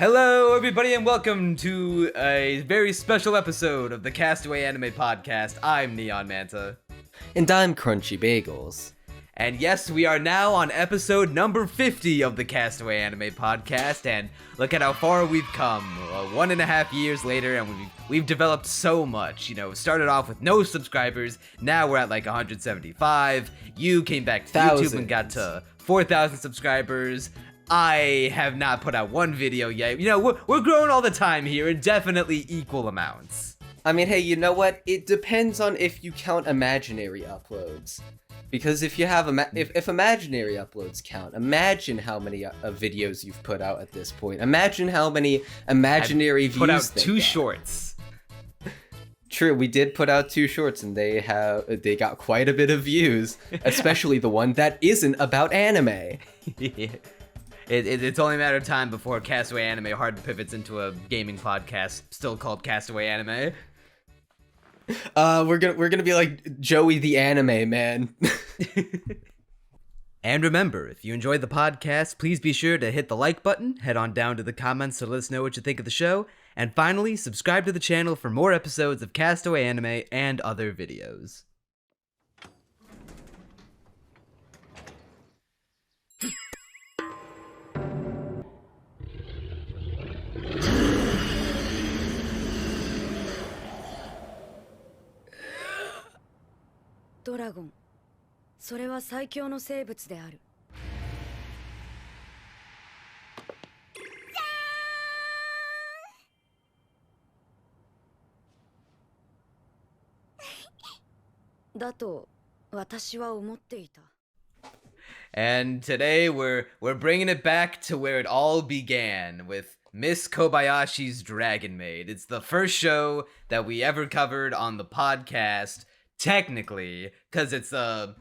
Hello, everybody, and welcome to a very special episode of the Castaway Anime podcast. I'm Neon Manta. And I'm Crunchy Bagels. And yes, we are now on episode number 50 of the Castaway Anime podcast, and look at how far we've come. 1.5 years later, and we've developed so much. You know, started off with no subscribers, now we're at like 175. You came back to YouTube and got to 4,000 subscribers. I have not put out one video yet. You know, we're growing all the time here in definitely equal amounts. I mean, hey, you know what? It depends on if you count imaginary uploads. Because if you have if imaginary uploads count, imagine how many videos you've put out at this point. Imagine how many imaginary views put out they two got. shorts. True, we did put out 2 shorts, and they got quite a bit of views, especially the one that isn't about anime. Yeah. It's only a matter of time before Castaway Anime hard pivots into a gaming podcast still called Castaway Anime. We're gonna be like Joey the Anime Man. And remember, if you enjoyed the podcast, please be sure to hit the like button, head on down to the comments to let us know what you think of the show, and finally, subscribe to the channel for more episodes of Castaway Anime and other videos. Dragon. それは最強の生物である。だと私は思っていた。And today we're bringing it back to where it all began with Miss Kobayashi's Dragon Maid. It's the first show that we ever covered on the podcast, technically, because it's all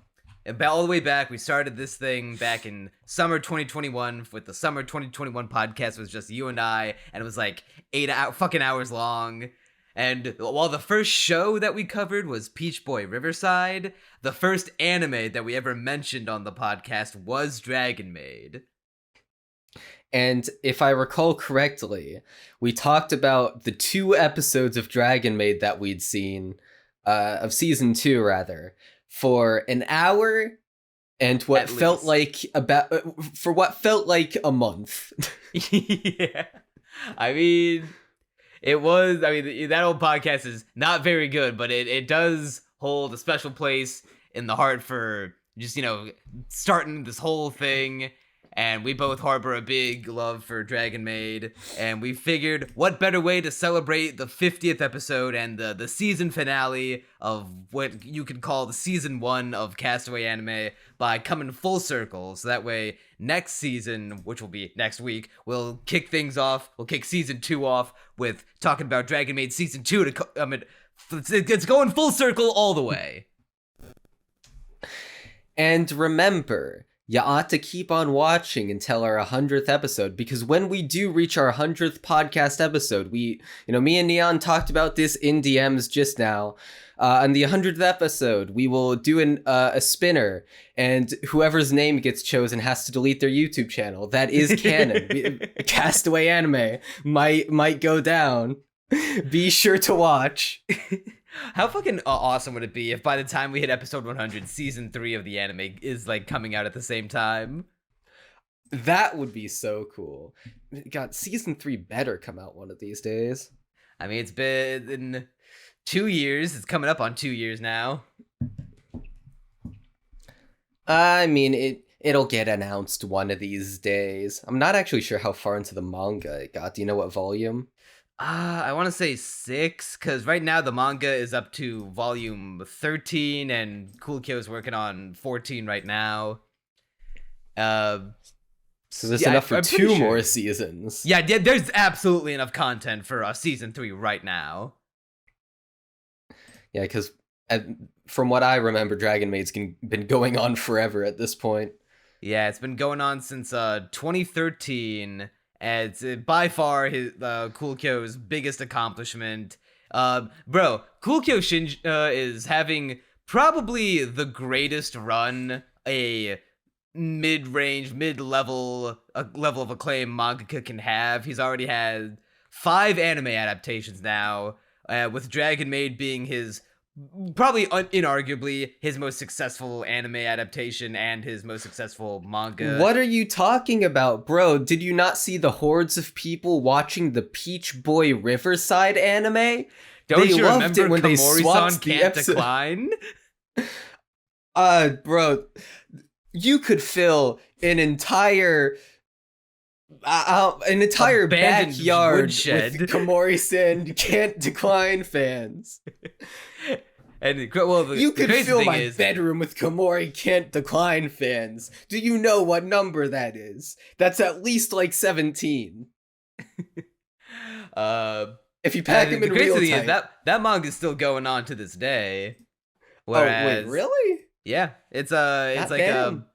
the way back. We started this thing back in summer 2021 with the summer 2021 podcast. It was just you and I, and it was like 8 fucking hours long. And while the first show that we covered was Peach Boy Riverside, the first anime that we ever mentioned on the podcast was Dragon Maid. And if I recall correctly, we talked about the 2 episodes of Dragon Maid that we'd seen, of season 2 rather, for an hour and what felt like a month. Yeah. I mean, that old podcast is not very good, but it does hold a special place in the heart for just, you know, starting this whole thing. And we both harbor a big love for Dragon Maid, and we figured what better way to celebrate the 50th episode and the season finale of what you could call the season 1 of Castaway Anime by coming full circle. So that way, next season, which will be next week, we'll kick things off. We'll kick season 2 off with talking about Dragon Maid season 2. It's going full circle all the way. And remember, you ought to keep on watching until our 100th episode, because when we do reach our 100th podcast episode, me and Neon talked about this in DMs just now. On the 100th episode, we will do a spinner, and whoever's name gets chosen has to delete their YouTube channel. That is canon. Castaway Anime might go down. Be sure to watch. How fucking awesome would it be if by the time we hit episode 100, season 3 of the anime is like coming out at the same time? That would be so cool. God, season 3 better come out one of these days. I mean, it's been 2 years. It's coming up on 2 years now. I mean, it'll get announced one of these days. I'm not actually sure how far into the manga it got. Do you know what volume? I want to say 6, because right now the manga is up to volume 13, and Coolkyo is working on 14 right now. So there's enough for 2 more seasons. Yeah, there's absolutely enough content for season 3 right now. Yeah, because from what I remember, Dragon Maid's been going on forever at this point. Yeah, it's been going on since 2013. And it's by far Coolkyo's biggest accomplishment. Bro, Coolkyo is having probably the greatest run a mid-range, mid-level level of acclaim mangaka can have. He's already had 5 anime adaptations now, with Dragon Maid being his probably inarguably his most successful anime adaptation and his most successful manga. What are you talking about, bro? Did you not see the hordes of people watching the Peach Boy Riverside anime? Don't they you loved remember it when they Komori-san swapped the Can't episode. Decline? Bro, you could fill an entire Abandoned backyard woodshed. with Komori-san Can't Decline fans. And well, You the could crazy fill thing my is, bedroom with Komori Can't Decline fans. Do you know what number that is? That's at least like 17. If you pack them in the crazy real thing time. is that manga is still going on to this day. Oh, wait, Whereas, really? Yeah, it's like Goddamn.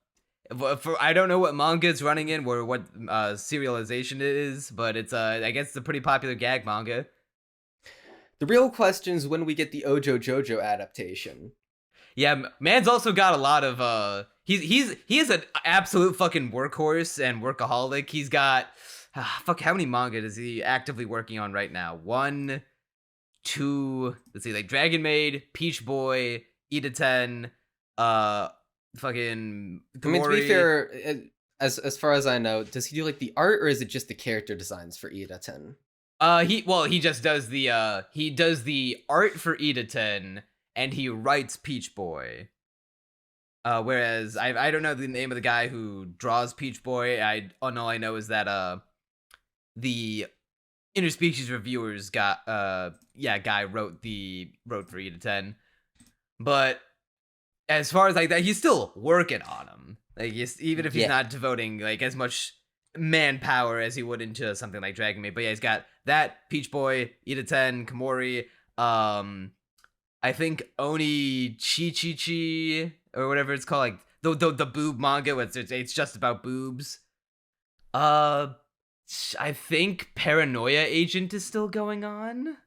for I don't know what manga it's running in or what serialization it is, but it's I guess it's a pretty popular gag manga. The real question is when we get the Ojo Jojo adaptation. Yeah, man's also got a lot of he is an absolute fucking workhorse and workaholic. He's got fuck, how many manga is he actively working on right now? 1, 2, let's see, like Dragon Maid, Peach Boy, Ida 10, fucking Komori. I mean, to be fair, as far as I know, does he do like the art or is it just the character designs for Ida 10? He just does the art for Ida 10 and he writes Peach Boy. Whereas I don't know the name of the guy who draws Peach Boy. All I know is that the interspecies reviewers guy wrote for Ida 10. But as far as like that, he's still working on him. Like even if he's not devoting like as much manpower as he would into something like Dragon Maid. But yeah, he's got that, Peach Boy, Ida 10, Komori, I think Oni Chi or whatever it's called, like the boob manga where it's just about boobs. I think Paranoia Agent is still going on.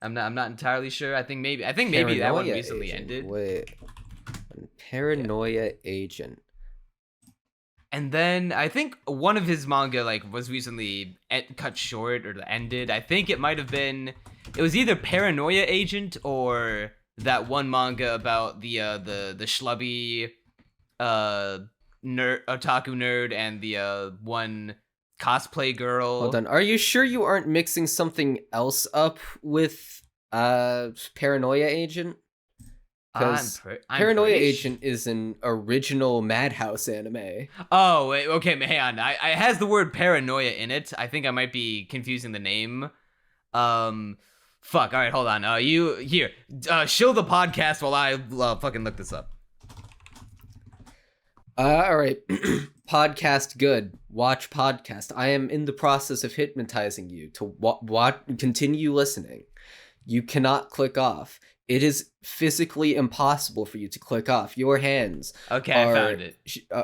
I'm not entirely sure. I think maybe that one recently ended. Wait. Paranoia Agent. And then I think one of his manga like was recently cut short or ended. I think it was either Paranoia Agent or that one manga about the schlubby otaku nerd and the one cosplay girl. Hold on. Are you sure you aren't mixing something else up with Paranoia Agent? Because Paranoia Agent is an original Madhouse anime. Oh, wait, okay, hang on. I has the word paranoia in it. I think I might be confusing the name. Fuck. All right, hold on. You here? Show the podcast while I fucking look this up. All right. Podcast good. Watch podcast. I am in the process of hypnotizing you to continue listening. You cannot click off. It is physically impossible for you to click off. Your hands. Okay, I found it.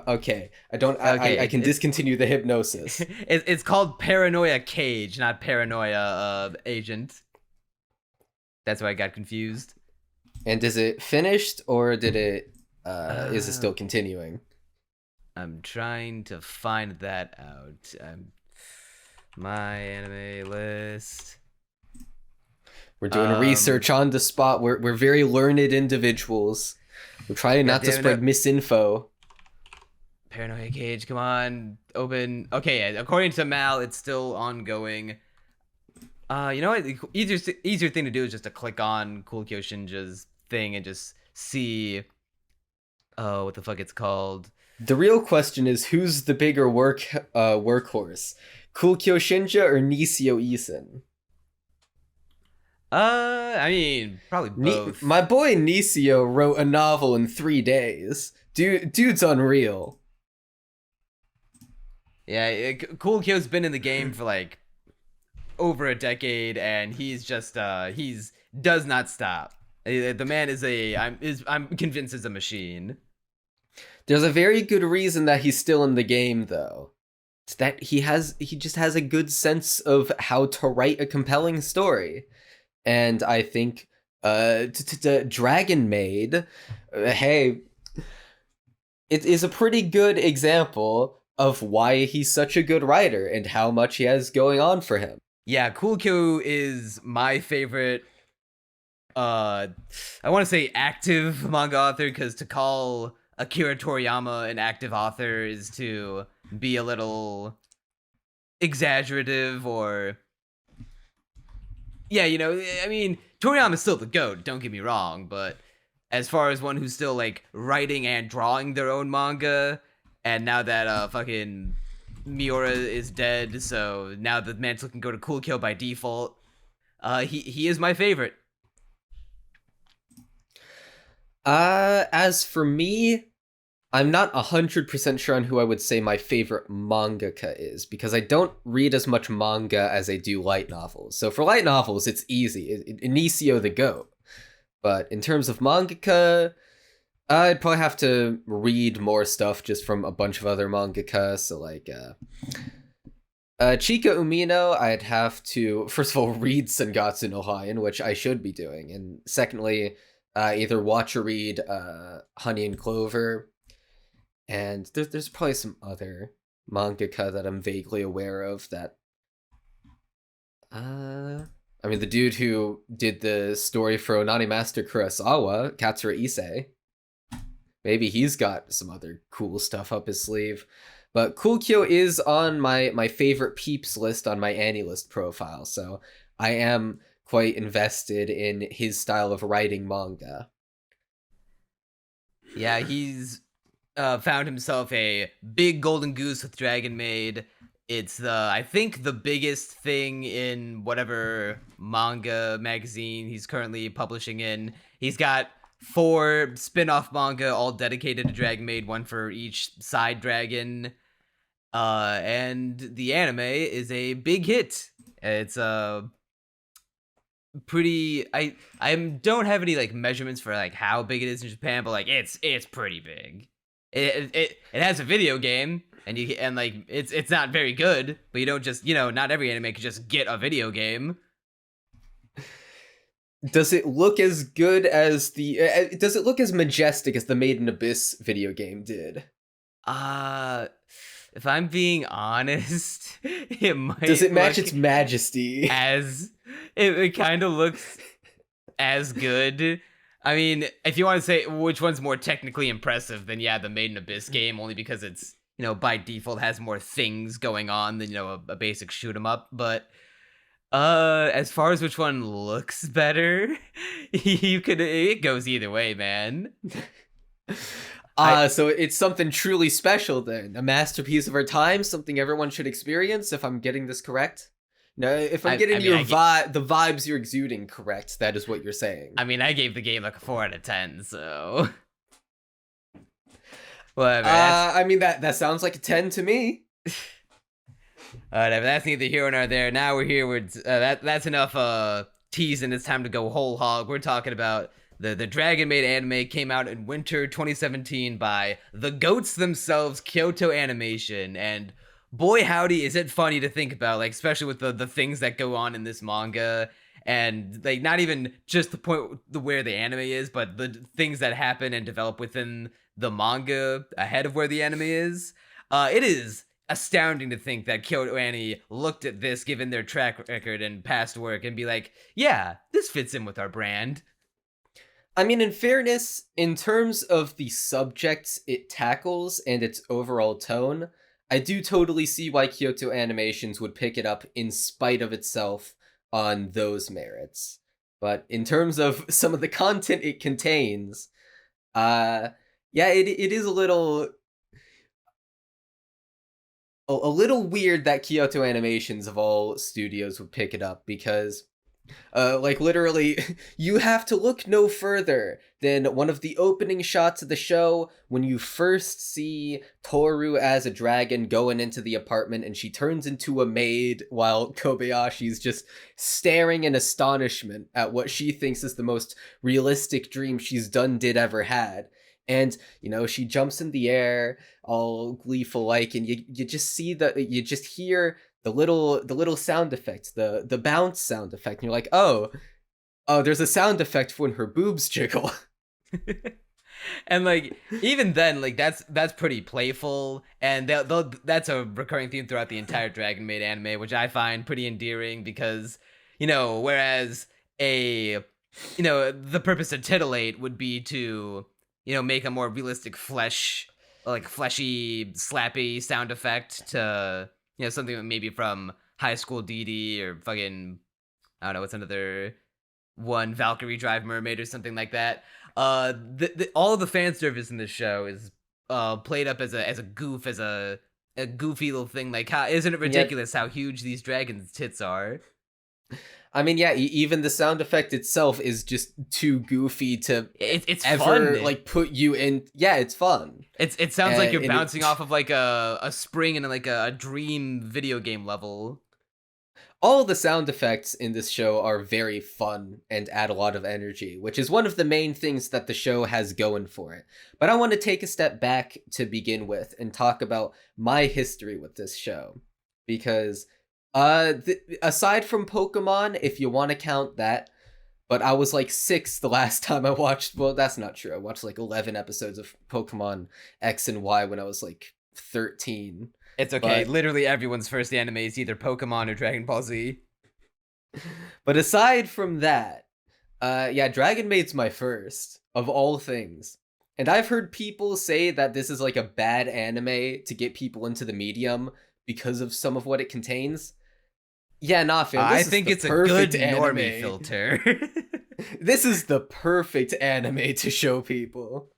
Okay, I can discontinue the hypnosis. It's called Paranoia Cage, not Paranoia Agent. That's why I got confused. And is it finished or did it? Is it still continuing? I'm trying to find that out. My anime list. We're doing research on the spot. We're very learned individuals. We're trying not to spread misinfo. Paranoia Cage, come on, open. Okay, according to Mal, it's still ongoing. You know what? Easier thing to do is just to click on Cool Kyoshinja's thing and just see. Oh, what the fuck it's called? The real question is who's the bigger workhorse, Cool Kyoshinja or Nisio Isin? I mean, probably both. My boy Nisio wrote a novel in 3 days. Dude's unreal. Yeah, Cool Kyo's been in the game for like over a decade, and he's just does not stop. The man I'm convinced is a machine. There's a very good reason that he's still in the game, though. It's that he just has a good sense of how to write a compelling story. And I think Dragon Maid, hey, it is a pretty good example of why he's such a good writer and how much he has going on for him. Yeah, Cool Kyo is my favorite I want to say active manga author, because to call Akira Toriyama an active author is to be a little exaggerative, or yeah, I mean, Toriyama's still the GOAT, don't get me wrong, but as far as one who's still like writing and drawing their own manga, and now that fucking Miura is dead, so now the mantle can go to Cool Kyo by default. He is my favorite. As for me, I'm not 100% sure on who I would say my favorite mangaka is, because I don't read as much manga as I do light novels. So for light novels, it's easy. Inicio the GOAT. But in terms of mangaka, I'd probably have to read more stuff just from a bunch of other mangaka. So like, Chika Umino, I'd have to, first of all, read Sengatsu no Haiyan, which I should be doing. And secondly, either watch or read Honey and Clover. And there's probably some other mangaka that I'm vaguely aware of that... I mean, the dude who did the story for Onani Master Kurosawa, Katsura Issei, maybe he's got some other cool stuff up his sleeve. But Cool Kyo is on my favorite peeps list on my AniList profile, so I am quite invested in his style of writing manga. Yeah, he's found himself a big golden goose with Dragon Maid. It's I think the biggest thing in whatever manga magazine he's currently publishing in. He's got 4 spin-off manga all dedicated to Dragon Maid, one for each side dragon. And the anime is a big hit. It's pretty... I don't have any like measurements for like how big it is in Japan, but like it's pretty big. It has a video game, and like it's not very good, but you don't just, not every anime can just get a video game. Does it look as good as does it look as majestic as the Made in Abyss video game did? If I'm being honest, it might... Does it match its majesty? As it kind of looks as good. I mean, if you want to say which one's more technically impressive, then yeah, the Made in Abyss game, only because it's, by default has more things going on than, a basic shoot 'em up. But as far as which one looks better, it goes either way, man. So it's something truly special then, a masterpiece of our time, something everyone should experience, if I'm getting this correct. No, if I'm getting the vibes you're exuding correct, that is what you're saying. I mean, I gave the game like a 4 out of 10, so... Whatever. I mean, that sounds like a 10 to me. Whatever, that's neither here nor there. Now we're here, that's enough teasing, it's time to go whole hog. We're talking about the Dragon Maid anime. Came out in winter 2017 by the GOATs themselves, Kyoto Animation, and boy howdy is it funny to think about, like, especially with the things that go on in this manga, and like not even just the point where the anime is, but the things that happen and develop within the manga ahead of where the anime is. It is astounding to think that Kyoto Annie looked at this, given their track record and past work, and be like, yeah, this fits in with our brand. I mean, in fairness, in terms of the subjects it tackles and its overall tone, I do totally see why Kyoto Animations would pick it up in spite of itself on those merits. But in terms of some of the content it contains, yeah, it is a little weird that Kyoto Animations of all studios would pick it up, because like literally you have to look no further than one of the opening shots of the show when you first see Tohru as a dragon going into the apartment and she turns into a maid while Kobayashi's just staring in astonishment at what she thinks is the most realistic dream she's did ever had. And, she jumps in the air, all gleeful like, and you just see you just hear the little sound effect, the bounce sound effect, and you're like, oh, there's a sound effect for when her boobs jiggle. And like even then, like that's pretty playful, and that's a recurring theme throughout the entire Dragon Maid anime, which I find pretty endearing because whereas the purpose to titillate would be to make a more realistic fleshy slappy sound effect to something maybe from High School DD or fucking I don't know what's another one, Valkyrie Drive Mermaid or something like that. All of the fan service in this show is played up as a goof, as a goofy little thing. Like, isn't it ridiculous how huge these dragons' tits are? I mean, yeah, even the sound effect itself is just too goofy to it's ever fun. like put you in. Yeah, it's fun. It sounds like you're bouncing off of like a spring in like a dream video game level. All the sound effects in this show are very fun and add a lot of energy, which is one of the main things that the show has going for it. But I want to take a step back to begin with and talk about my history with this show. Because aside from Pokemon, if you want to count that, but I was like 6 the last time I watched, well, that's not true. I watched like 11 episodes of Pokemon X and Y when I was like 13. It's okay. But literally everyone's first anime is either Pokemon or Dragon Ball Z. But aside from that, Dragon Maid's my first of all things. And I've heard people say that this is like a bad anime to get people into the medium because of some of what it contains. Yeah, nah, fam. I think it's a good normie filter. This is the perfect anime to show people.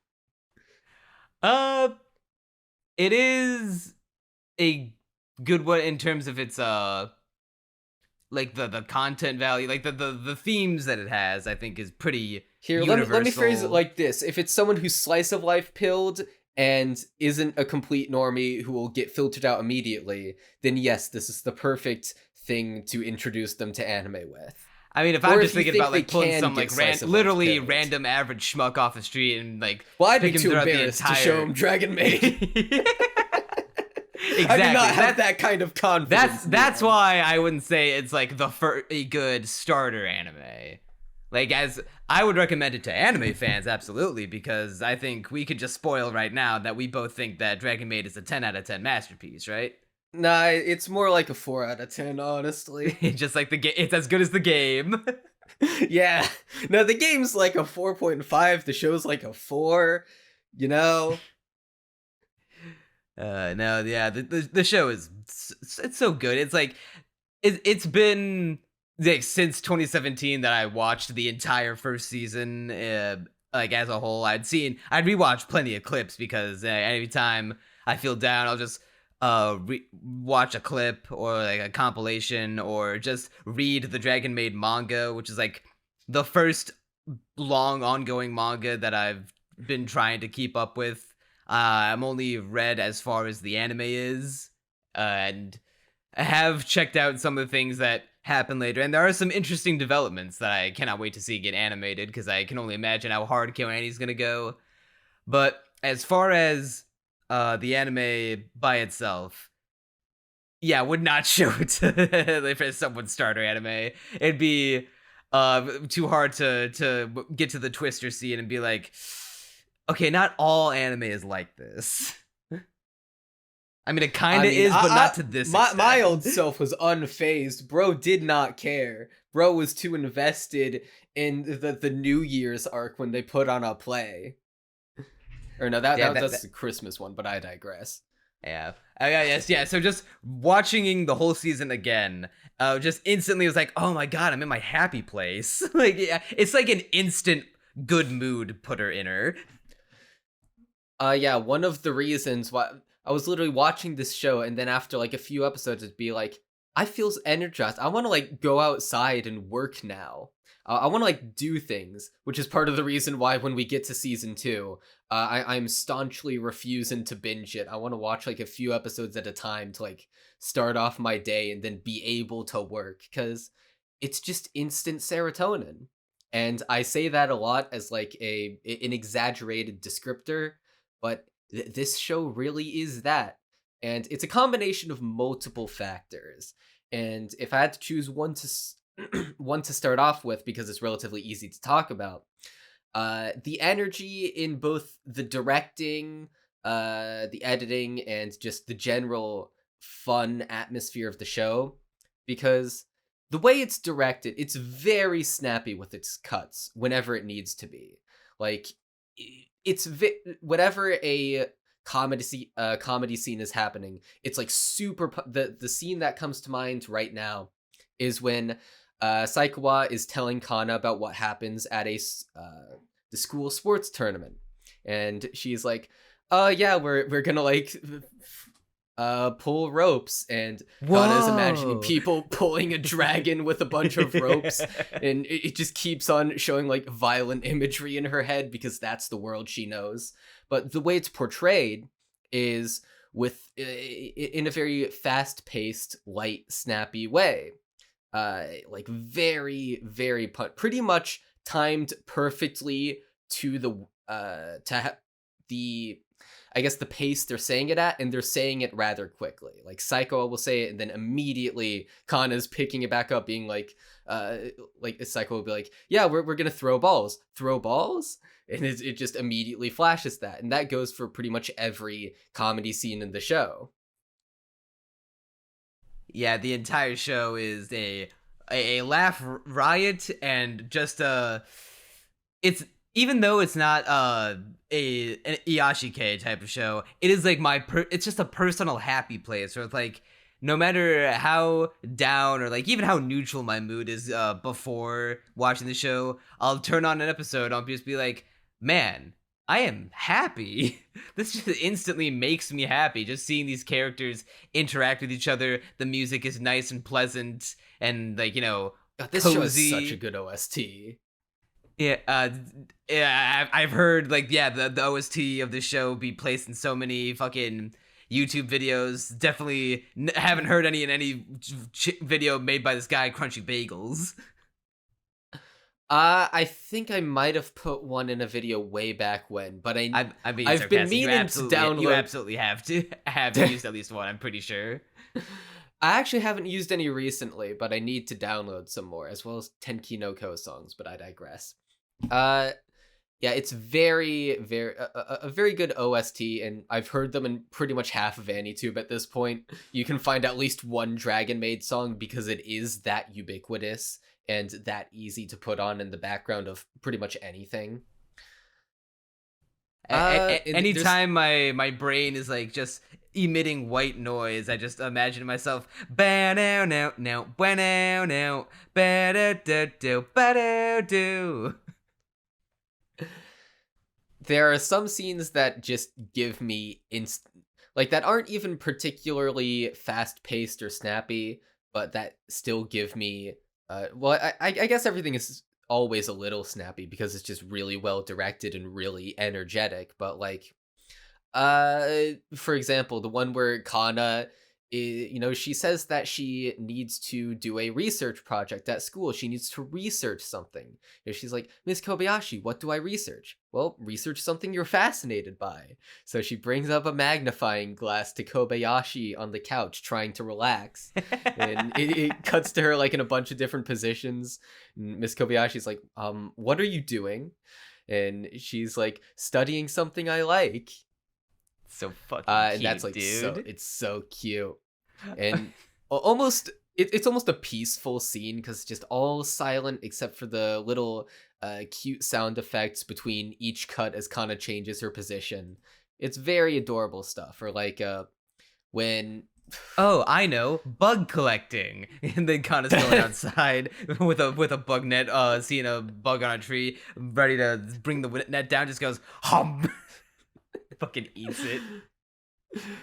It is a good one in terms of its like the content value, like the themes that it has. I think is pretty universal. Let me phrase it like this: if it's someone who's slice of life pilled and isn't a complete normie who will get filtered out immediately, then yes, this is the perfect thing to introduce them to anime with. I mean, if I'm just thinking about like pulling some like literally random average schmuck off the street and like, well, I'd be too embarrassed to show him Dragon Maid. Exactly. I do not have that kind of confidence. That's why I wouldn't say it's like a good starter anime. Like, as I would recommend it to anime fans, absolutely, because I think we could just spoil right now that we both think that Dragon Maid is a 10 out of 10 masterpiece, right? Nah, it's more like a 4 out of 10, honestly. Just like the game, it's as good as the game. Yeah. No, the game's like a 4.5, the show's like a 4, you know? No, yeah, the show is, it's so good. It's like it's been like since 2017 that I watched the entire first season, like as a whole. I'd rewatched plenty of clips because every time I feel down, I'll just watch a clip or like a compilation or just read the Dragon Maid manga, which is like the first long ongoing manga that I've been trying to keep up with. I'm only read as far as the anime is, and I have checked out some of the things that happen later, and there are some interesting developments that I cannot wait to see get animated, because I can only imagine how hard KyoAni's gonna go. But as far as the anime by itself, yeah, would not show it if it's someone's starter anime. It'd be too hard to get to the twister scene and be like, okay, not all anime is like this. I mean, it kind of is, but not to this extent. My old self was unfazed. Bro did not care. Bro was too invested in the New Year's arc when they put on a play. Or no, that's the Christmas one, but I digress. Yeah. Yeah. So just watching the whole season again, just instantly was like, oh my god, I'm in my happy place. Like, yeah, it's like an instant good mood putter in her. Yeah, one of the reasons why I was literally watching this show, and then after like a few episodes, it'd be like, I feel energized. I want to like go outside and work now. I want to like do things, which is part of the reason why when we get to season 2, I'm staunchly refusing to binge it. I want to watch like a few episodes at a time to like start off my day and then be able to work, because it's just instant serotonin. And I say that a lot as like an exaggerated descriptor, but this show really is that. And it's a combination of multiple factors. And if I had to choose one to start off with, because it's relatively easy to talk about, The energy in both the directing, the editing, and just the general fun atmosphere of the show, because the way it's directed, it's very snappy with its cuts whenever it needs to be. Like, it's whenever a comedy scene is happening, it's like super. The scene that comes to mind right now is when Saikawa is telling Kanna about what happens at the school sports tournament, and she's like, "Oh yeah, we're gonna like pull ropes," and Kanna's imagining people pulling a dragon with a bunch of ropes, and it just keeps on showing like violent imagery in her head because that's the world she knows. But the way it's portrayed is with in a very fast-paced, light, snappy way. Like very, very pretty much timed perfectly to the I guess the pace they're saying it at, and they're saying it rather quickly. Like Saikawa will say it, and then immediately Kanna's picking it back up, being like Saikawa will be like, "Yeah, we're gonna throw balls, and it just immediately flashes that, and that goes for pretty much every comedy scene in the show. Yeah, the entire show is a laugh riot, and just it's, even though it's not an Iyashike type of show, it is like it's just a personal happy place where it's like, no matter how down or like even how neutral my mood is before watching the show, I'll turn on an episode and I'll just be like, man, I am happy. This just instantly makes me happy. Just seeing these characters interact with each other. The music is nice and pleasant and like, This cozy. show is such a good OST. Yeah, I've heard like, the OST of the show be placed in so many fucking YouTube videos. Definitely haven't heard any in any video made by this guy Crunchy Bagels. I think I might have put one in a video way back when, but I've been meaning to download. You absolutely have to used at least one, I'm pretty sure. I actually haven't used any recently, but I need to download some more, as well as Tenki no Ko songs, but I digress. Yeah, it's very, very a very good OST, and I've heard them in pretty much half of AniTube at this point. You can find at least one Dragon Maid song because it is that ubiquitous and that easy to put on in the background of pretty much anything. Anytime my brain is like just emitting white noise, I just imagine myself do. There are some scenes that just give me like that aren't even particularly fast-paced or snappy, but that still give me I guess everything is always a little snappy because it's just really well directed and really energetic, but like for example, the one where Kanna she says that she needs to do a research project at school. She needs to research something. And she's like, "Miss Kobayashi, what do I research?" "Well, research something you're fascinated by." So she brings up a magnifying glass to Kobayashi on the couch, trying to relax. And it cuts to her like in a bunch of different positions. Miss Kobayashi's like, "What are you doing?" And she's like, "Studying something I like." So fucking and cute, that's like dude. it's so cute, and almost it's almost a peaceful scene because it's just all silent except for the little cute sound effects between each cut as Kanna changes her position. It's very adorable stuff. Or like when oh, I know, bug collecting, and then Kanna's going outside with a bug net, seeing a bug on a tree, ready to bring the net down, just goes hum. Fucking eats it.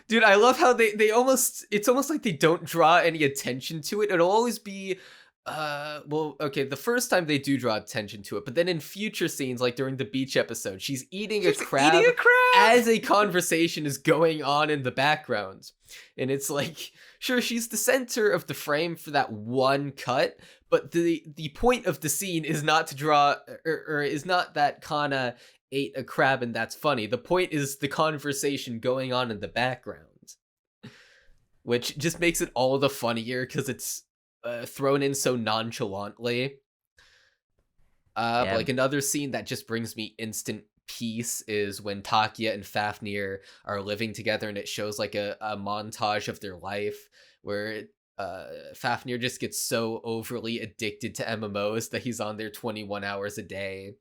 Dude, I love how they almost, it's almost like they don't draw any attention to it. It'll always be well, okay, the first time they do draw attention to it, but then in future scenes, like during the beach episode, she's eating a crab as a conversation is going on in the background. And it's like, sure, she's the center of the frame for that one cut, but the point of the scene is not to draw, or is not that Kanna ate a crab and that's funny. The point is the conversation going on in the background, which just makes it all the funnier because it's thrown in so nonchalantly. But like another scene that just brings me instant peace is when Takiya and Fafnir are living together, and it shows like a montage of their life where Fafnir just gets so overly addicted to MMOs that he's on there 21 hours a day,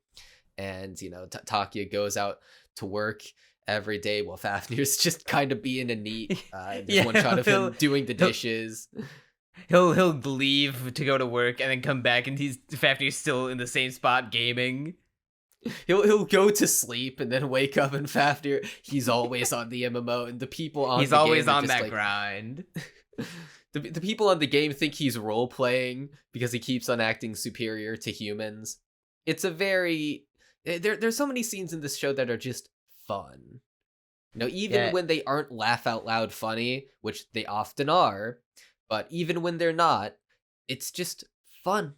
and you know Takiya goes out to work every day while Fafnir's just kind of being a neat. There's one shot of him doing the dishes. He'll leave to go to work and then come back, and Fafnir's still in the same spot gaming. He'll go to sleep and then wake up, and Fafnir, he's always on the MMO, and the people on he's the always game on that like, grind. The people on the game think he's role playing because he keeps on acting superior to humans. It's a very there's so many scenes in this show that are just fun. You know, even when they aren't laugh out loud funny, which they often are, but even when they're not, it's just fun.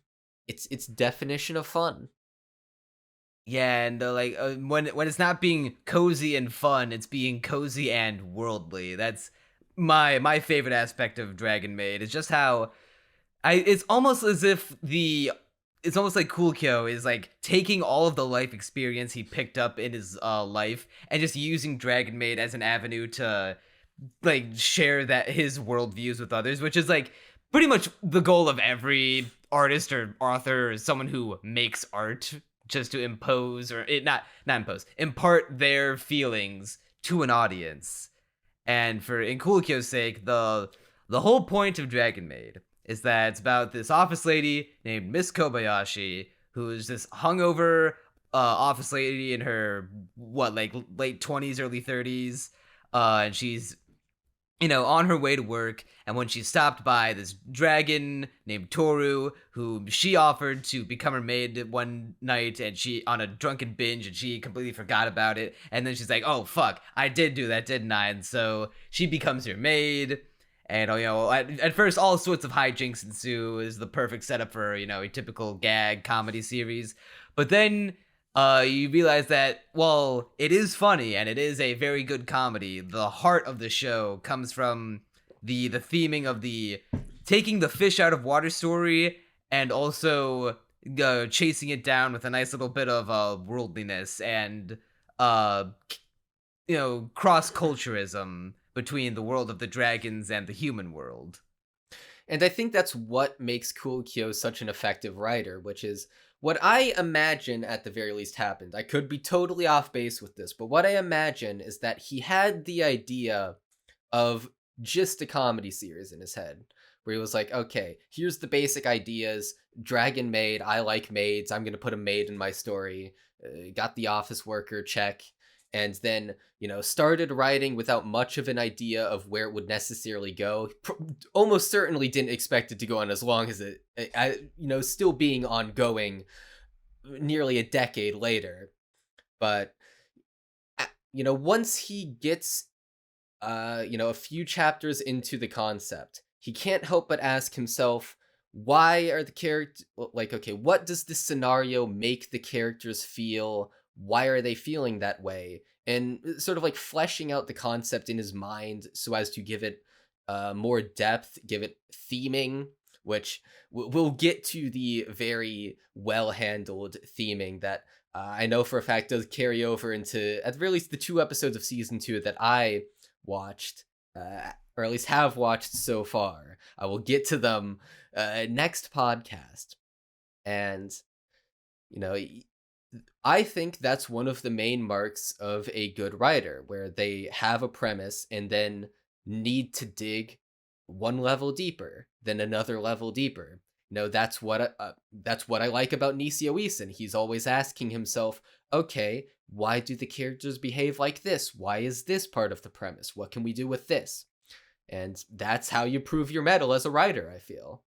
It's definition of fun. Yeah, and when it's not being cozy and fun, it's being cozy and worldly. That's my favorite aspect of Dragon Maid. It's just how it's almost as if it's almost like Coolkyo is like taking all of the life experience he picked up in his life and just using Dragon Maid as an avenue to like share that his worldviews with others, which is like pretty much the goal of every artist or author or someone who makes art, just to impose or impart their feelings to an audience. And in Coolkyo's sake, the whole point of Dragon Maid is that it's about this office lady named Miss Kobayashi, who is this hungover office lady in her late 20s, early 30s, and she's on her way to work, and when she's stopped by this dragon named Tohru, who she offered to become her maid one night, and she on a drunken binge, and she completely forgot about it, and then she's like, oh fuck, I did do that, didn't I? And so she becomes her maid, and at first all sorts of hijinks ensue. Is the perfect setup for a typical gag comedy series, but then you realize that, well, it is funny and it is a very good comedy. The heart of the show comes from the theming of the taking the fish out of water story, and also chasing it down with a nice little bit of worldliness and cross-culturism between the world of the dragons and the human world. And I think that's what makes Coolkyo such an effective writer, which is what I imagine at the very least happened. I could be totally off base with this, but what I imagine is that he had the idea of just a comedy series in his head, where he was like, okay, here's the basic ideas. Dragon Maid, I like maids, I'm going to put a maid in my story. Got the office worker, check. And then, started writing without much of an idea of where it would necessarily go. Almost certainly didn't expect it to go on as long as it, still being ongoing nearly a decade later. But, once he gets, a few chapters into the concept, he can't help but ask himself, why are the characters, what does this scenario make the characters feel? Why are they feeling that way? And sort of like fleshing out the concept in his mind so as to give it more depth, give it theming, which we'll get to the very well-handled theming that I know for a fact does carry over into, at the very least, the 2 episodes of season 2 that I watched, or at least have watched so far. I will get to them next podcast. And, I think that's one of the main marks of a good writer, where they have a premise and then need to dig one level deeper, then another level deeper. That's what I like about Nisio Isin. He's always asking himself, okay, why do the characters behave like this? Why is this part of the premise? What can we do with this? And that's how you prove your mettle as a writer, I feel.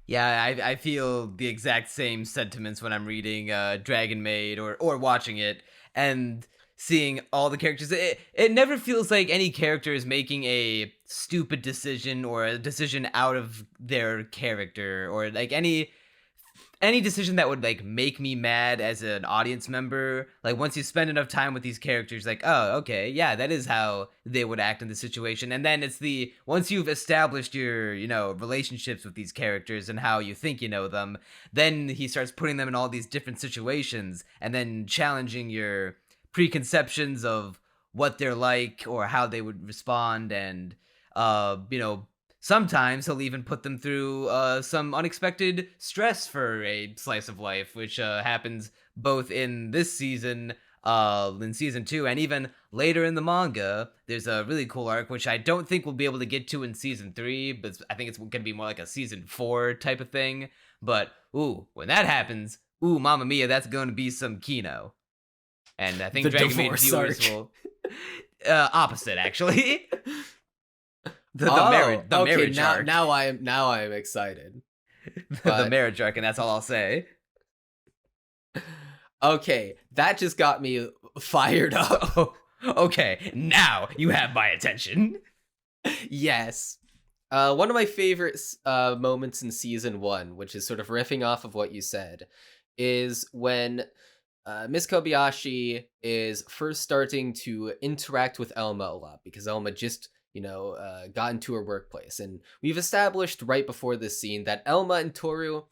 Yeah, I feel the exact same sentiments when I'm reading Dragon Maid or watching it and seeing all the characters. It never feels like any character is making a stupid decision or a decision out of their character, or like any any decision that would like make me mad as an audience member, like once you spend enough time with these characters, like, oh, okay, yeah, that is how they would act in the situation. And then it's the once you've established your, relationships with these characters and how you think you know them, then he starts putting them in all these different situations and then challenging your preconceptions of what they're like or how they would respond. And sometimes he'll even put them through some unexpected stress for a slice of life, which happens both in this season, in season 2, and even later in the manga. There's a really cool arc, which I don't think we'll be able to get to in season 3, but I think it's going to be more like a season 4 type of thing. But, when that happens, mamma mia, that's going to be some Kino. And I think The Dragon Maid divorce viewers arc. will... opposite, actually. The marriage arc. Now I am excited. The marriage arc, and that's all I'll say. Okay, that just got me fired up. Oh, okay, now you have my attention. Yes. One of my favorite moments in season 1, which is sort of riffing off of what you said, is when Miss Kobayashi is first starting to interact with Elma a lot, because Elma just got into her workplace. And we've established right before this scene that Elma and Tohru,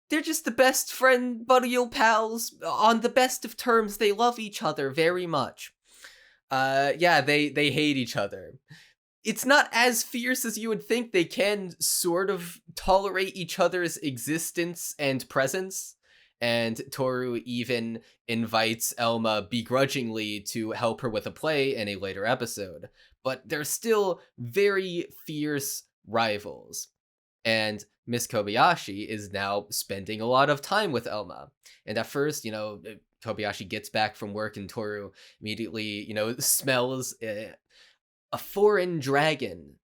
they're just the best friend, buddy-old pals, on the best of terms. They love each other very much. They hate each other. It's not as fierce as you would think. They can sort of tolerate each other's existence and presence. And Tohru even invites Elma begrudgingly to help her with a play in a later episode. But they're still very fierce rivals. And Miss Kobayashi is now spending a lot of time with Elma. And at first, Kobayashi gets back from work and Tohru immediately, smells a foreign dragon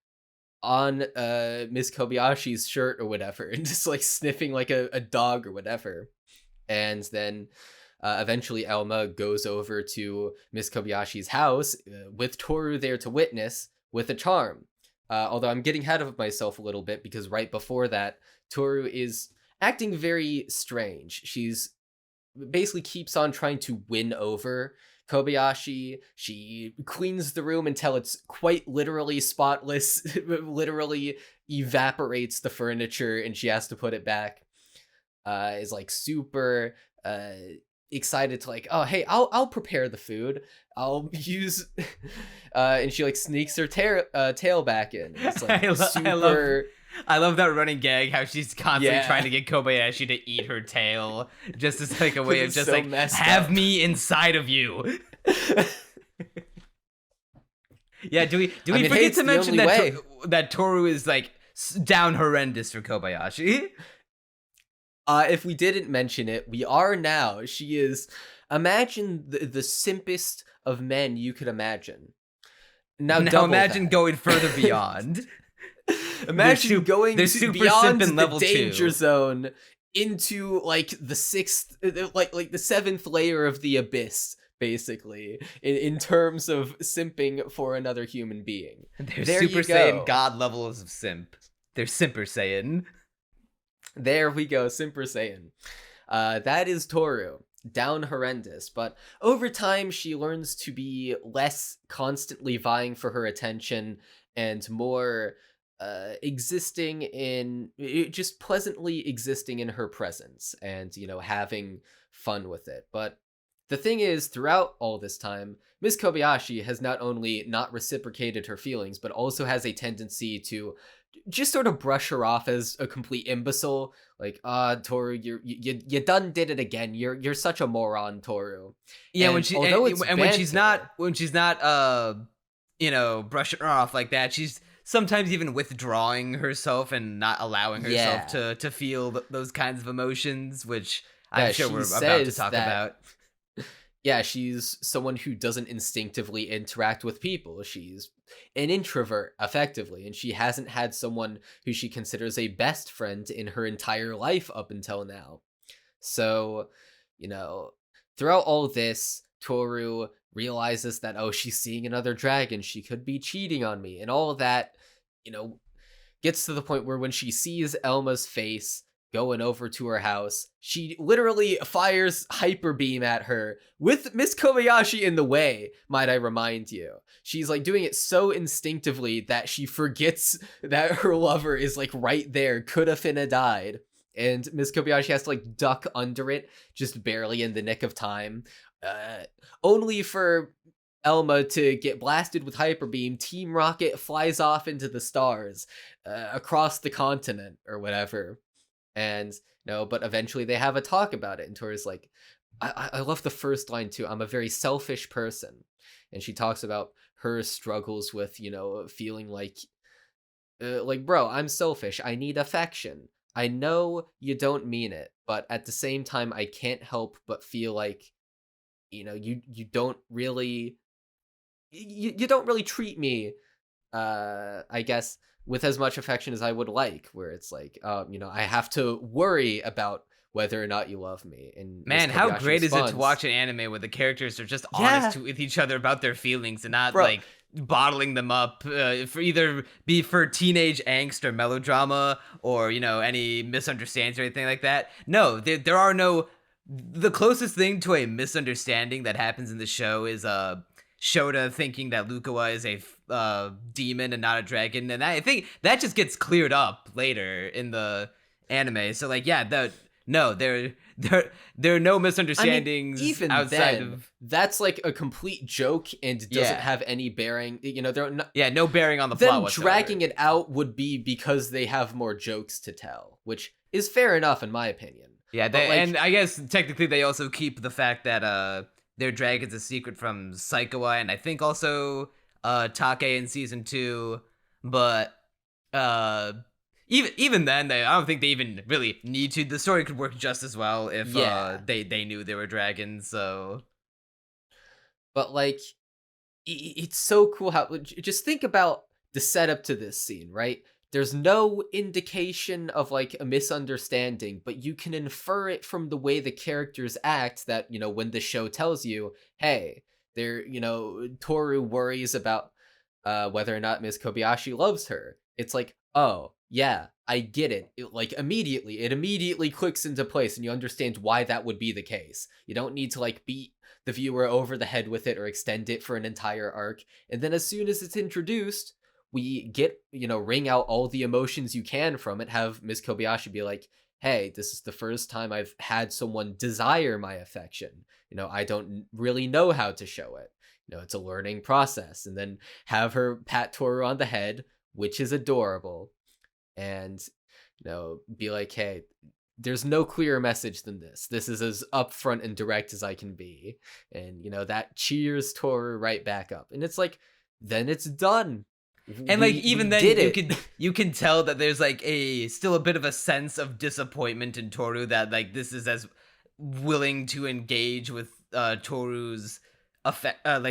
on Miss Kobayashi's shirt or whatever, and just like sniffing like a dog or whatever. And then eventually Elma goes over to Miss Kobayashi's house with Tohru there to witness with a charm. Although I'm getting ahead of myself a little bit, because right before that, Tohru is acting very strange. She's basically keeps on trying to win over Kobayashi. She cleans the room until it's quite literally spotless, literally evaporates the furniture, and she has to put it back. Is like super excited to like, oh hey, I'll prepare the food. I'll use and she like sneaks her tail back in. It's like I love that running gag, how she's constantly trying to get Kobayashi to eat her tail, just as like a way of just so like, have me inside of you. Yeah, do we forget to mention that Tohru is like down horrendous for Kobayashi? If we didn't mention it, we are now. She is, imagine the simpest of men you could imagine. Now imagine going further beyond. Imagine going beyond the level danger 2. zone into like the 6th, like the 7th layer of the abyss, basically, in terms of simping for another human being. They're Super Saiyan God levels of simp. They're Simper Saiyan. There we go, Simper Saiyan. That is Tohru. Down horrendous, but over time she learns to be less constantly vying for her attention and more existing in, just pleasantly existing in her presence and, having fun with it. But the thing is, throughout all this time, Miss Kobayashi has not only not reciprocated her feelings, but also has a tendency to just sort of brush her off as a complete imbecile. Like, Tohru, you done did it again. You're such a moron, Tohru. Yeah, and when she's not brushing her off like that, she's sometimes even withdrawing herself and not allowing herself to feel those kinds of emotions, which I'm sure we're about to talk about. Yeah, she's someone who doesn't instinctively interact with people. She's an introvert, effectively, and she hasn't had someone who she considers a best friend in her entire life up until now. So, throughout all this, Tohru realizes that, oh, she's seeing another dragon, she could be cheating on me, and all of that, gets to the point where when she sees Elma's face, going over to her house. She literally fires hyper beam at her with Miss Kobayashi in the way, might I remind you. She's like doing it so instinctively that she forgets that her lover is like right there, coulda finna died. And Miss Kobayashi has to like duck under it, just barely in the nick of time. Only for Elma to get blasted with hyper beam. Team Rocket flies off into the stars, across the continent or whatever. And no, but eventually they have a talk about it, and Toru's like, I love the first line too. I'm a very selfish person, and she talks about her struggles with feeling like bro, I'm selfish. I need affection. I know you don't mean it, but at the same time, I can't help but feel like you don't really you don't really treat me, I guess, with as much affection as I would like, where it's like, I have to worry about whether or not you love me. And man, how great is it to watch an anime where the characters are just honest with each other about their feelings and not like bottling them up for either for teenage angst or melodrama or any misunderstandings or anything like that. No, there are no. The closest thing to a misunderstanding that happens in the show is Shouta thinking that Lucoa is a demon and not a dragon, and I think that just gets cleared up later in the anime. So like, there are no misunderstandings. Even outside then, of that's like a complete joke and doesn't have any bearing. No bearing on the them plot whatsoever. Dragging it out would be because they have more jokes to tell, which is fair enough in my opinion. Yeah, and I guess technically they also keep the fact that their dragon's a secret from Saikawa, and I think also Take in season 2, but even then, I don't think they even really need to. The story could work just as well if they knew they were dragons. So, but like, it's so cool how just think about the setup to this scene, right? There's no indication of like a misunderstanding, but you can infer it from the way the characters act that, when the show tells you, hey, Tohru worries about whether or not Miss Kobayashi loves her. It's like, oh, yeah, I get it. It immediately clicks into place and you understand why that would be the case. You don't need to like beat the viewer over the head with it or extend it for an entire arc. And then as soon as it's introduced, we get, wring out all the emotions you can from it, have Miss Kobayashi be like, hey, this is the first time I've had someone desire my affection. I don't really know how to show it. It's a learning process. And then have her pat Tohru on the head, which is adorable. And, be like, hey, there's no clearer message than this. This is as upfront and direct as I can be. And, that cheers Tohru right back up. And it's like, then it's done. And like even then you can tell that there's like still a bit of a sense of disappointment in Tohru, that like this is as willing to engage with Tohru's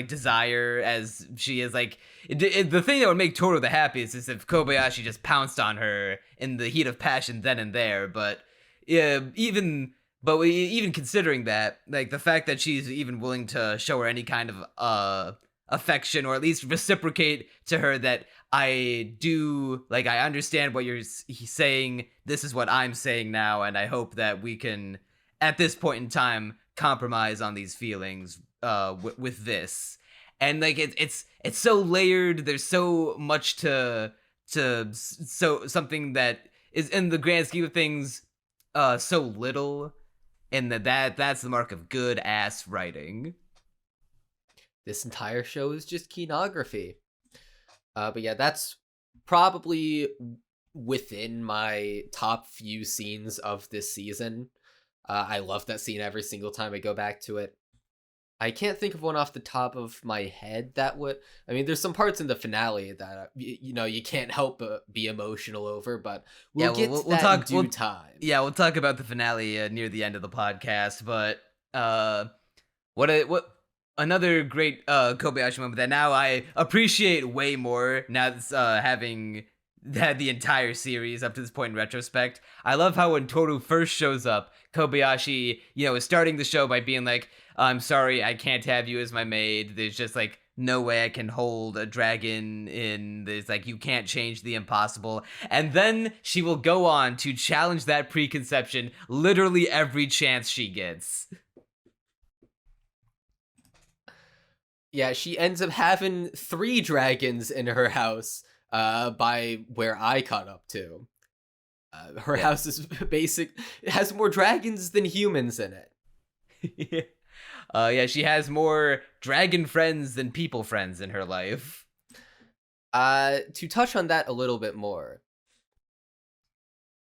desire as she is. Like the thing that would make Tohru the happiest is if Kobayashi just pounced on her in the heat of passion then and there. But even considering that, like the fact that she's even willing to show her any kind of affection, or at least reciprocate to her that I do, like, I understand what he's saying, this is what I'm saying now, and I hope that we can at this point in time compromise on these feelings with this. And like it's so layered, there's so much to something that is in the grand scheme of things so little, and that's the mark of good ass writing. This entire show is just kinography. But yeah, that's probably within my top few scenes of this season. I love that scene every single time I go back to it. I can't think of one off the top of my head that would... I mean, there's some parts in the finale that, you can't help but be emotional over, but we'll get to that in due time. Yeah, we'll talk about the finale near the end of the podcast, but what another great Kobayashi moment that now I appreciate way more now that's having had the entire series up to this point in retrospect. I love how when Tohru first shows up, Kobayashi, is starting the show by being like, I'm sorry, I can't have you as my maid. There's just like no way I can hold a dragon in this, like, you can't change the impossible. And then she will go on to challenge that preconception literally every chance she gets. Yeah, she ends up having 3 dragons in her house by where I caught up to. Her house is it has more dragons than humans in it. Yeah, she has more dragon friends than people friends in her life. To touch on that a little bit more,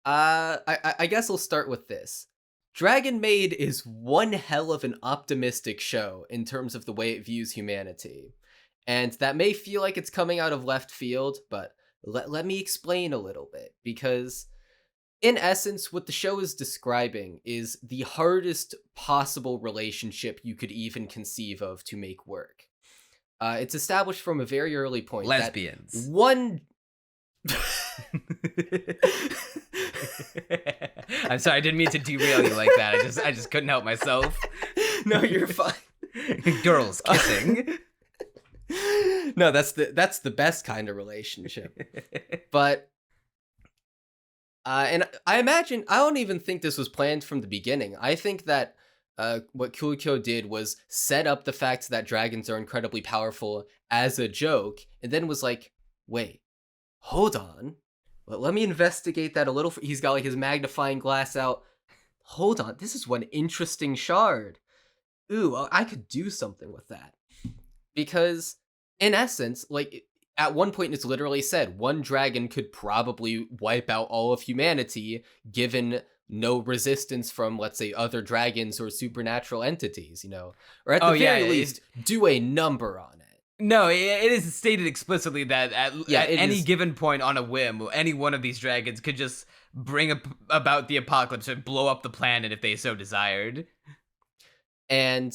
I guess I'll start with this. Dragon Maid is one hell of an optimistic show in terms of the way it views humanity. And that may feel like it's coming out of left field, but let me explain a little bit, because in essence, what the show is describing is the hardest possible relationship you could even conceive of to make work. It's established from a very early point. Lesbians. That one... I'm sorry, I didn't mean to derail you like that. I just couldn't help myself. No, you're fine. Girls kissing. No, that's the best kind of relationship. But and I imagine, I don't even think this was planned from the beginning. I think that what Kyoto did was set up the fact that dragons are incredibly powerful as a joke, and then was like, wait, hold on. Let me investigate that a little. He's got like his magnifying glass out. Hold on, this is one interesting shard. Ooh, I could do something with that. Because, in essence, like, at one point it's literally said, one dragon could probably wipe out all of humanity, given no resistance from, let's say, other dragons or supernatural entities, you know? Or at the very least, do a number on it. No, it is stated explicitly that at any given point on a whim, any one of these dragons could just bring about the apocalypse and blow up the planet if they so desired. And,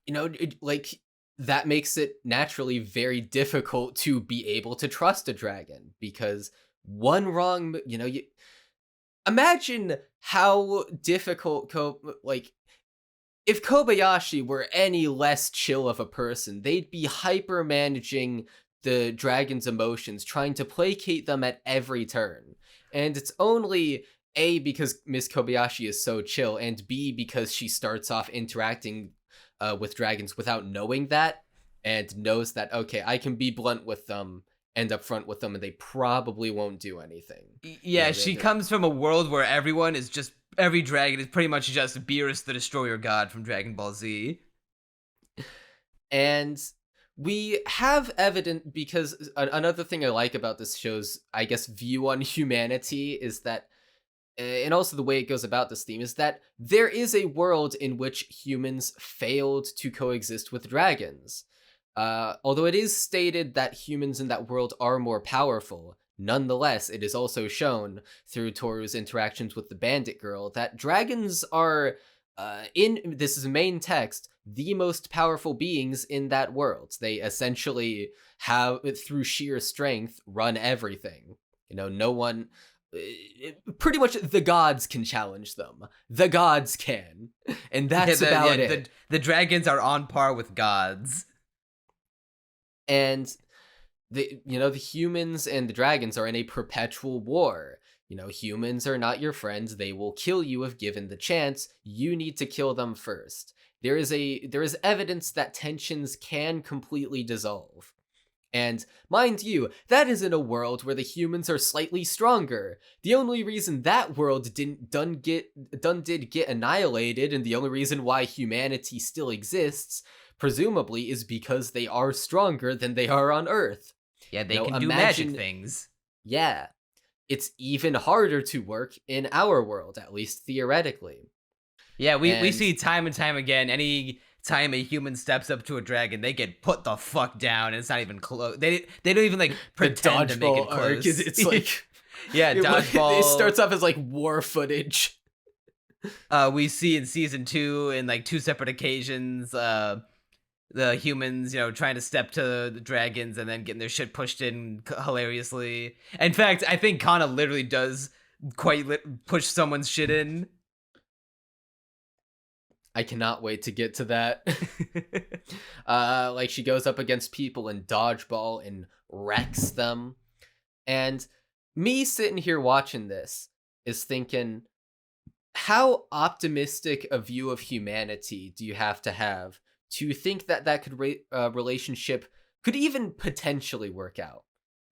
you know, like, that makes it naturally very difficult to be able to trust a dragon, because one wrong, you know, imagine how difficult, if Kobayashi were any less chill of a person, they'd be hyper managing the dragon's emotions, trying to placate them at every turn. And it's only A, because Miss Kobayashi is so chill, and B, because she starts off interacting with dragons without knowing that, and knows that, okay, I can be blunt with them and upfront with them, and they probably won't do anything. Yeah, she comes from a world where every dragon is pretty much just Beerus the Destroyer God from Dragon Ball Z. And we have evident, because another thing I like about this show's, I guess, view on humanity is that, and also the way it goes about this theme, is that there is a world in which humans failed to coexist with dragons. Although it is stated that humans in that world are more powerful, nonetheless, it is also shown through Tohru's interactions with the bandit girl that dragons are, in this is main text, the most powerful beings in that world. They essentially have, through sheer strength, run everything. You know, no one... pretty much the gods can challenge them. The gods can. And that's about it. The dragons are on par with gods. And the humans and the dragons are in a perpetual war. You know, humans are not your friends. They will kill you if given the chance. You need to kill them first. There is evidence that tensions can completely dissolve. And mind you, that is in a world where the humans are slightly stronger. The only reason that world did get annihilated, and the only reason why humanity still exists, presumably, is because they are stronger than they are on Earth. Yeah, they can do magic things. Yeah. It's even harder to work in our world, at least theoretically. Yeah, we see time and time again, any time a human steps up to a dragon, they get put the fuck down, and it's not even close. They don't even like pretend to make it close. It's like yeah, dodgeball. It starts off as like war footage. We see in season 2 in like 2 separate occasions, the humans, you know, trying to step to the dragons and then getting their shit pushed in hilariously. In fact, I think Kanna literally does push someone's shit in. I cannot wait to get to that. Like she goes up against people in dodgeball and wrecks them. And me sitting here watching this is thinking, how optimistic a view of humanity do you have to think that that could relationship could even potentially work out?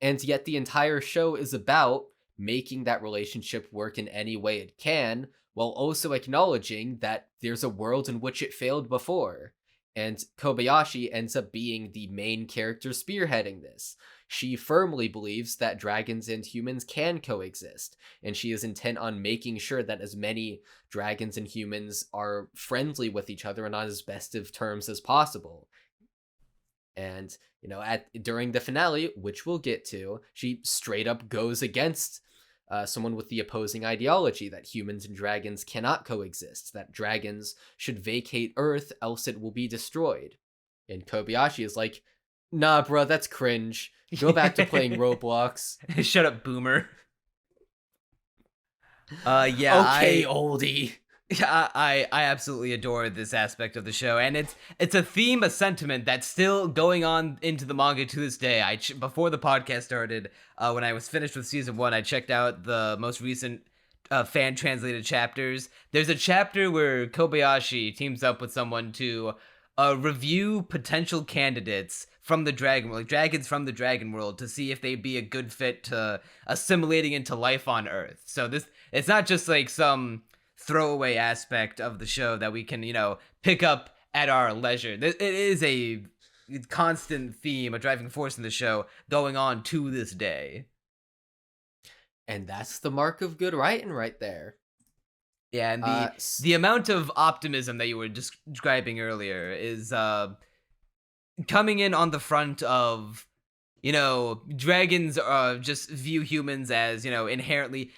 And yet the entire show is about making that relationship work in any way it can, while also acknowledging that there's a world in which it failed before. And Kobayashi ends up being the main character spearheading this. She firmly believes that dragons and humans can coexist, and she is intent on making sure that as many dragons and humans are friendly with each other and on as best of terms as possible. And, you know, during the finale, which we'll get to, she straight up goes against someone with the opposing ideology that humans and dragons cannot coexist, that dragons should vacate Earth, else it will be destroyed. And Kobayashi is like, nah, bro, that's cringe. Go back to playing Roblox. Shut up, boomer. Okay, oldie. I absolutely adore this aspect of the show, and it's a theme, a sentiment that's still going on into the manga to this day. Before the podcast started, when I was finished with season 1, I checked out the most recent fan translated chapters. There's a chapter where Kobayashi teams up with someone to review potential candidates from the dragon world, like dragons from the dragon world, to see if they'd be a good fit to assimilating into life on Earth. So it's not just like some throwaway aspect of the show that we can, you know, pick up at our leisure. It is a constant theme, a driving force in the show going on to this day. And that's the mark of good writing right there. Yeah, and the amount of optimism that you were describing earlier is coming in on the front of, you know, dragons just view humans as, you know, inherently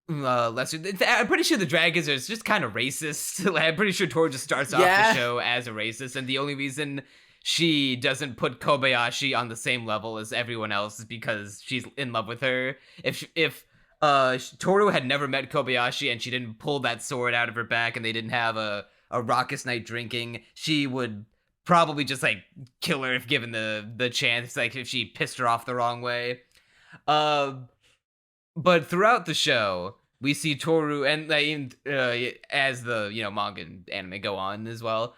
lesser. I'm pretty sure the dragons are just kind of racist. I'm pretty sure Tohru just starts off the show as a racist, and the only reason she doesn't put Kobayashi on the same level as everyone else is because she's in love with her. If Tohru had never met Kobayashi and she didn't pull that sword out of her back and they didn't have a raucous night drinking, she would probably just like kill her if given the chance, like if she pissed her off the wrong way. But throughout the show, we see Tohru, and as the, you know, manga and anime go on as well,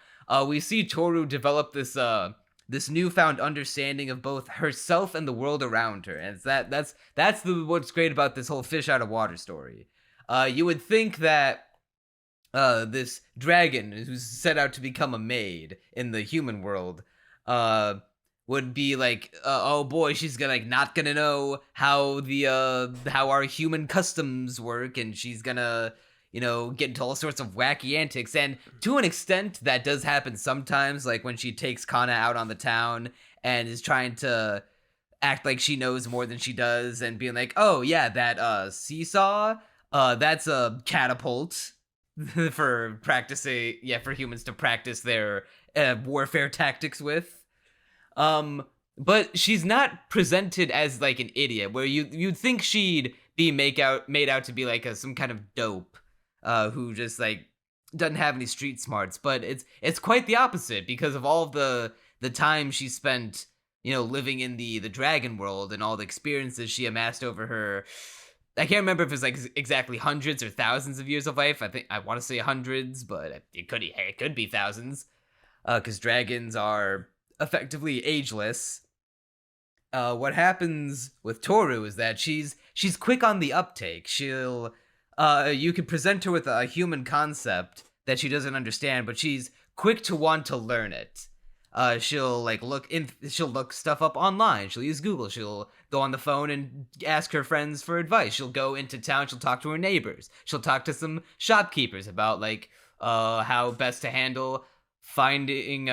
we see Tohru develop this newfound understanding of both herself and the world around her, and that's what's great about this whole fish out of water story. You would think that this dragon who's set out to become a maid in the human world would be like, oh boy, she's gonna not gonna know how our human customs work, and she's gonna, you know, get into all sorts of wacky antics. And to an extent, that does happen sometimes, like when she takes Kanna out on the town and is trying to act like she knows more than she does, and being like, oh yeah, that seesaw, that's a catapult for practicing, for humans to practice their warfare tactics with. But she's not presented as like an idiot, where you'd think she'd be made out to be like some kind of dope, who just like doesn't have any street smarts. But it's quite the opposite, because of all the time she spent, you know, living in the dragon world and all the experiences she amassed over her. I can't remember if it's like exactly hundreds or thousands of years of life. I want to say hundreds, but it could be thousands, because dragons are effectively ageless. What happens with Tohru is that she's quick on the uptake. You could present her with a human concept that she doesn't understand, but she's quick to want to learn it. She'll look stuff up online. She'll use Google. She'll go on the phone and ask her friends for advice. She'll go into town. She'll talk to her neighbors. She'll talk to some shopkeepers about like how best to handle finding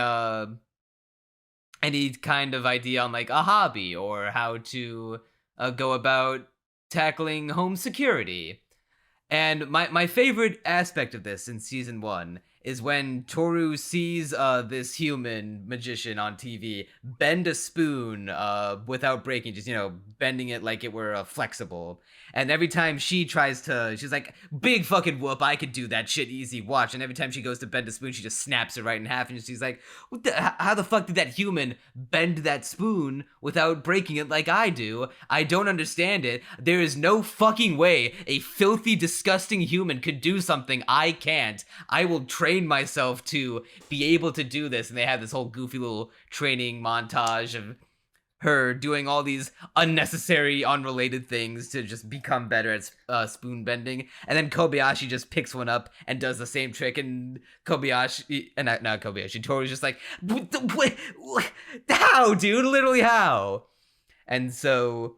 any kind of idea on like a hobby, or how to go about tackling home security. And my favorite aspect of this in season 1 is when Tohru sees this human magician on TV bend a spoon without breaking, just, bending it like it were flexible. And every time she tries to, she's like, big fucking whoop, I could do that shit easy, watch. And every time she goes to bend a spoon, she just snaps it right in half. And she's like, how the fuck did that human bend that spoon without breaking it like I do? I don't understand it. There is no fucking way a filthy, disgusting human could do something I can't. I will train myself to be able to do this. And they have this whole goofy little training montage of her doing all these unnecessary, unrelated things to just become better at spoon bending. And then Kobayashi just picks one up and does the same trick. And Kobayashi, not Kobayashi, Toru's just like, how, dude? Literally how? And so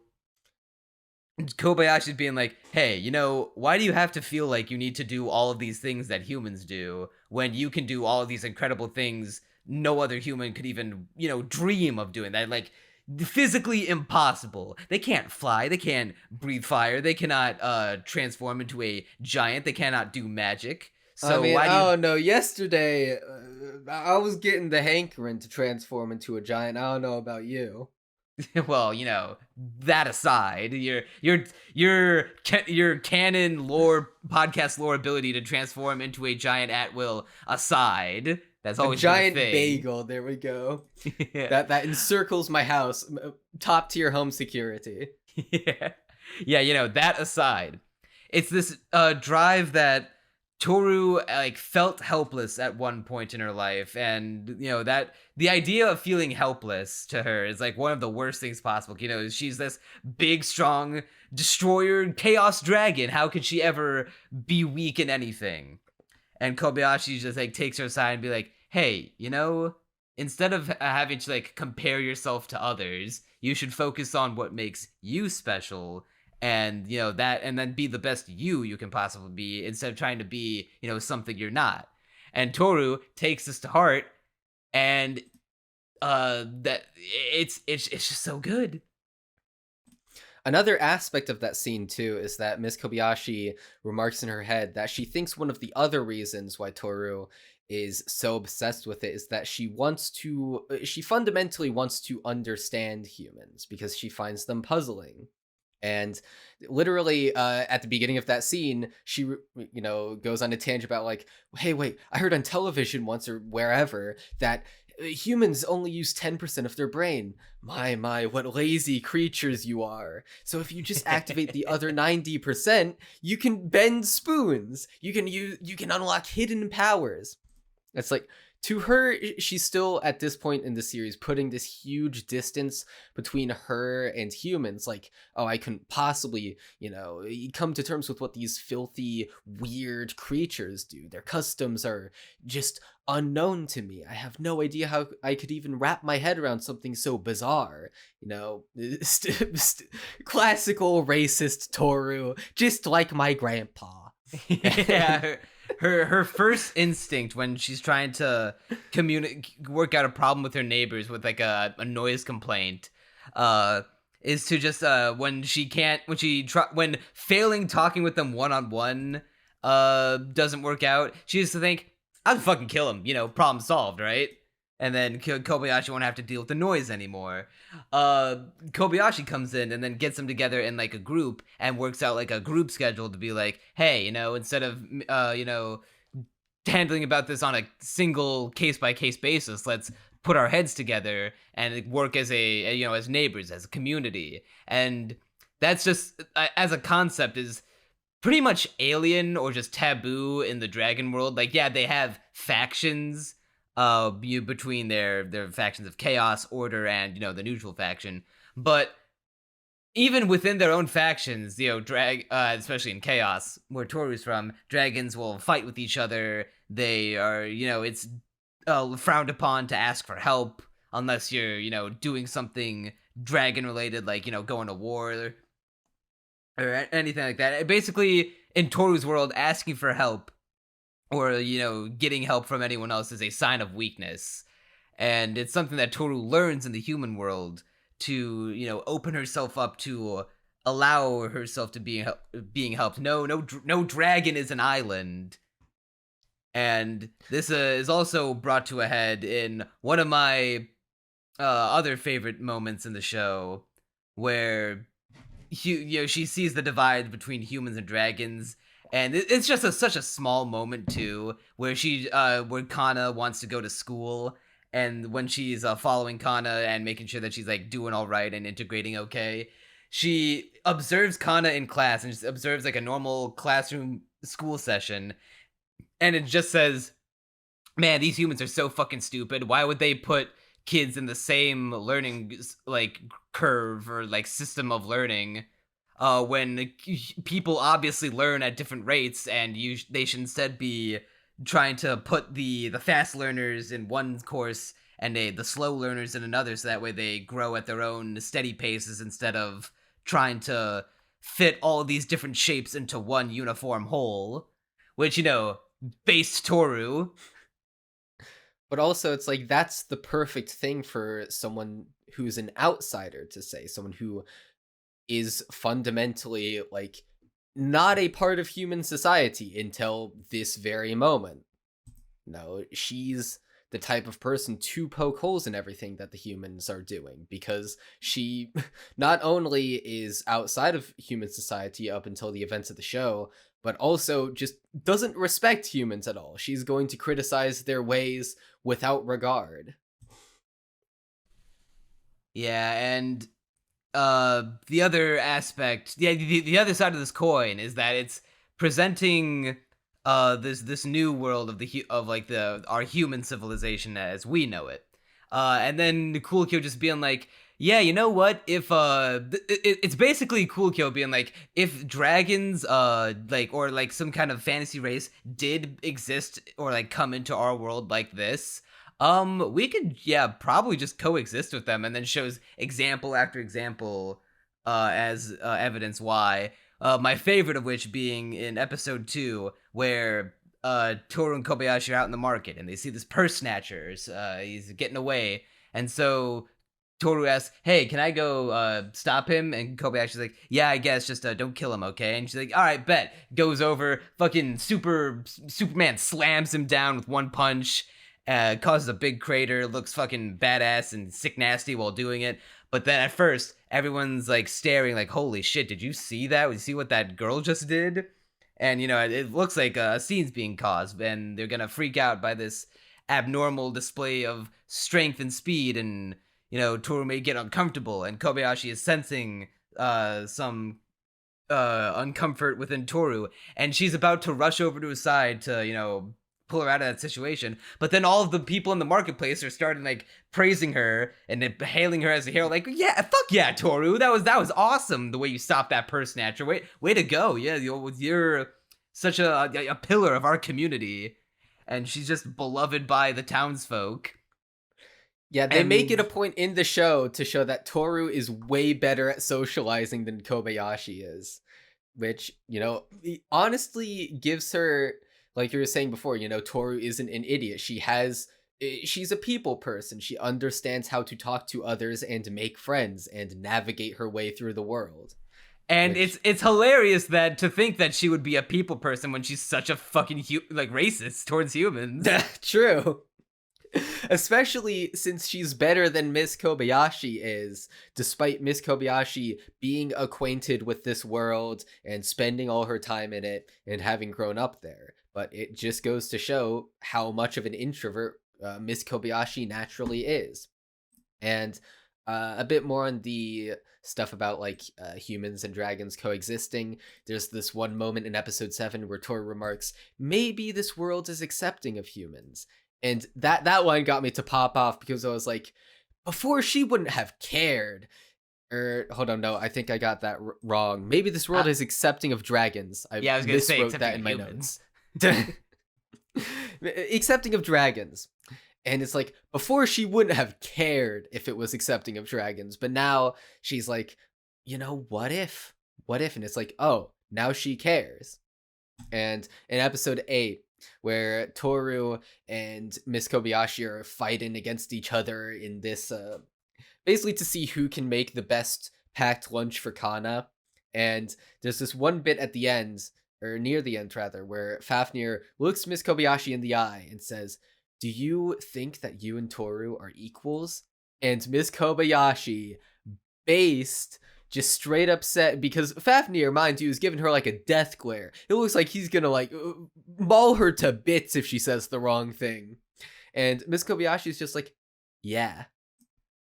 Kobayashi's being like, hey, why do you have to feel like you need to do all of these things that humans do when you can do all of these incredible things no other human could even, dream of doing that? Like, physically impossible. They can't fly. They can't breathe fire. They cannot transform into a giant. They cannot do magic. So I don't know. Yesterday, I was getting the hankering to transform into a giant. I don't know about you. Well, that aside, your canon lore, podcast lore ability to transform into a giant at will aside, that's always a giant been a thing. Bagel. There we go. Yeah. That encircles my house. Top tier home security. Yeah. That aside, it's this drive that Tohru felt helpless at one point in her life, and that the idea of feeling helpless to her is one of the worst things possible. She's this big, strong destroyer, chaos dragon. How could she ever be weak in anything? And Kobayashi just takes her aside and be like, hey, instead of having to compare yourself to others, you should focus on what makes you special. And, that, and then be the best you can possibly be instead of trying to be, something you're not. And Tohru takes this to heart, and that it's just so good. Another aspect of that scene, too, is that Miss Kobayashi remarks in her head that she thinks one of the other reasons why Tohru is so obsessed with it is that she fundamentally wants to understand humans because she finds them puzzling. And literally, at the beginning of that scene, she, goes on a tangent about hey, wait, I heard on television once or wherever that humans only use 10% of their brain. My, what lazy creatures you are. So if you just activate the other 90%, you can bend spoons. You can unlock hidden powers. It's to her, she's still at this point in the series putting this huge distance between her and humans. I couldn't possibly, come to terms with what these filthy, weird creatures do. Their customs are just unknown to me. I have no idea how I could even wrap my head around something so bizarre. Classical racist Tohru, just like my grandpa. Yeah. Her first instinct when she's trying to work out a problem with her neighbors with a noise complaint is to just when failing talking with them one-on-one doesn't work out, she used to think, I'll fucking kill him, problem solved, right? And then Kobayashi won't have to deal with the noise anymore. Kobayashi comes in and then gets them together in a group and works out a group schedule to be hey, instead of handling about this on a single case-by-case basis, let's put our heads together and work as as neighbors, as a community. And that's just, as a concept, is pretty much alien or just taboo in the dragon world. Yeah, they have factions between their factions of chaos, order, and the neutral faction, but even within their own factions, especially in chaos where Tohru's from, dragons will fight with each other. They are, it's frowned upon to ask for help unless you're doing something dragon related, going to war or anything like that. Basically, in Tohru's world, asking for help or, getting help from anyone else is a sign of weakness. And it's something that Tohru learns in the human world to, open herself up to allow herself to being helped. No dragon is an island. And this is also brought to a head in one of my other favorite moments in the show, where she sees the divide between humans and dragons, and it's just such a small moment too, where where Kanna wants to go to school, and when she's following Kanna and making sure that she's like doing all right and integrating okay, she observes Kanna in class and just observes like a normal classroom school session, and it just says, man, these humans are so fucking stupid. Why would they put kids in the same learning like curve or like system of learning when people obviously learn at different rates, and they should instead be trying to put the fast learners in one course and the slow learners in another, so that way they grow at their own steady paces instead of trying to fit all these different shapes into one uniform whole, which, based Tohru. But also, it's like, that's the perfect thing for someone who's an outsider to say, someone who is fundamentally, like, not a part of human society until this very moment. No, she's the type of person to poke holes in everything that the humans are doing, because she not only is outside of human society up until the events of the show, but also just doesn't respect humans at all. She's going to criticize their ways without regard. Yeah, and the other aspect, the other side of this coin is that it's presenting this new world of our human civilization as we know it, and then Coolkyo just being like, yeah, you know what, if it's basically Coolkyo being like, if dragons or like some kind of fantasy race did exist or like come into our world like this, we could, probably just coexist with them, and then shows example after example as evidence why. My favorite of which being in episode 2, where Tohru and Kobayashi are out in the market, and they see this purse snatcher. He's getting away, and so Tohru asks, hey, can I go stop him? And Kobayashi's like, yeah, I guess, just don't kill him, okay? And she's like, all right, bet. Goes over, fucking Superman slams him down with one punch, causes a big crater, looks fucking badass and sick nasty while doing it. But then at first, everyone's like staring like, holy shit, did you see that? Did you see what that girl just did? And, it looks like a scene's being caused, and they're gonna freak out by this abnormal display of strength and speed, and, Tohru may get uncomfortable, and Kobayashi is sensing some uncomfort within Tohru, and she's about to rush over to his side to, pull her out of that situation. But then all of the people in the marketplace are starting like praising her and hailing her as a hero, like, yeah, fuck yeah, Tohru, that was awesome the way you stopped that purse snatcher. Way to go. Yeah, you're such a pillar of our community. And she's just beloved by the townsfolk. Yeah, they make it a point in the show to show that Tohru is way better at socializing than Kobayashi is, which, honestly gives her, like you were saying before, Tohru isn't an idiot. She's a people person. She understands how to talk to others and make friends and navigate her way through the world. And it's hilarious to think that she would be a people person when she's such a fucking racist towards humans. True. Especially since she's better than Miss Kobayashi is, despite Miss Kobayashi being acquainted with this world and spending all her time in it and having grown up there. But it just goes to show how much of an introvert Miss Kobayashi naturally is. And a bit more on the stuff about humans and dragons coexisting. There's this one moment in episode 7 where Tohru remarks, maybe this world is accepting of humans. And that line got me to pop off, because I was like, before she wouldn't have cared. Hold on, no, I think I got that wrong. Maybe this world is accepting of dragons. I was gonna say miswrote that in my notes. Accepting of dragons. And it's like, before she wouldn't have cared if it was accepting of dragons, but now she's like, what if? And it's like, oh, now she cares. And in episode 8, where Tohru and Miss Kobayashi are fighting against each other in this, basically to see who can make the best packed lunch for Kanna. And there's this one bit at the end or near the end rather, where Fafnir looks Miss Kobayashi in the eye and says, "Do you think that you and Tohru are equals?" And Miss Kobayashi, based, just straight upset because Fafnir, mind you, is giving her like a death glare. It looks like he's gonna like maul her to bits if she says the wrong thing. And Miss Kobayashi is just like, yeah,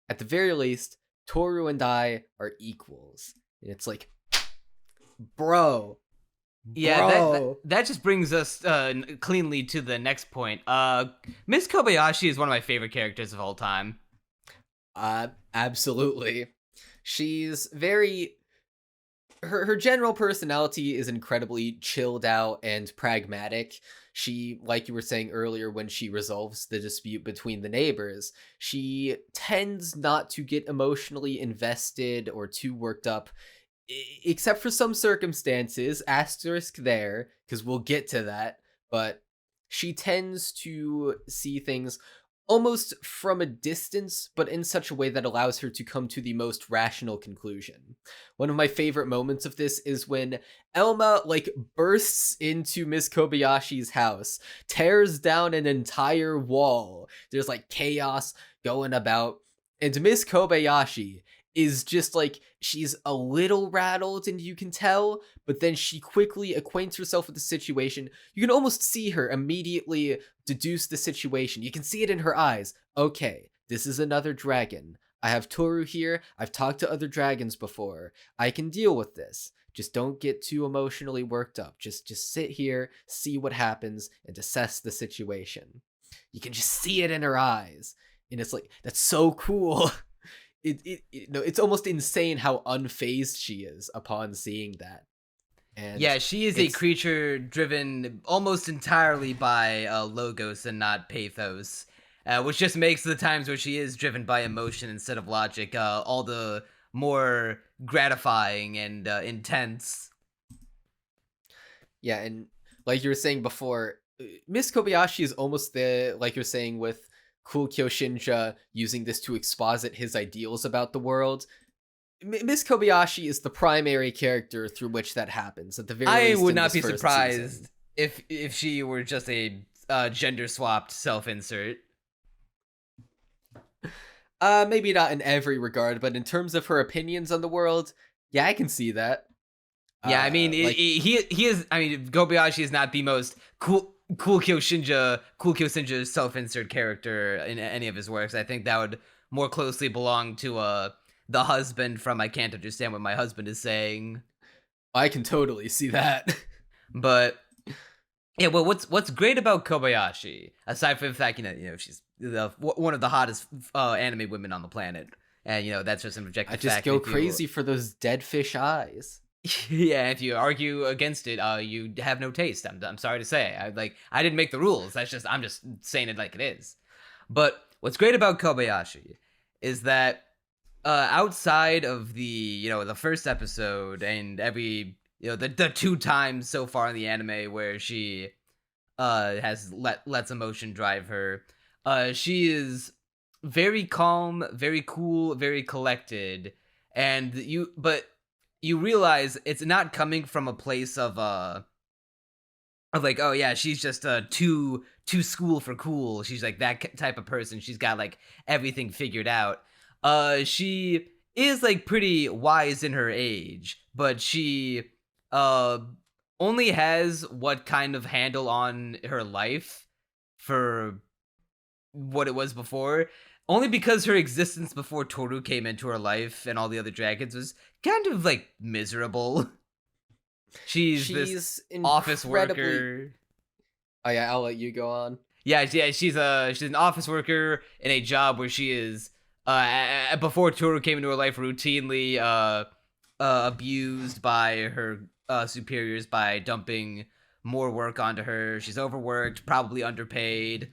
at the very least, Tohru and I are equals. And it's like, bro. Yeah, that just brings us cleanly to the next point. Miss Kobayashi is one of my favorite characters of all time. Absolutely. She's very... Her general personality is incredibly chilled out and pragmatic. She, like you were saying earlier, when she resolves the dispute between the neighbors, she tends not to get emotionally invested or too worked up, except for some circumstances, asterisk there, because we'll get to that, but she tends to see things almost from a distance, but in such a way that allows her to come to the most rational conclusion. One of my favorite moments of this is when Elma, like, bursts into Miss Kobayashi's house, tears down an entire wall. There's, like, chaos going about, and Miss Kobayashi is just like, she's a little rattled and you can tell, but then she quickly acquaints herself with the situation. You can almost see her immediately deduce the situation. You can see it in her eyes. Okay, this is another dragon. I have Tohru here. I've talked to other dragons before. I can deal with this. Just don't get too emotionally worked up. Just sit here, see what happens, and assess the situation. You can just see it in her eyes. And it's like, that's so cool. It's almost insane how unfazed she is upon seeing that. And yeah, she is a creature driven almost entirely by logos and not pathos, which just makes the times where she is driven by emotion instead of logic all the more gratifying and intense. Yeah, and like you were saying before, Miss Kobayashi is almost like you're saying with Cool Kyoshinja using this to exposit his ideals about the world. Miss Kobayashi is the primary character through which that happens. At the very least, I would not be season. surprised if she were just a gender swapped self-insert. Maybe not in every regard, but in terms of her opinions on the world, yeah, I can see that. Yeah, I mean, he is. I mean, Kobayashi is not the most cool Kyoshinja self-insert character in any of his works. I think that would more closely belong to the husband from I Can't Understand What My Husband Is Saying. I can totally see that. But yeah, well, what's great about Kobayashi, aside from the fact she's one of the hottest anime women on the planet, and that's just an objective fact. I just go crazy for those dead fish eyes. Yeah, if you argue against it, you have no taste. I'm sorry to say. I didn't make the rules. I'm just saying it like it is. But what's great about Kobayashi is that outside of the first episode and every the 2 times so far in the anime where she has lets emotion drive her, she is very calm, very cool, very collected, and you realize it's not coming from a place of like, oh yeah, she's just too school for cool. She's like that type of person. She's got like everything figured out. She is like pretty wise in her age, but she only has what kind of handle on her life for what it was before. Only because her existence before Tohru came into her life and all the other dragons was kind of like miserable. She's this office worker. Oh yeah, I'll let you go on. Yeah, she's an office worker in a job where she is before Tohru came into her life routinely abused by her superiors by dumping more work onto her. She's overworked, probably underpaid.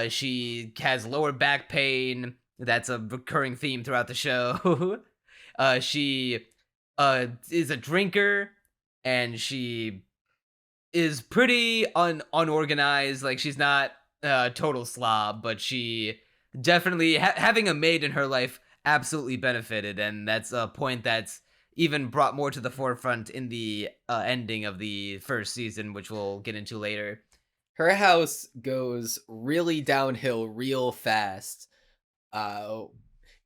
She has lower back pain. That's a recurring theme throughout the show. She is a drinker, and she is pretty unorganized. Like, she's not a total slob, but she definitely having a maid in her life absolutely benefited, and that's a point that's even brought more to the forefront in the ending of the first season, which we'll get into later. Her house goes really downhill real fast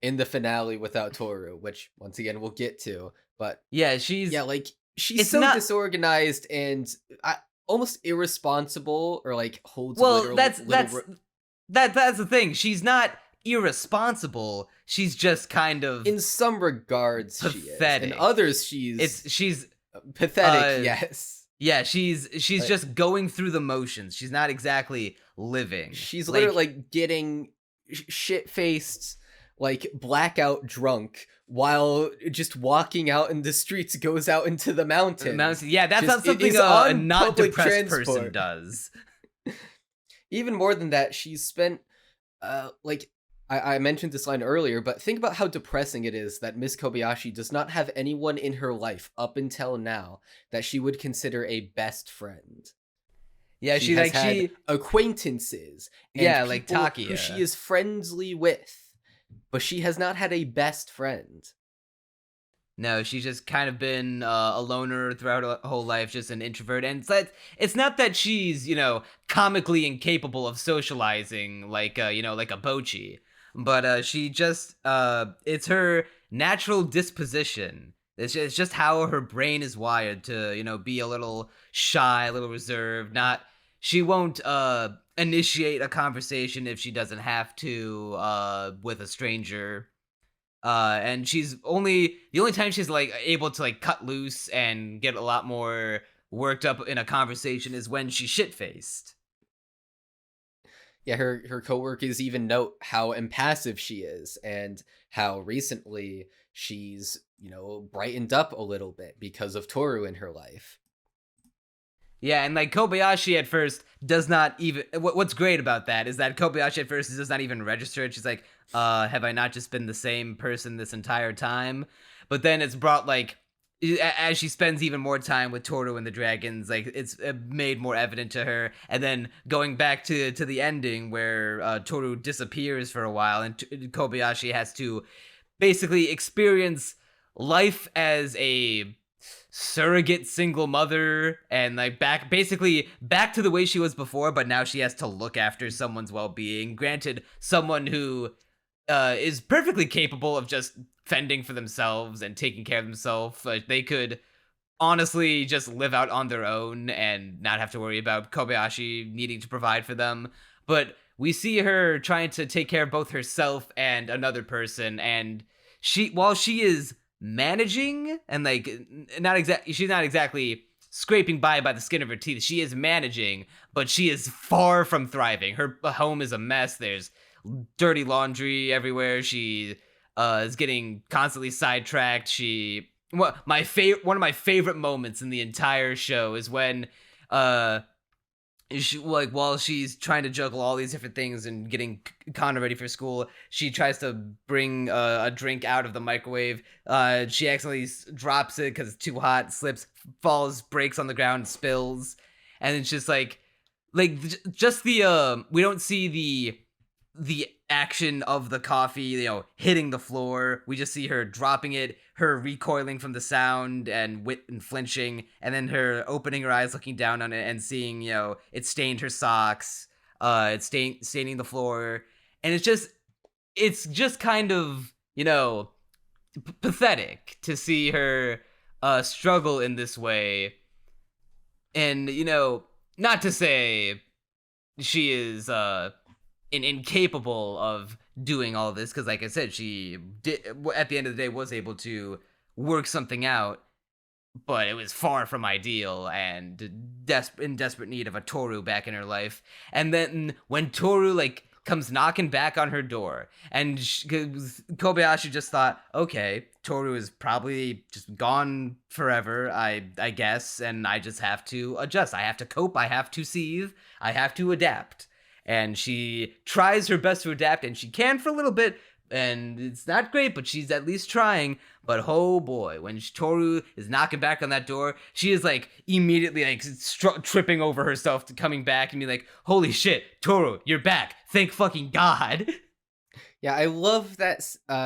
in the finale without Tohru, which once again we'll get to. But yeah, she's she's so disorganized and almost irresponsible, or like holds that's the thing. She's not irresponsible. She's just kind of, in some regards, pathetic. She is. In others, she's pathetic. Yes. Yeah, she's just going through the motions. She's not exactly living. She's literally getting shit-faced, blackout drunk while just walking out in the streets, goes out into the mountains. Yeah, that's not something a not depressed person does. Even more than that, she's spent, I mentioned this line earlier, but think about how depressing it is that Miss Kobayashi does not have anyone in her life up until now that she would consider a best friend. Yeah, she had acquaintances. And like Takiya, who she is friendly with, but she has not had a best friend. No, she's just kind of been a loner throughout her whole life, just an introvert. And it's not that she's, comically incapable of socializing like a bochi. But she just, it's her natural disposition. It's just how her brain is wired to, be a little shy, a little reserved. She won't initiate a conversation if she doesn't have to with a stranger. And the only time she's able to cut loose and get a lot more worked up in a conversation is when she's shit-faced. Yeah, her coworkers even note how impassive she is and how recently she's, brightened up a little bit because of Tohru in her life. Yeah, and Kobayashi at first does not even... What's great about that is that Kobayashi at first does not even register it. She's like, have I not just been the same person this entire time? But then it's brought, as she spends even more time with Tohru and the dragons, it's made more evident to her. And then going back to the ending where Tohru disappears for a while and Kobayashi has to basically experience life as a surrogate single mother and back to the way she was before, but now she has to look after someone's well-being. Granted, someone who is perfectly capable of just fending for themselves and taking care of themselves. They could honestly just live out on their own and not have to worry about Kobayashi needing to provide for them. But we see her trying to take care of both herself and another person, and while she is managing and she's not exactly scraping by the skin of her teeth. She is managing, but she is far from thriving. Her home is a mess. There's dirty laundry everywhere. She is getting constantly sidetracked. One of my favorite moments in the entire show is when while she's trying to juggle all these different things and getting Kanna ready for school, she tries to bring a drink out of the microwave. She accidentally drops it because it's too hot, slips, falls, breaks on the ground, spills, and it's just just the we don't see the action of the coffee, hitting the floor. We just see her dropping it, her recoiling from the sound and flinching, and then her opening her eyes, looking down on it and seeing, it stained her socks, it's staining the floor. And it's just kind of, pathetic to see her struggle in this way. And, not to say she is incapable of doing all of this, because like I said, she did at the end of the day was able to work something out, but it was far from ideal and in desperate need of a Tohru back in her life. And then when Tohru comes knocking back on her door, and Kobayashi just thought, okay, Tohru is probably just gone forever, I guess, and I just have to adjust. I have to cope, I have to seethe, I have to adapt. And she tries her best to adapt, and she can for a little bit, and it's not great, but she's at least trying. But oh boy, when Tohru is knocking back on that door, she is immediately tripping over herself, coming back and be like, holy shit, Tohru, you're back. Thank fucking God. Yeah, I love that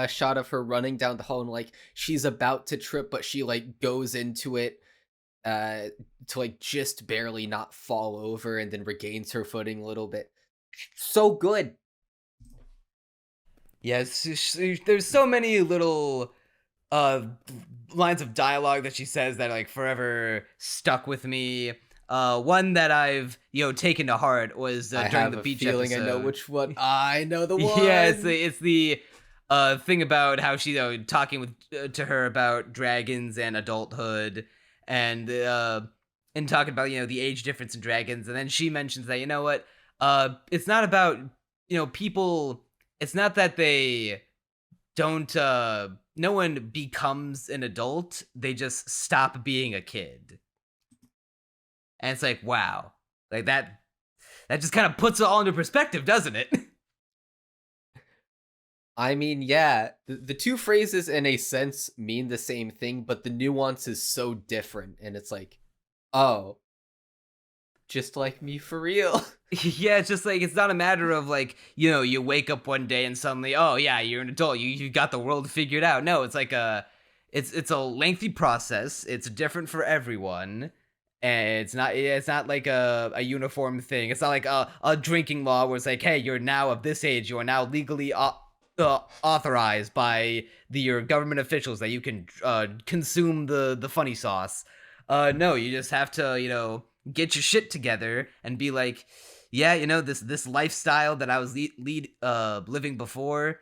shot of her running down the hall and like she's about to trip, but she like goes into it to like just barely not fall over and then regains her footing a little bit. So good. Yes, there's so many little uh lines of dialogue that she says that like forever stuck with me. One that I've taken to heart was I during have the a beach feeling episode. I know which one. I know the one. Yeah, it's the thing about how she's talking with to her about dragons and adulthood, and talking about the age difference in dragons, and then she mentions that what it's not about people. It's not that they don't. No one becomes an adult. They just stop being a kid, and it's like wow, like that. That just kind of puts it all into perspective, doesn't it? I mean, yeah, the two phrases in a sense mean the same thing, but the nuance is so different, and it's like, oh, just like me for real. Yeah, it's just like it's not a matter of like you wake up one day and suddenly oh yeah you're an adult you got the world figured out. No, it's like it's a lengthy process. It's different for everyone, and it's not like a uniform thing. It's not like a drinking law where it's like hey you're now of this age, you are now legally authorized by your government officials that you can consume the funny sauce. No, you just have to get your shit together and be like, yeah, this lifestyle that I was living before,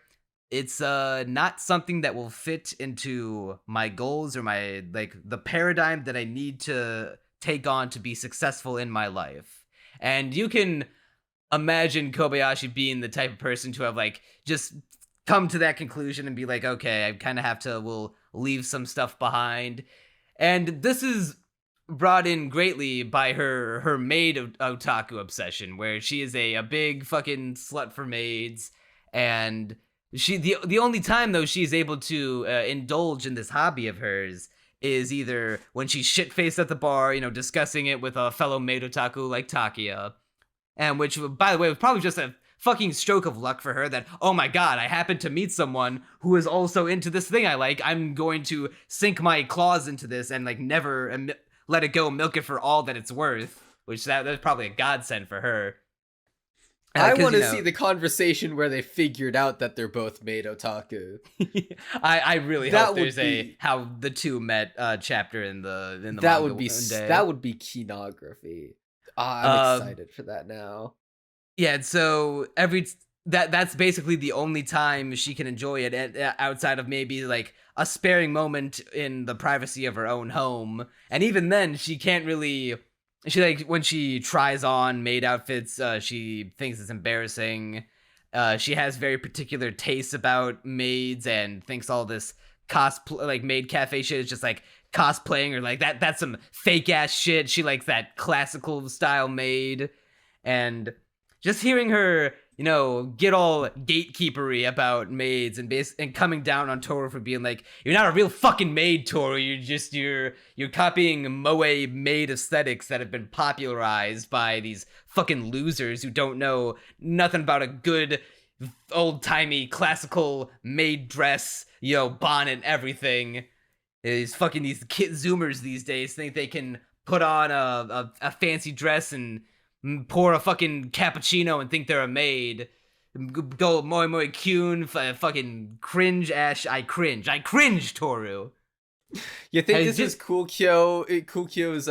it's not something that will fit into my goals or my like the paradigm that I need to take on to be successful in my life. And you can imagine Kobayashi being the type of person to have like just come to that conclusion and be like, okay, I kind of have to will leave some stuff behind. And this is brought in greatly by her maid otaku obsession, where she is a big fucking slut for maids, and the only time though she's able to indulge in this hobby of hers is either when she's shit faced at the bar, discussing it with a fellow maid otaku like Takiya, and which by the way was probably just a fucking stroke of luck for her that, oh my god, I happened to meet someone who is also into this thing I like. I'm going to sink my claws into this and like never let it go, milk it for all that it's worth, which that's probably a godsend for her. I want to see the conversation where they figured out that they're both maid otaku. I really hope there's how the two met chapter in the that manga would be one day. That would be kinography. I'm excited for that now. Yeah, so that's basically the only time she can enjoy it outside of maybe like a sparing moment in the privacy of her own home. And even then she can't really like when she tries on maid outfits, she thinks it's embarrassing. She has very particular tastes about maids and thinks all this cosplay like maid cafe shit is just like cosplaying or like that's some fake ass shit. She likes that classical style maid, and just hearing her, get all gatekeepery about maids and coming down on Tohru for being like, you're not a real fucking maid, Tohru. You're copying moe maid aesthetics that have been popularized by these fucking losers who don't know nothing about a good old-timey classical maid dress, bonnet, everything. These kid zoomers these days think they can put on a fancy dress and pour a fucking cappuccino and think they're a maid. Go moi kyun, fucking cringe ash. I cringe, Tohru. You think this is Kukyo's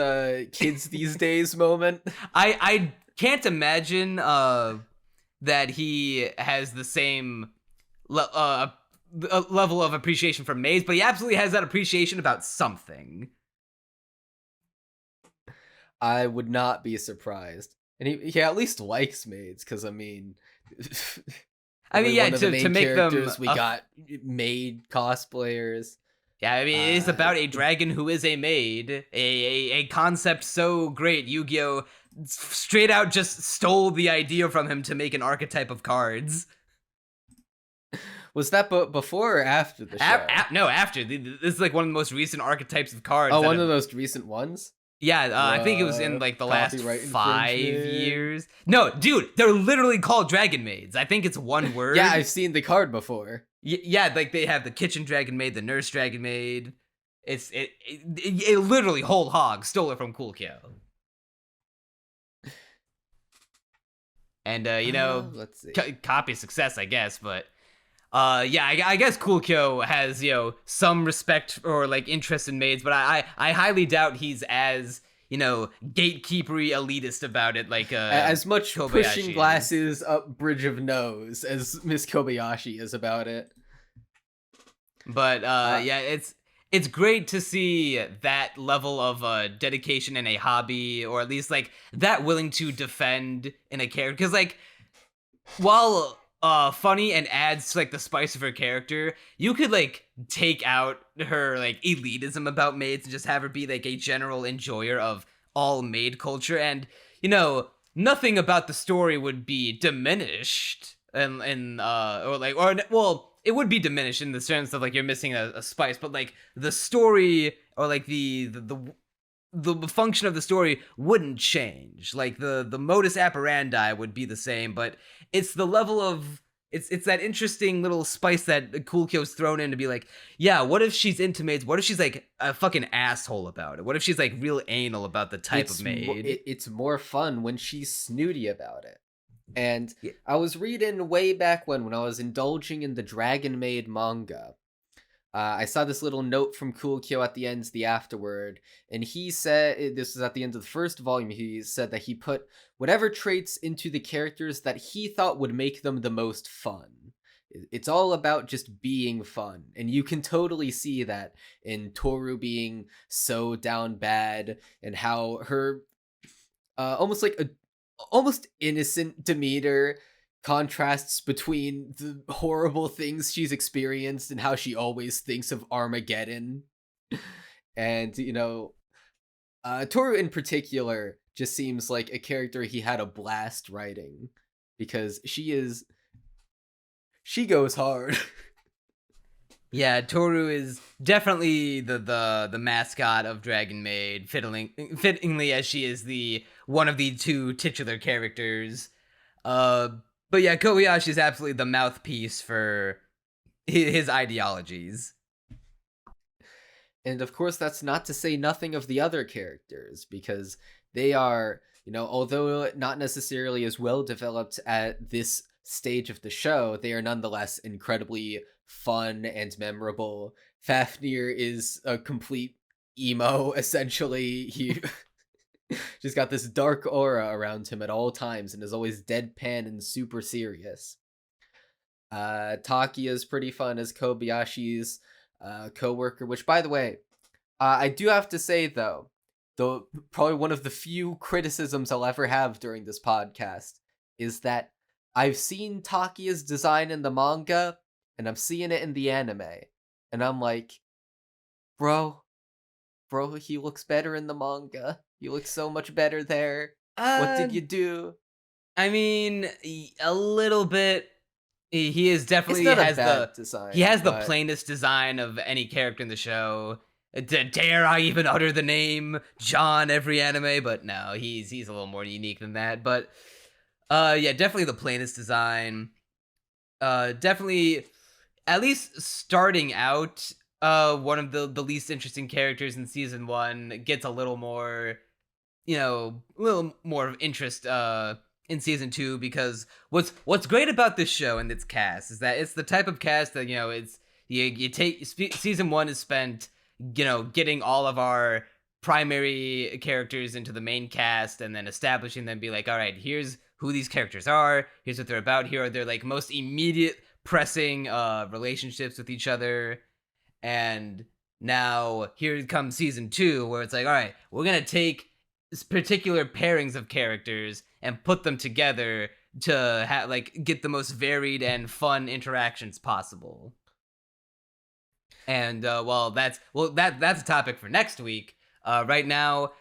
kids these days moment? I can't imagine that he has the same level of appreciation for maids, but he absolutely has that appreciation about something. I would not be surprised. And he at least likes maids, because I mean, yeah, to make them we got maid cosplayers. Yeah, I mean, it is about a dragon who is a maid, a concept so great. Yu-Gi-Oh! Straight out just stole the idea from him to make an archetype of cards. Was that before or after the show? No, after. This is like one of the most recent archetypes of cards. Oh, one of the most recent ones? Yeah, I think it was in like the last Copyright 5 infringement. years. No, dude, they're literally called dragon maids. I think it's one word. Yeah, I've seen the card before. Yeah, like they have the kitchen dragon maid, the nurse dragon maid. It literally whole hog stole it from Cool Kyo. And Let's see. copy success, I guess. But yeah, I guess Cool Kyo has some respect or like interest in maids, but I highly doubt he's as gatekeepery elitist about it like as much Kobayashi pushing is. glasses up bridge of nose as Miss Kobayashi is about it. But yeah, it's great to see that level of dedication in a hobby, or at least like that willing to defend in a character. Because like, while funny and adds to like the spice of her character, you could like take out her like elitism about maids and just have her be like a general enjoyer of all maid culture, and nothing about the story would be diminished, it would be diminished in the sense of like you're missing a spice, but like the story or like the function of the story wouldn't change. Like the modus operandi would be the same, but it's the level of it's that interesting little spice that Cool Kyo's thrown in to be like, yeah, what if she's into maids? What if she's like a fucking asshole about it? What if she's like real anal about the type of maid? It's more fun when she's snooty about it. And I was reading way back when I was indulging in the Dragon Maid manga. I saw this little note from Cool Kyo at the end, the afterword, and he said, this was at the end of the first volume, he said that he put whatever traits into the characters that he thought would make them the most fun. It's all about just being fun, and you can totally see that in Tohru being so down bad, and how her almost innocent demeanor contrasts between the horrible things she's experienced and how she always thinks of Armageddon. And Tohru in particular just seems like a character he had a blast writing, because she goes hard. Yeah, Tohru is definitely the mascot of Dragon Maid, fittingly as she is the one of the two titular characters. But yeah, Kobayashi is absolutely the mouthpiece for his ideologies. And of course, that's not to say nothing of the other characters, because they are, although not necessarily as well developed at this stage of the show, they are nonetheless incredibly fun and memorable. Fafnir is a complete emo, essentially. He just got this dark aura around him at all times and is always deadpan and super serious. Takiya is pretty fun as Kobayashi's co-worker, which, by the way, I do have to say, though, probably one of the few criticisms I'll ever have during this podcast is that I've seen Takiya's design in the manga, and I'm seeing it in the anime, and I'm like, bro, he looks better in the manga. He looks so much better there. What did you do? I mean, a little bit. He is definitely has the design. He has the plainest design of any character in the show. Dare I even utter the name John every anime? But no, he's a little more unique than that. But yeah, definitely the plainest design. Definitely, at least starting out, one of the least interesting characters in season 1 gets a little more, a little more of interest in season 2, because what's great about this show and its cast is that it's the type of cast that it's you take season 1 is spent getting all of our primary characters into the main cast and then establishing them, be like, all right, here's who these characters are, here's what they're about, here are their like most immediate pressing relationships with each other. And now here comes season 2, where it's like, all right, we're gonna take particular pairings of characters and put them together to get the most varied and fun interactions possible. And that's a topic for next week. Right now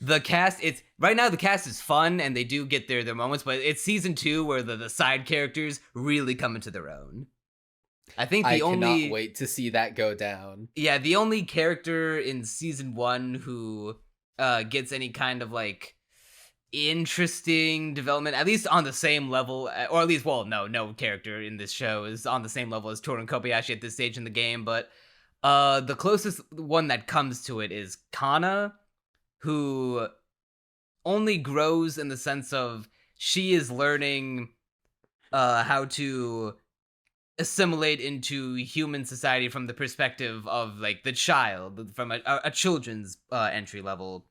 the cast is fun and they do get their moments, but it's season 2 where the side characters really come into their own. I cannot wait to see that go down. Yeah, the only character in season 1 who gets any kind of like interesting development, at least on the same level, or at least, well, no character in this show is on the same level as Tohru and Kobayashi at this stage in the game, but the closest one that comes to it is Kanna, who only grows in the sense of she is learning how to assimilate into human society from the perspective of like the child, from a children's entry level,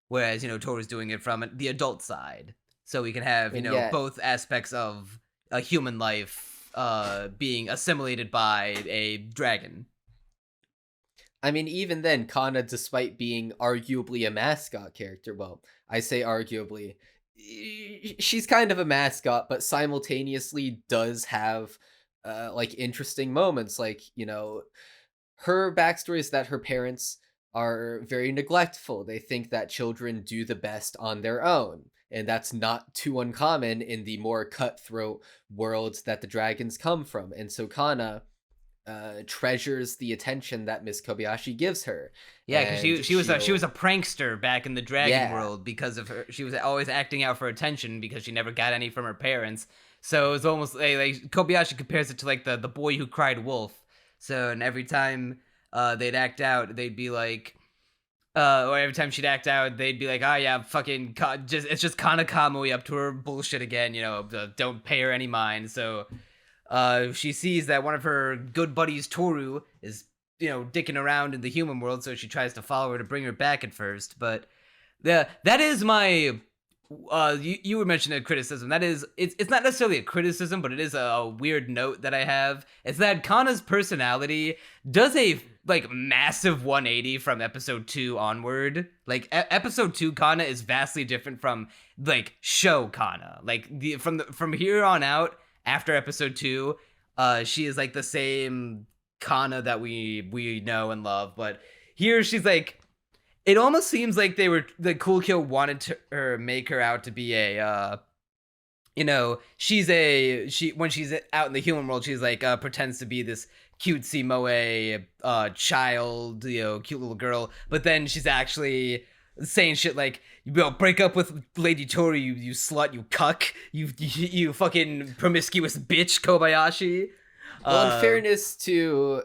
whereas Toru's doing it from the adult side, so we can have both aspects of a human life being assimilated by a dragon. I mean, even then, Kanna, despite being arguably a mascot character, well, I say arguably, she's kind of a mascot, but simultaneously does have like interesting moments. Like, her backstory is that her parents are very neglectful. They think that children do the best on their own, and that's not too uncommon in the more cutthroat worlds that the dragons come from. And so Kanna treasures the attention that Miss Kobayashi gives her. Yeah, because she was a prankster back in the dragon world because of her. She was always acting out for attention because she never got any from her parents. So it's almost like Kobayashi compares it to like the boy who cried wolf. So, and every time they'd act out, they'd be like, or every time she'd act out, they'd be like, oh yeah, fucking, it's just Kanna Kamui up to her bullshit again, don't pay her any mind. So she sees that one of her good buddies, Tohru, is, dicking around in the human world, so she tries to follow her to bring her back at first. But that is my, you were mentioning a criticism. That is, it's not necessarily a criticism, but it is a weird note that I have. It's that Kanna's personality does a like massive 180 from episode 2 onward. Like episode 2 Kanna is vastly different from like show Kanna. Like from here on out, after episode 2, she is like the same Kanna that we know and love, but here she's like, it almost seems like the Cool Kill wanted to make her out to be a when she's out in the human world, she's like pretends to be this cutesy moe child, cute little girl, but then she's actually saying shit like, break up with Lady Tohru, you slut, you cuck, you fucking promiscuous bitch, Kobayashi. Well, in fairness to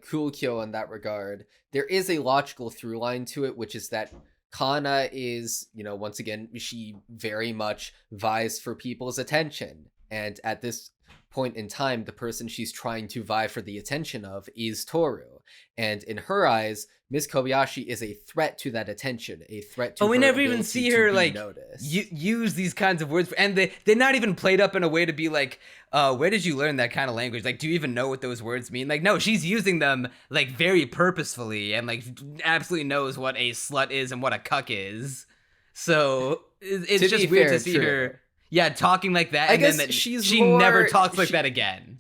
Cool Kyo in that regard, there is a logical through line to it, which is that Kanna is, once again, she very much vies for people's attention. And at this point in time, the person she's trying to vie for the attention of is Tohru. And in her eyes, Miss Kobayashi is a threat to that attention, a threat to her we never even see her like use these kinds of words, and they're not even played up in a way to be like, where did you learn that kind of language? Like, do you even know what those words mean? Like, no, she's using them like very purposefully, and like absolutely knows what a slut is and what a cuck is. So it's just weird to see her, talking like that, and then she never talks like that again.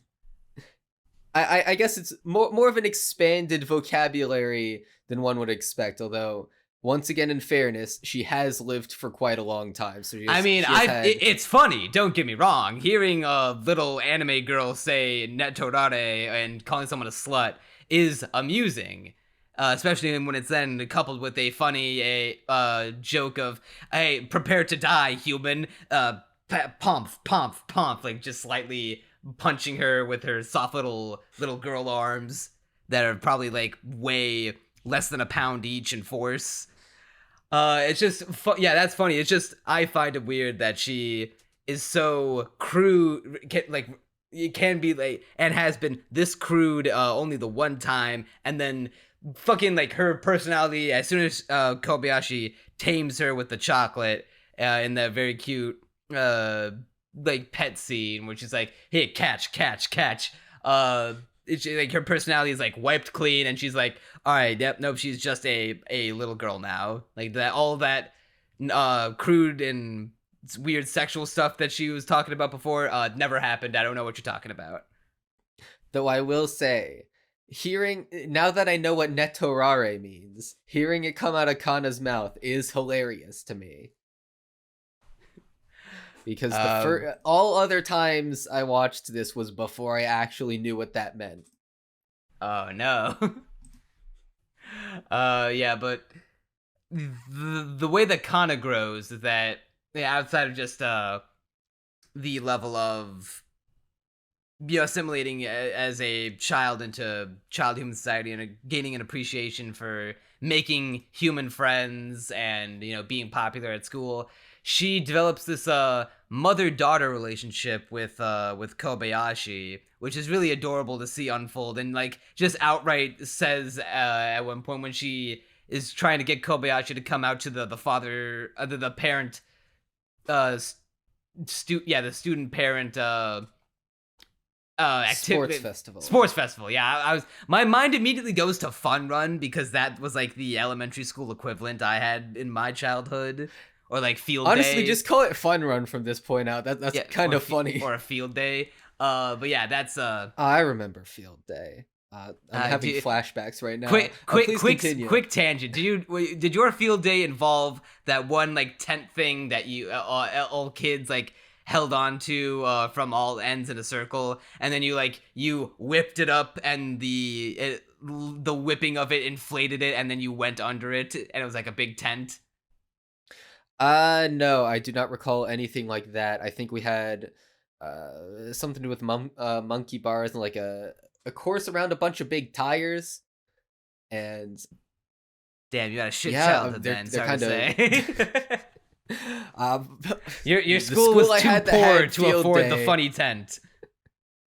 I guess it's more of an expanded vocabulary than one would expect, although, once again, in fairness, she has lived for quite a long time. So it's funny, don't get me wrong. Hearing a little anime girl say nettorare and calling someone a slut is amusing, especially when it's then coupled with a funny joke of, hey, prepare to die, human, pomp, like just slightly punching her with her soft little girl arms that are probably like way less than a pound each in force. It's just that's funny. It's just, I find it weird that she is so crude, it can be like, and has been this crude only the one time, and then fucking like her personality as soon as Kobayashi tames her with the chocolate in that very cute like pet scene where she's like, hey, catch. It's like her personality is like wiped clean, and she's like, all right, nope, she's just a little girl now. Like that, all that crude and weird sexual stuff that she was talking about before never happened. I don't know what you're talking about. Though I will say, now that I know what nettorare means, hearing it come out of Kanna's mouth is hilarious to me. Because all other times I watched this was before I actually knew what that meant. Oh no. But the way that Kanna grows is that outside of just the level of assimilating as a child into child human society and gaining an appreciation for making human friends and being popular at school, she develops this mother-daughter relationship with Kobayashi, which is really adorable to see unfold, and like just outright says at one point when she is trying to get Kobayashi to come out to the father the parent the student parent activity sports festival. I was my mind immediately goes to Fun Run because that was like the elementary school equivalent I had in my childhood, or like field honestly day. Just call it Fun Run from this point out. That's kind of funny. Or a field day. But yeah, that's I remember field day. I'm having flashbacks right now. Quick tangent. Did your field day involve that one like tent thing that you all kids like held on to from all ends in a circle, and then you whipped it up, and the whipping of it inflated it, and then you went under it, and it was like a big tent? No, I do not recall anything like that. I think we had something to do with monkey bars and like a course around a bunch of big tires. And damn, you got a shit childhood then. Sorry to say. Your school was too poor to afford the funny tent.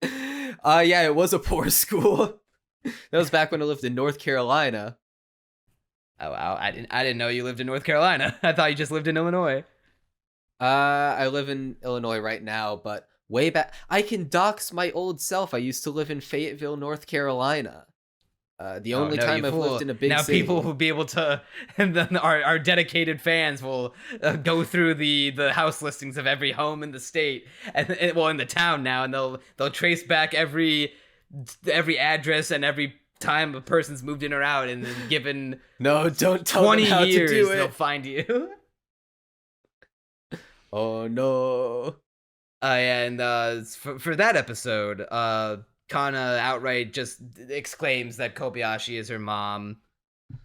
Yeah, it was a poor school. That was back when I lived in North Carolina. Oh wow, I didn't know you lived in North Carolina. I thought you just lived in Illinois. I live in Illinois right now, but way back, I can dox my old self. I used to live in Fayetteville, North Carolina. The only time I've lived in a big city. Now people will be able to, and then our dedicated fans will go through the house listings of every home in the state, and in the town now, and they'll trace back every address and every time a person's moved in or out, and then given don't tell 20 them how years, to do it. They'll find you. Oh no. And for that episode, Kanna outright just exclaims that Kobayashi is her mom,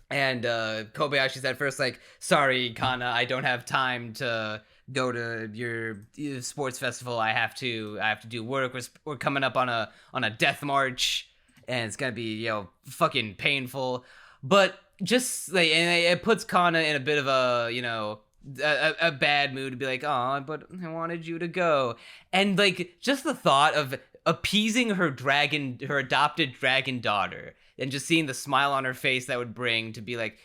and Kobayashi's at first like, "Sorry, Kanna, I don't have time to go to your sports festival. I have to do work. We're coming up on a death march, and it's gonna be fucking painful." But just like, and it puts Kanna in a bit of a bad mood to be like, "Oh, but I wanted you to go," and like just the thought of appeasing her adopted dragon daughter, and just seeing the smile on her face that would bring to be like,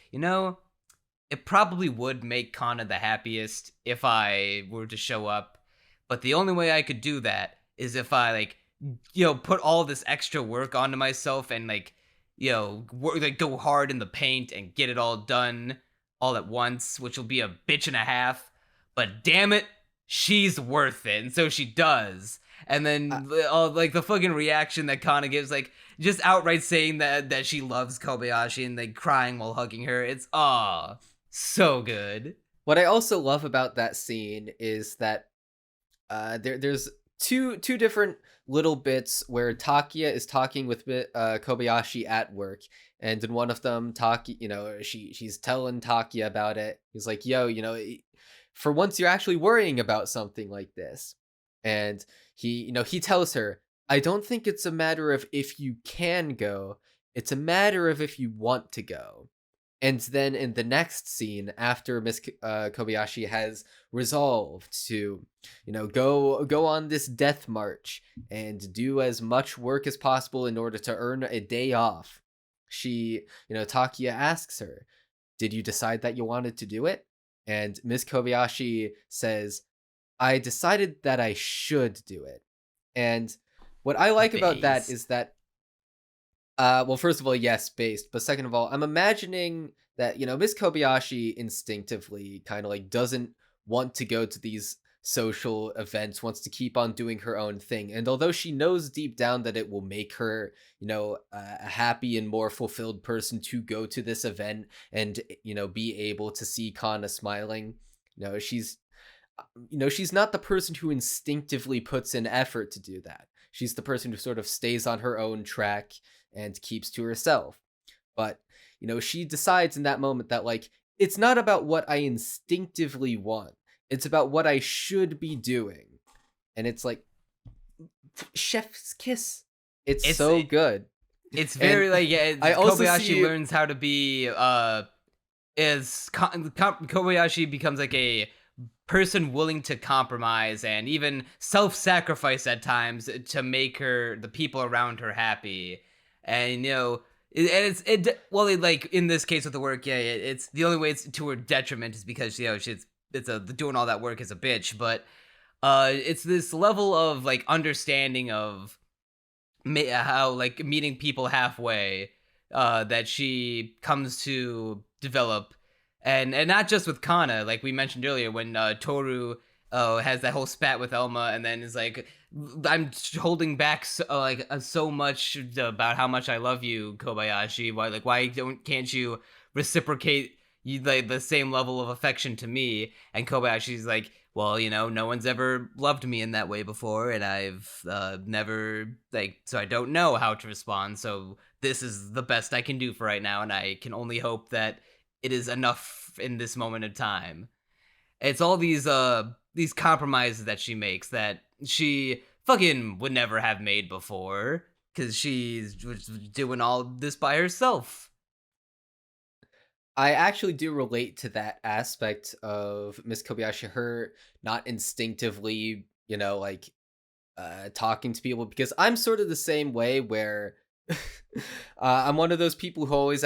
it probably would make Kanna the happiest if I were to show up, but the only way I could do that is if I put all this extra work onto myself and go hard in the paint and get it all done all at once, which will be a bitch and a half, but damn it, she's worth it. And so she does. And then the fucking reaction that Kanna gives, like just outright saying that she loves Kobayashi and like crying while hugging her. It's so good. What I also love about that scene is that there's two different little bits where Takiya is talking with Kobayashi at work, and in one of them, she's telling Takiya about it. He's like, "Yo, for once you're actually worrying about something like this," and he tells her, "I don't think it's a matter of if you can go; it's a matter of if you want to go." And then in the next scene, after Miss Kobayashi has resolved to, go on this death march and do as much work as possible in order to earn a day off, she, Takiya asks her, "Did you decide that you wanted to do it?" And Miss Kobayashi says, "I decided that I should do it." And what I like about that is that well, first of all, yes, based. But second of all, I'm imagining that, Miss Kobayashi instinctively kind of like doesn't want to go to these social events, wants to keep on doing her own thing. And although she knows deep down that it will make her, a happy and more fulfilled person to go to this event and, be able to see Kanna smiling, she's not the person who instinctively puts in effort to do that. She's the person who sort of stays on her own track and keeps to herself. But, she decides in that moment that, like, it's not about what I instinctively want. It's about what I should be doing. And it's like chef's kiss. It's so good. It's very And like I also Kobayashi see- learns how to be Kobayashi becomes like a person willing to compromise and even self-sacrifice at times to make the people around her happy. And like in this case with the work, it's the only way it's to her detriment is because she's doing all that work as a bitch. But it's this level of like understanding of how like meeting people halfway that she comes to develop. And not just with Kanna, like we mentioned earlier, when Tohru has that whole spat with Elma, and then is like, "I'm holding back so much about how much I love you, Kobayashi. Why can't you reciprocate the same level of affection to me?" And Kobayashi's like, "Well, no one's ever loved me in that way before, and I've never so I don't know how to respond. So this is the best I can do for right now, and I can only hope that it is enough in this moment of time." It's all these compromises that she makes that she fucking would never have made before because she's doing all this by herself. I actually do relate to that aspect of Miss Kobayashi, her not instinctively, talking to people, because I'm sort of the same way where I'm one of those people who always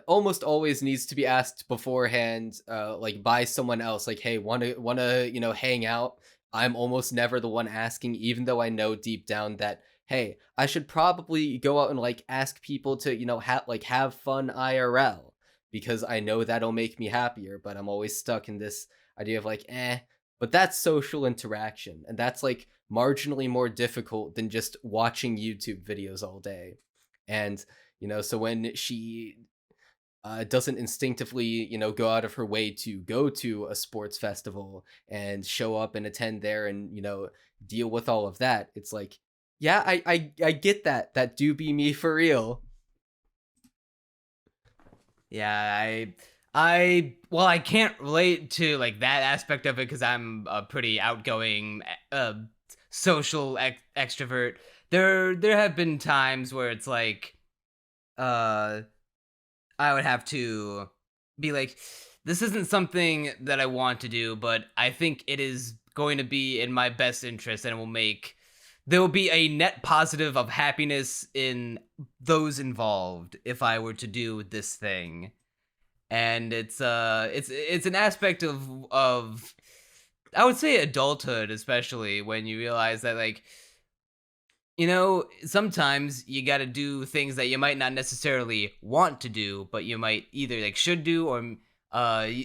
almost always needs to be asked beforehand, by someone else, like, "Hey, wanna hang out?" I'm almost never the one asking, even though I know deep down that, hey, I should probably go out and ask people to have fun IRL, because I know that'll make me happier. But I'm always stuck in this idea of but that's social interaction, and that's marginally more difficult than just watching YouTube videos all day. And so when she doesn't instinctively go out of her way to go to a sports festival and show up and attend there and deal with all of that, it's like, yeah, I get that do be me for real. Yeah, I can't relate to that aspect of it because I'm a pretty outgoing social extrovert. There have been times where it's I would have to be like, this isn't something that I want to do, but I think it is going to be in my best interest, and there will be a net positive of happiness in those involved if I were to do this thing. And it's an aspect of I would say adulthood, especially when you realize that sometimes you got to do things that you might not necessarily want to do, but you might either should do, or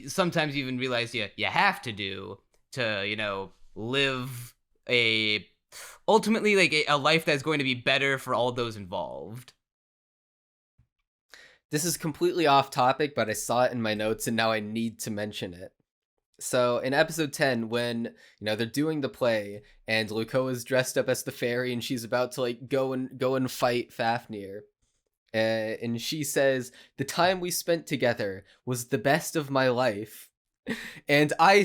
sometimes you even realize you have to do to live ultimately a life that's going to be better for all those involved. This is completely off topic, but I saw it in my notes and now I need to mention it. So in episode 10, when they're doing the play and Lucoa is dressed up as the fairy and she's about to go and fight Fafnir, and she says, "The time we spent together was the best of my life." And I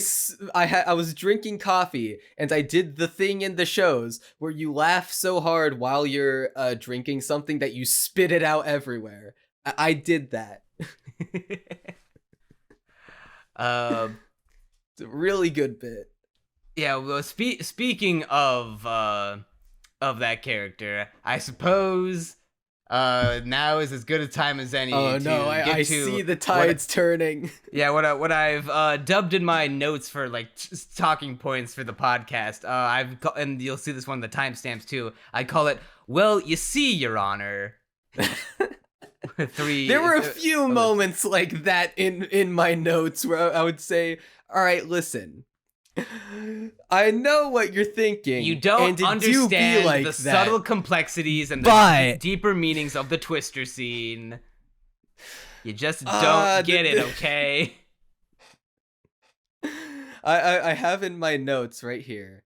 was drinking coffee, and I did the thing in the shows where you laugh so hard while you're drinking something that you spit it out everywhere. I did that. It's a really good bit. Yeah, well, speaking of that character, I suppose now is as good a time as any. Oh no, I see the tides turning. Yeah, what I've dubbed in my notes for talking points for the podcast. And you'll see this one of the timestamps too. I call it, "Well, you see, Your Honor." There were a few moments like that in my notes where I would say, "All right, listen. I know what you're thinking. You don't understand the subtle complexities and the deeper meanings of the Twister scene. You just don't get it, okay?" I have in my notes right here.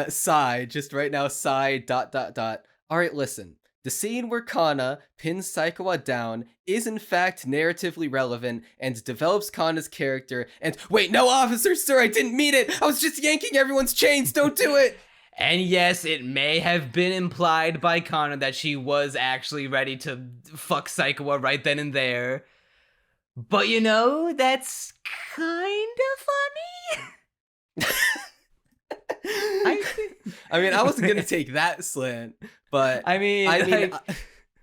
Sigh, just right now, sigh, ... All right, listen. The scene where Kanna pins Saikawa down is in fact narratively relevant and develops Kanna's character. And wait, no, officer, sir, I didn't mean it. I was just yanking everyone's chains. Don't do it. And yes, it may have been implied by Kanna that she was actually ready to fuck Saikawa right then and there. But you know, that's kind of funny. I mean, I wasn't gonna take that slant, but I mean, like,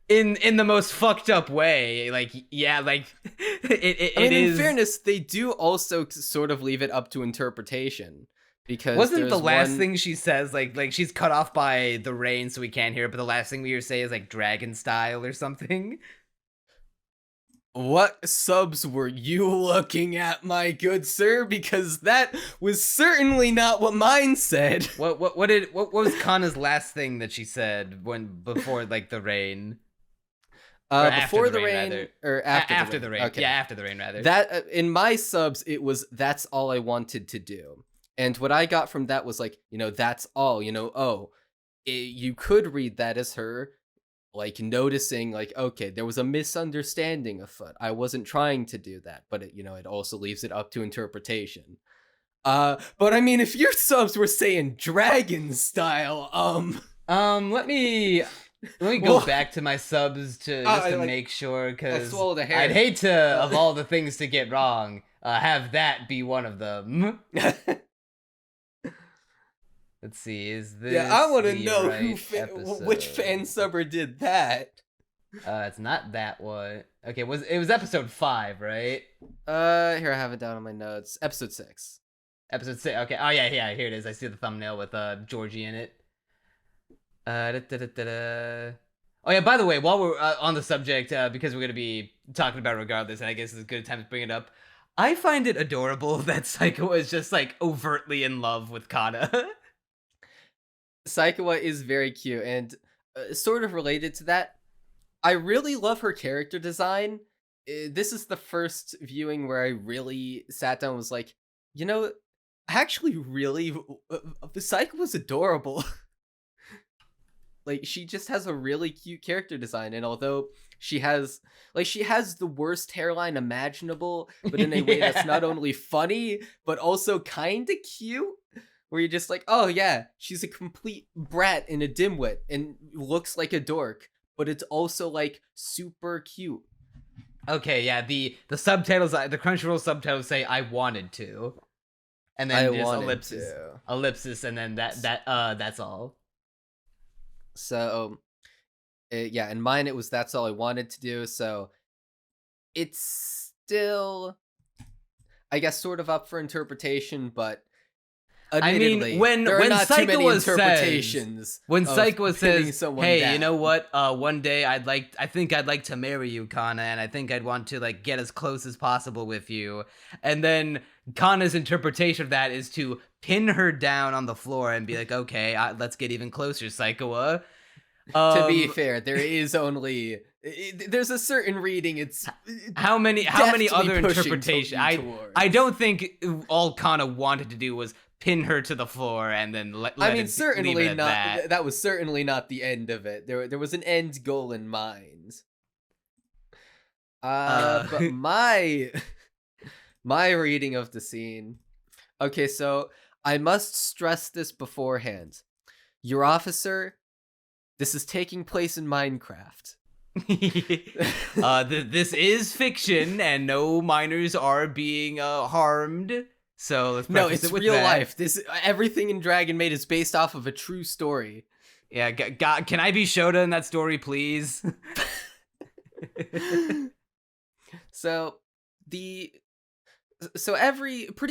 in the most fucked up way, like, yeah, like it is. In fairness, they do also sort of leave it up to interpretation, because wasn't the last thing she says like she's cut off by the rain so we can't hear it, but the last thing we hear say is like dragon style or something. What subs were you looking at, my good sir? Because that was certainly not what mine said. What was Kanna's last thing that she said before like the rain? Before the rain, rather. Or after the rain. Okay. Yeah, after the rain rather. That in my subs it was "that's all I wanted to do," and what I got from that was like, that's all. You could read that as her like noticing, like, okay, there was a misunderstanding afoot. I wasn't trying to do that, but it also leaves it up to interpretation. But I mean, if your subs were saying dragon style, let me go back to my subs to make sure, because I'd hate to, of all the things to get wrong, have that be one of them. Let's see, is this I want to know which fan subber did that. It's not that one. Okay, it was episode 5, right? Here, I have it down on my notes. Episode 6. Episode 6, okay. Oh, yeah, here it is. I see the thumbnail with Georgie in it. Oh, yeah, by the way, while we're on the subject, because we're going to be talking about it regardless, and I guess it's a good time to bring it up, I find it adorable that Saikawa is just, like, overtly in love with Kanna. Saikawa is very cute, and sort of related to that, I really love her character design. This is the first viewing where I really sat down and was like, actually really, Saikawa's adorable. Like, she just has a really cute character design, and although she has the worst hairline imaginable, but in a way that's not only funny, but also kinda cute, where you're just like, oh yeah, she's a complete brat and a dimwit, and looks like a dork, but it's also, like, super cute. Okay, yeah, the subtitles, the Crunchyroll subtitles say, I wanted to. And then there's ellipsis, and then that's all. So, yeah, in mine it was that's all I wanted to do, so it's still, I guess, sort of up for interpretation, but admittedly, when Saikawa says, "Hey, down. You know what? One day I think I'd like to marry you, Kanna, and I think I'd want to like get as close as possible with you." And then Kanna's interpretation of that is to pin her down on the floor and be like, "Okay, let's get even closer, Saikawa." To be fair, there's a certain reading. It's how many other interpretations? I don't think all Kanna wanted to do was pin her to the floor and then certainly leave it at not. that. That was certainly not the end of it. There was an end goal in mind. But my reading of the scene. Okay, so I must stress this beforehand. Your officer, this is taking place in Minecraft. This is fiction, and no minors are being harmed. So let's preface it with real that. life. Everything in Dragon Maid is based off of a true story. Yeah, God, can I be Shouta in that story, please? So pretty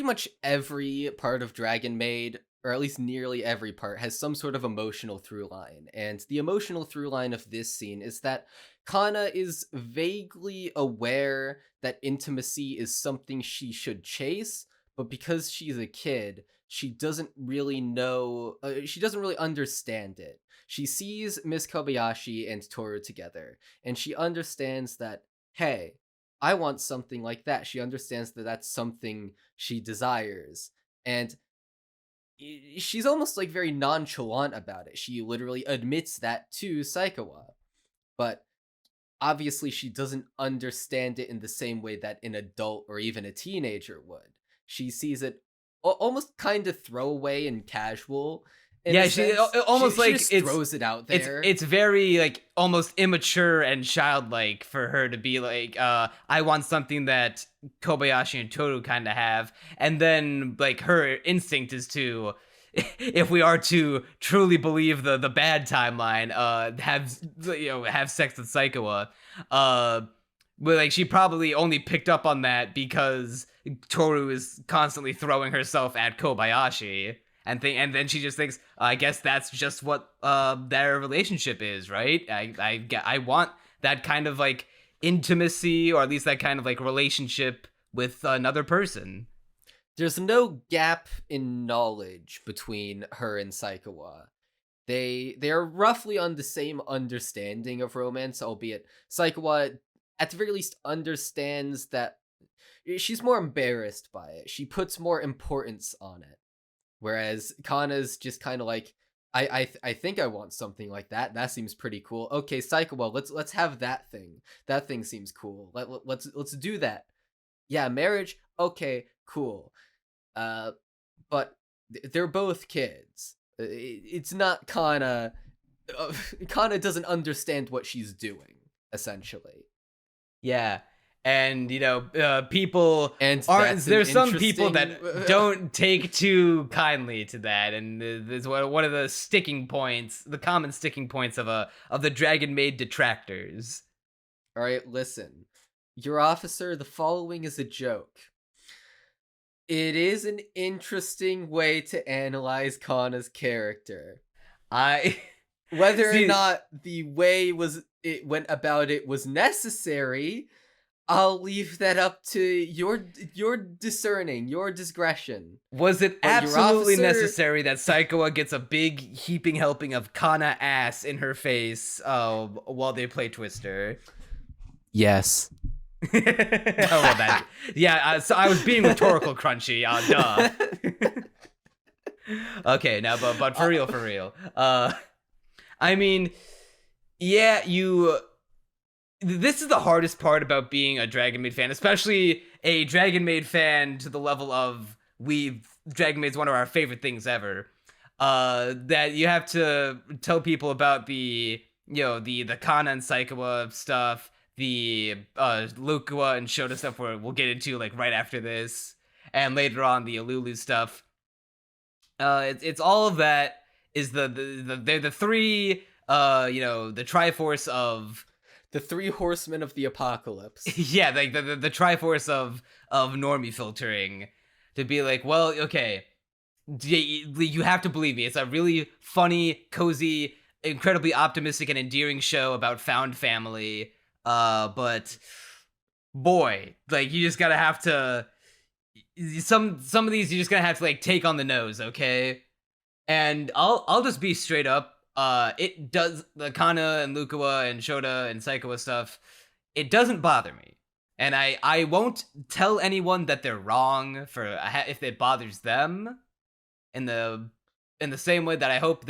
much every part of Dragon Maid, or at least nearly every part, has some sort of emotional through line. And the emotional through line of this scene is that Kanna is vaguely aware that intimacy is something she should chase, but because she's a kid, she doesn't really know, she doesn't really understand it. She sees Miss Kobayashi and Tohru together, and she understands that, hey, I want something like that. She understands that that's something she desires. And she's almost like very nonchalant about it. She literally admits that to Saikawa. but obviously she doesn't understand it in the same way that an adult or even a teenager would. She sees it almost kind of throwaway and casual. Yeah, she almost she like just it's throws it out there. It's very like almost immature and childlike for her to be like, I want something that Kobayashi and Tohru kind of have, and then like her instinct is to, if we are to truly believe the bad timeline, have sex with Saikawa, but like she probably only picked up on that because Tohru is constantly throwing herself at Kobayashi. And then she just thinks, I guess that's just what their relationship is, right? I want that kind of like intimacy, or at least that kind of like relationship with another person. There's no gap in knowledge between her and Saikawa. They are roughly on the same understanding of romance, albeit Saikawa at the very least understands that she's more embarrassed by it. She puts more importance on it. Whereas Kanna's just kind of like, I think I want something like that. That seems pretty cool. Okay, Saikawa, let's have that thing. That thing seems cool. Let's do that. Yeah, marriage. Okay, cool. But they're both kids. It's not Kanna. Kanna doesn't understand what she's doing, essentially. Yeah. And people and aren't. There's some people that don't take too kindly to that, and there's one of the sticking points, the common sticking points of the Dragon Maid detractors. All right, listen, your officer. The following is a joke. It is an interesting way to analyze Kanna's character. Whether or not the way it went about it was necessary, I'll leave that up to your discerning, your discretion. Was it absolutely necessary that Saikawa gets a big heaping helping of Kanna ass in her face while they play Twister? Yes. Oh, well, that. Yeah, so I was being rhetorical, Crunchy. Duh. Okay, now, but for real. I mean, yeah, this is the hardest part about being a Dragon Maid fan, especially a Dragon Maid fan to the level of Dragon Maid's one of our favorite things ever. That you have to tell people about the Kanna and Saikawa stuff, the Lucoa and Shouta stuff, where we'll get into like right after this, and later on the Alulu stuff. It's all of that is they're the three the Triforce of. The three horsemen of the apocalypse. Yeah, like the Triforce of normie filtering, to be like, well, okay, you have to believe me. It's a really funny, cozy, incredibly optimistic and endearing show about found family. But boy, like you just gotta have to. Some of these you just gotta have to like take on the nose, okay? And I'll just be straight up. It does, the Kanna and Lucoa and Shouta and Saikawa stuff, it doesn't bother me. And I won't tell anyone that they're wrong for if it bothers them, in the same way that I hope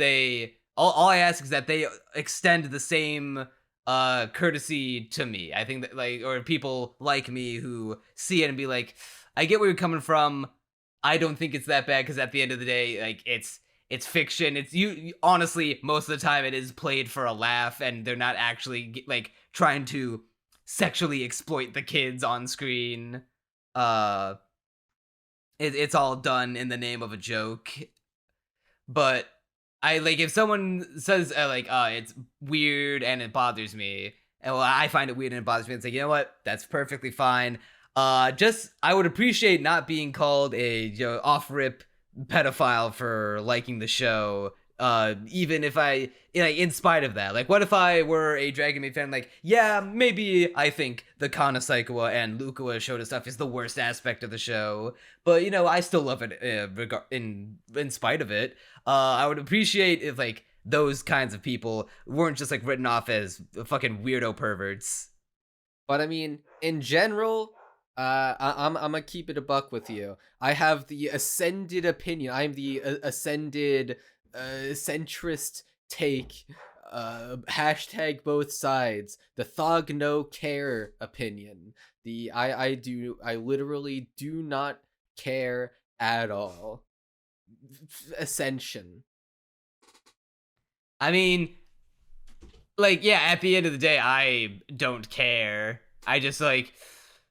all I ask is that they extend the same courtesy to me. I think that or people like me who see it and be like, I get where you're coming from. I don't think it's that bad, because at the end of the day, it's fiction. It's honestly, most of the time it is played for a laugh, and they're not actually trying to sexually exploit the kids on screen. It's all done in the name of a joke. But if someone says it's weird and it bothers me, and I find it weird and it bothers me, it's like, you know what? That's perfectly fine. I would appreciate not being called a off-rip pedophile for liking the show, even if in spite of that. What if I were a Dragon Maid fan, yeah, maybe I think the Kanna, Saikawa and Lucoa Shouta stuff is the worst aspect of the show, but I still love it in spite of it. I would appreciate if those kinds of people weren't just written off as fucking weirdo perverts. But I mean, in general, I'm gonna keep it a buck with you. I have the ascended opinion. I'm the ascended centrist take hashtag both sides, the thug no care opinion. I literally do not care at all. Ascension. I mean, like, yeah, at the end of the day, I don't care. I just, like,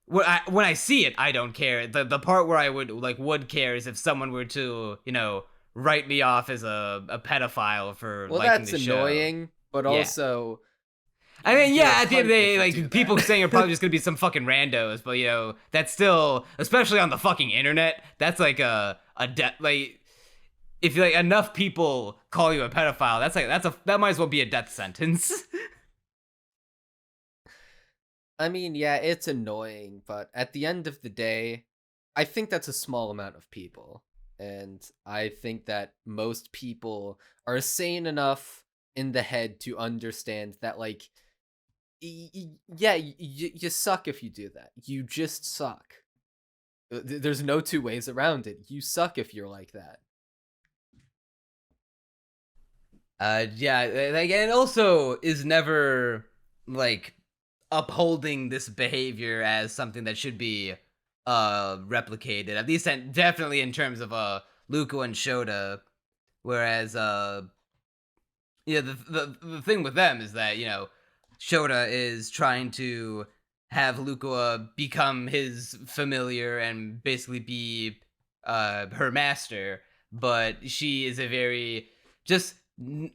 when I see it, I don't care. The part where I would care is if someone were to, write me off as a pedophile for Well, liking that's the show. annoying, but Yeah. also... I mean, you're yeah, a at the end of the cunt day, if you do like, people that. saying are probably just gonna be some fucking randos, but, that's still, especially on the fucking internet, that's like like, if like enough people call you a pedophile, that might as well be a death sentence. I mean, yeah, it's annoying, but at the end of the day, I think that's a small amount of people. And I think that most people are sane enough in the head to understand that, like, yeah, you suck if you do that. You just suck. There's no two ways around it. You suck if you're like that. Yeah, like, and it also is never, like, upholding this behavior as something that should be replicated, at least definitely in terms of Lucoa and Shouta, whereas the thing with them is that Shouta is trying to have Lucoa become his familiar and basically be her master, but she is a very just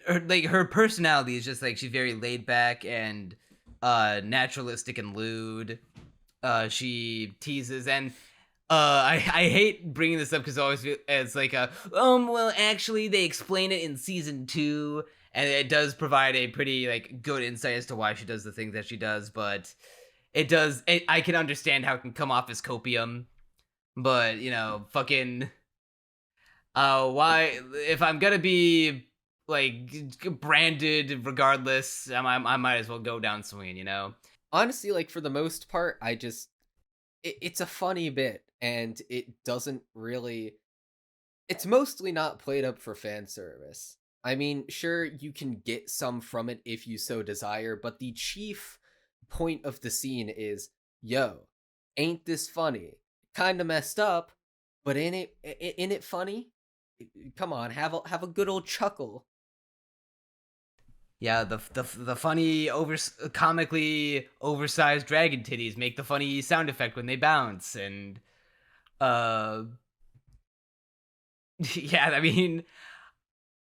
her personality is just like she's very laid back and naturalistic and lewd. She teases and I hate bringing this up because it's like well, actually they explain it in season 2 and it does provide a pretty like good insight as to why she does the things that she does, but I can understand how it can come off as copium, but fucking why, if I'm gonna be like branded regardless, I might as well go down swinging, Honestly, like, for the most part, it's a funny bit, and it doesn't really... It's mostly not played up for fan service. I mean, sure, you can get some from it if you so desire, but the chief point of the scene is, yo, ain't this funny? Kinda messed up, but ain't it funny? Come on, have a good old chuckle. Yeah, the funny comically oversized dragon titties make the funny sound effect when they bounce, and yeah, I mean,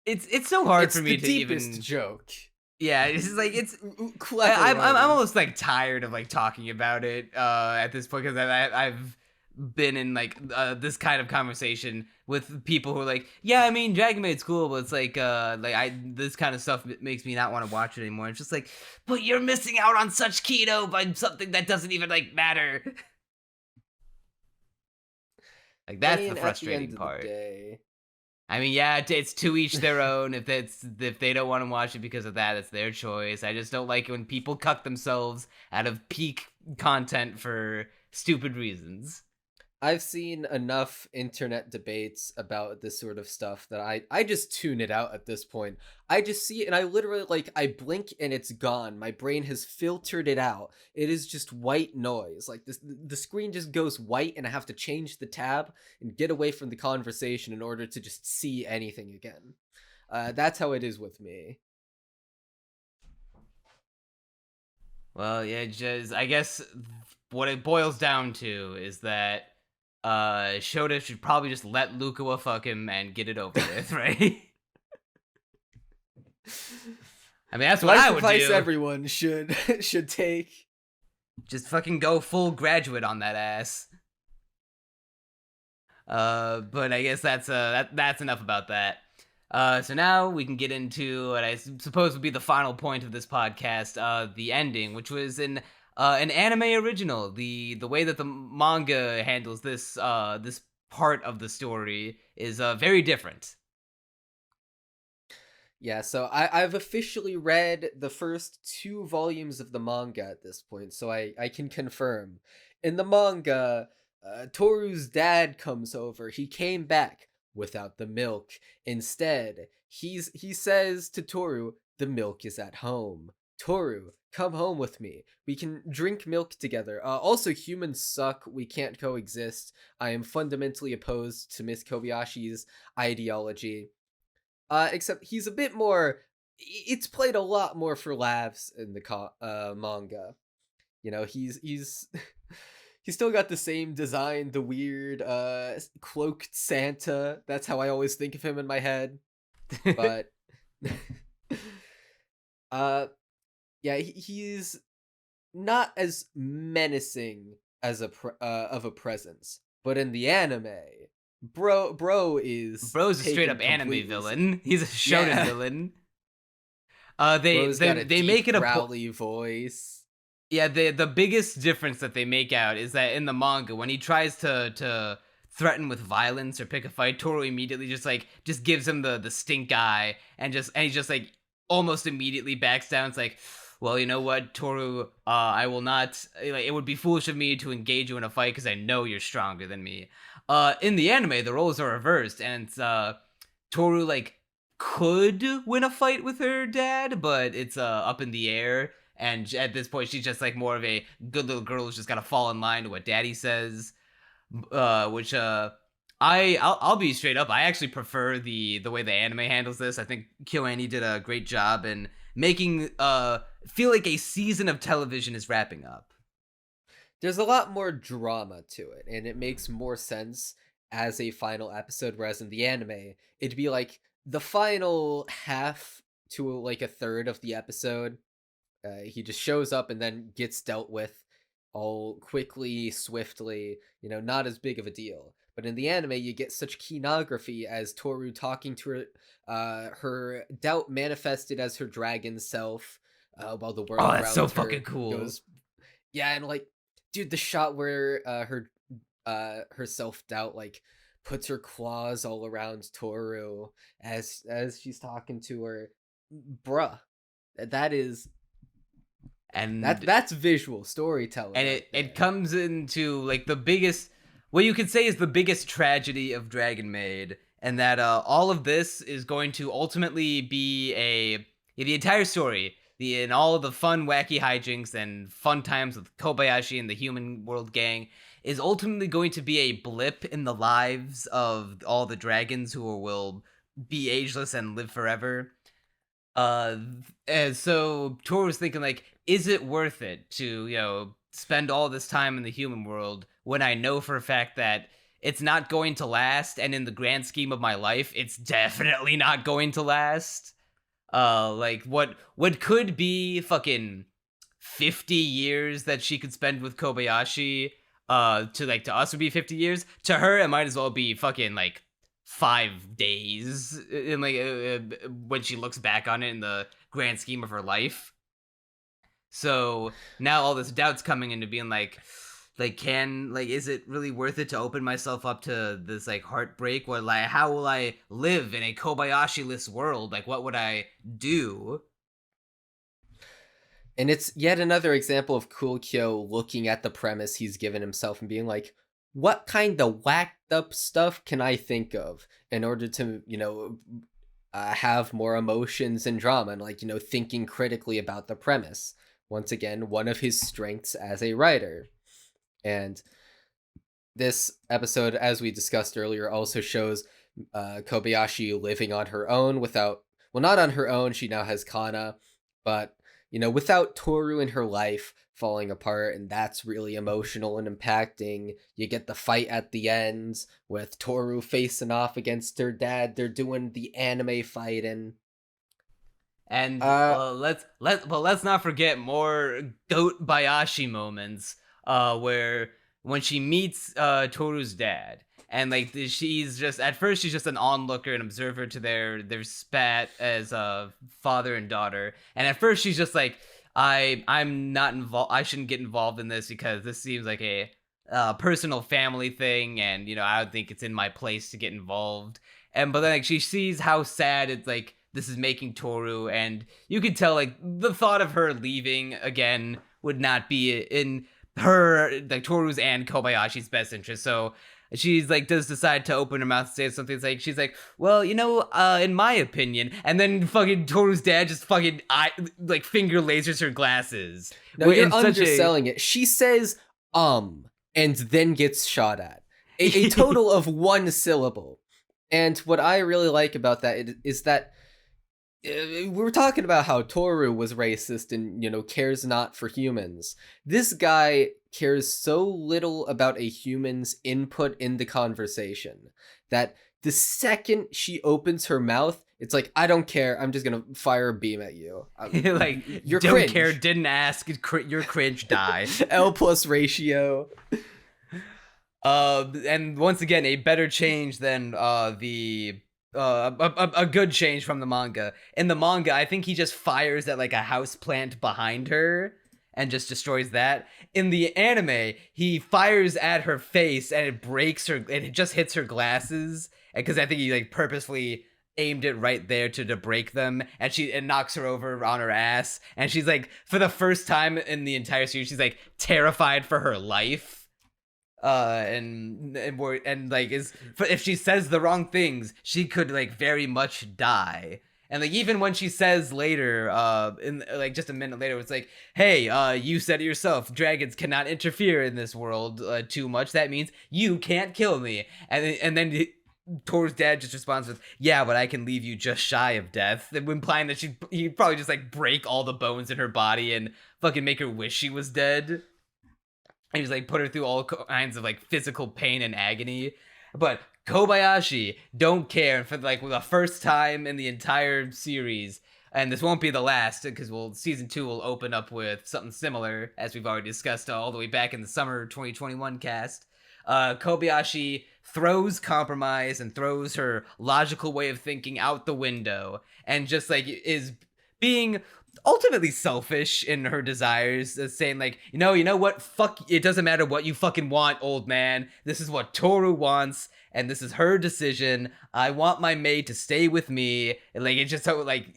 it's so hard for me to even... It's the deepest joke. Yeah, it's just like it's clever. I'm almost like tired of like talking about it at this point, because I've been in like this kind of conversation with people who are like, yeah, I mean, Dragon Maid's cool, but it's like this kind of stuff makes me not want to watch it anymore. It's just like, but you're missing out on such keto by something that doesn't even like matter. Like, that's the frustrating part. I mean, yeah, it's to each their own. If they don't want to watch it because of that, it's their choice. I just don't like it when people cuck themselves out of peak content for stupid reasons. I've seen enough internet debates about this sort of stuff that I just tune it out at this point. I just see it and I literally, like, I blink and it's gone. My brain has filtered it out. It is just white noise. Like, the screen just goes white and I have to change the tab and get away from the conversation in order to just see anything again. That's how it is with me. Well, yeah, just I guess what it boils down to is that Shouta should probably just let Lucoa fuck him and get it over with, right? I mean, that's what I would do. Everyone should take. Just fucking go full graduate on that ass. But I guess that's enough about that. So now we can get into what I suppose would be the final point of this podcast, the ending, which was an anime original. The way that the manga handles this part of the story is very different. Yeah, so I've officially read the first 2 volumes of the manga at this point, so I can confirm. In the manga, Tohru's dad comes over. He came back without the milk. Instead, he says to Tohru, The milk is at home. Tohru, come home with me. We can drink milk together. Also, humans suck. We can't coexist. I am fundamentally opposed to Miss Kobayashi's ideology. Except he's a bit more. It's played a lot more for laughs in the manga. You know, he's he's still got the same design, the weird cloaked Santa. That's how I always think of him in my head. But yeah, he's not as menacing as of a presence. But in the anime, bro is Bro's a straight up anime villain. He's a shonen villain. They make it a growly voice. Yeah, the biggest difference that they make out is that in the manga, when he tries to threaten with violence or pick a fight, Tohru immediately just gives him the stink eye and he's just like almost immediately backs down. It's like, well, you know what, Tohru, I will not. Like, it would be foolish of me to engage you in a fight because I know you're stronger than me. In the anime, the roles are reversed, and it's Tohru like could win a fight with her dad, but it's up in the air. And at this point, she's just like more of a good little girl who's just gotta fall in line to what daddy says. Which I'll be straight up. I actually prefer the way the anime handles this. I think KyoAni did a great job in making feel like a season of television is wrapping up. There's a lot more drama to it, and it makes more sense as a final episode, whereas in the anime, it'd be like the final half to like a third of the episode. He just shows up and then gets dealt with all quickly, swiftly, you know, not as big of a deal. But in the anime, you get such kenography as Tohru talking to her doubt manifested as her dragon self, while the world that's around so her fucking cool. goes, yeah, and like, dude, the shot where her self-doubt like puts her claws all around Tohru as she's talking to her, bruh, that is. And that's visual storytelling, and it comes into like the biggest, what you could say is the biggest tragedy of Dragon Maid, and that all of this is going to ultimately be the entire story, and all of the fun, wacky hijinks and fun times with Kobayashi and the Human World Gang is ultimately going to be a blip in the lives of all the dragons who will be ageless and live forever. And so Tohru's thinking like, is it worth it to, you know, spend all this time in the human world when I know for a fact that it's not going to last, and in the grand scheme of my life, it's definitely not going to last. Like what could be fucking 50 years that she could spend with Kobayashi, to us would be 50 years. To her, it might as well be fucking like 5 days in like when she looks back on it in the grand scheme of her life. So now all this doubt's coming into being like is it really worth it to open myself up to this like heartbreak? Or like, how will I live in a Kobayashi-less world? Like, what would I do? And it's yet another example of Cool Kyo looking at the premise he's given himself and being like, what kind of whacked up stuff can I think of in order to, you know, have more emotions and drama, and like, you know, thinking critically about the premise. Once again, one of his strengths as a writer. And this episode, as we discussed earlier, also shows Kobayashi living on her own not on her own, she now has Kanna, but, you know, without Tohru in her life falling apart, and that's really emotional and impacting. You get the fight at the end with Tohru facing off against her dad. They're doing the anime fighting. And let's not forget more GOATbayashi moments, where when she meets Tohru's dad, and like she's just at first she's just an onlooker and observer to their spat as father and daughter, and at first she's just like, I'm not involved. I shouldn't get involved in this because this seems like a personal family thing, and you know, I don't think it's in my place to get involved. But then like she sees how sad it's like this is making Tohru, and you could tell like the thought of her leaving again would not be in her, like Tohru's and Kobayashi's best interest. So she's like does decide to open her mouth and say something. It's like she's like, well, in my opinion, and then fucking Tohru's dad just fucking finger lasers her glasses. No, you're underselling it. She says and then gets shot at. A total of one syllable. And what I really like about that is that we were talking about how Tohru was racist and, cares not for humans. This guy cares so little about a human's input in the conversation that the second she opens her mouth, it's like, I don't care. I'm just going to fire a beam at you. You're don't cringe. Care, didn't ask, you're cringe, die. L plus ratio. And once again, a better change than a good change from the manga. In the manga, I think he just fires at like a house plant behind her and just destroys that. In the anime, he fires at her face and it breaks her, and it just hits her glasses. Because I think he like purposefully aimed it right there to break them, and it knocks her over on her ass. And she's like, for the first time in the entire series, she's like terrified for her life. If she says the wrong things, she could like very much die. And like even when she says later, in like just a minute later, it's like, hey, you said it yourself, dragons cannot interfere in this world too much. That means you can't kill me. And then Tohru's dad just responds with, yeah, but I can leave you just shy of death, implying that he'd probably just like break all the bones in her body and fucking make her wish she was dead. And he's like put her through all kinds of like physical pain and agony. But Kobayashi don't care. For like the first time in the entire series, and this won't be the last, because season 2 will open up with something similar, as we've already discussed all the way back in the summer 2021 cast. Kobayashi throws compromise and throws her logical way of thinking out the window, and just like is being ultimately selfish in her desires, saying like, you know what, fuck, it doesn't matter what you fucking want, old man, this is what Tohru wants, and this is her decision. I want my maid to stay with me. And like, it's just so like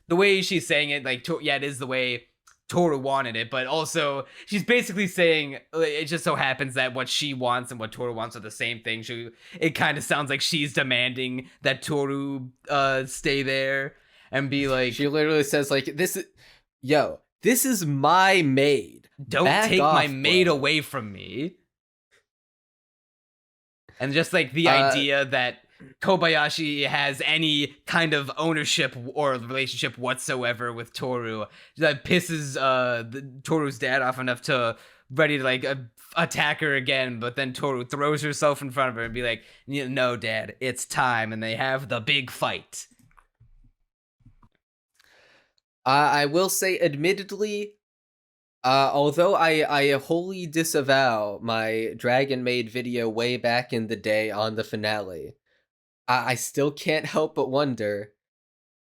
the way she's saying it, like, yeah, it is the way Tohru wanted it, but also she's basically saying it just so happens that what she wants and what Tohru wants are the same thing. It kind of sounds like she's demanding that Tohru stay there. And be like, she literally says like, this is my maid. Don't take my maid away from me. And just like the idea that Kobayashi has any kind of ownership or relationship whatsoever with Tohru, that pisses Tohru's dad off enough to ready to like attack her again. But then Tohru throws herself in front of her and be like, no, dad, it's time. And they have the big fight. I will say, admittedly, although I wholly disavow my Dragon Maid video way back in the day on the finale, I still can't help but wonder,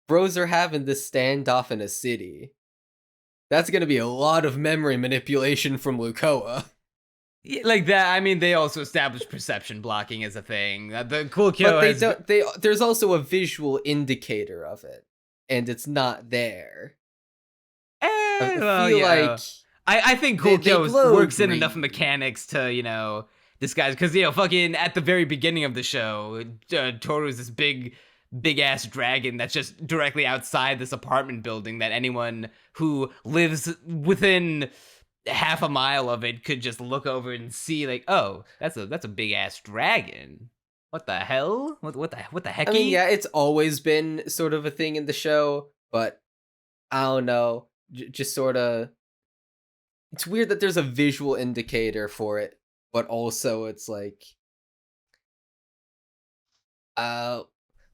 bros are having this standoff in a city. That's gonna be a lot of memory manipulation from Lucoa. Yeah, like that. I mean, they also established perception blocking as a thing. The cool Kyoto, but there's also a visual indicator of it. And it's not there. I think Cool Kyo works in enough mechanics to, disguise. Because, fucking at the very beginning of the show, Tohru's this big ass dragon that's just directly outside this apartment building that anyone who lives within half a mile of it could just look over and see, like, oh, that's a big ass dragon. What the hell? What the heck? I mean, yeah, it's always been sort of a thing in the show, but I don't know, just sort of. It's weird that there's a visual indicator for it, but also it's like, I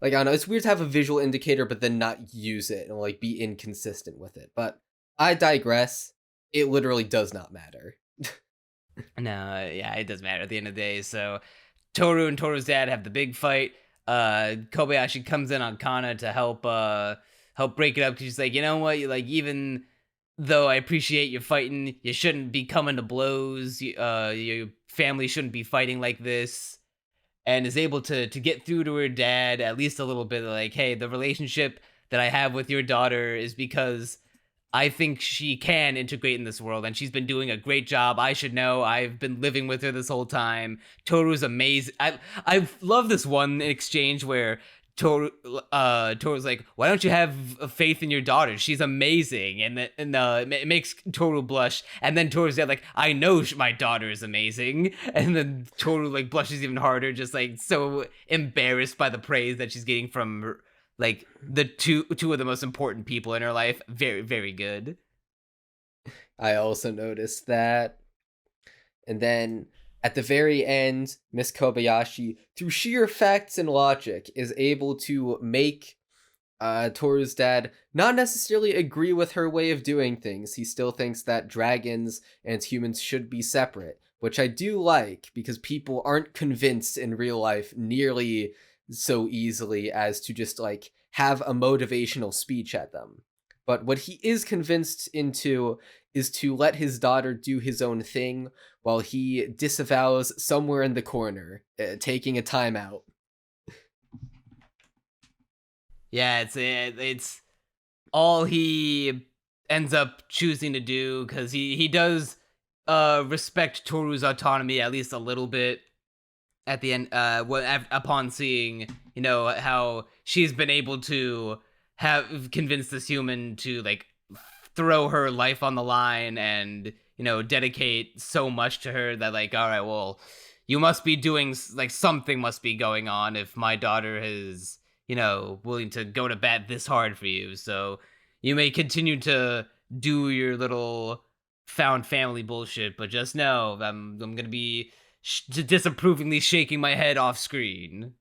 don't know. It's weird to have a visual indicator, but then not use it and like be inconsistent with it. But I digress. It literally does not matter. No, yeah, it does matter at the end of the day. So Tohru and Tohru's dad have the big fight. Kobayashi comes in on Kanna to help break it up, because she's like, you know what, even though I appreciate you fighting, you shouldn't be coming to blows. Your family shouldn't be fighting like this. And is able to get through to her dad at least a little bit, like, hey, the relationship that I have with your daughter is because I think she can integrate in this world, and she's been doing a great job. I should know. I've been living with her this whole time. Tohru's amazing. I love this one exchange where Tohru's like, "Why don't you have faith in your daughter? She's amazing," and it makes Tohru blush. And then Tohru's like, "I know my daughter is amazing," and then Tohru like blushes even harder, just like so embarrassed by the praise that she's getting from her, like the two of the most important people in her life. Very, very good. I also noticed that. And then at the very end, Miss Kobayashi, through sheer facts and logic, is able to make Tohru's dad not necessarily agree with her way of doing things. He still thinks that dragons and humans should be separate, which I do like, because people aren't convinced in real life nearly so easily as to just like have a motivational speech at them. But what he is convinced into is to let his daughter do his own thing while he disavows somewhere in the corner, taking a timeout. Yeah, it's all he ends up choosing to do, because he does respect Tohru's autonomy at least a little bit at the end, upon seeing, you know, how she's been able to have convinced this human to like throw her life on the line and, you know, dedicate so much to her that like, all right, well, you must be doing like something must be going on if my daughter is, you know, willing to go to bat this hard for you. So you may continue to do your little found family bullshit, but just know I'm gonna be disapprovingly shaking my head off screen.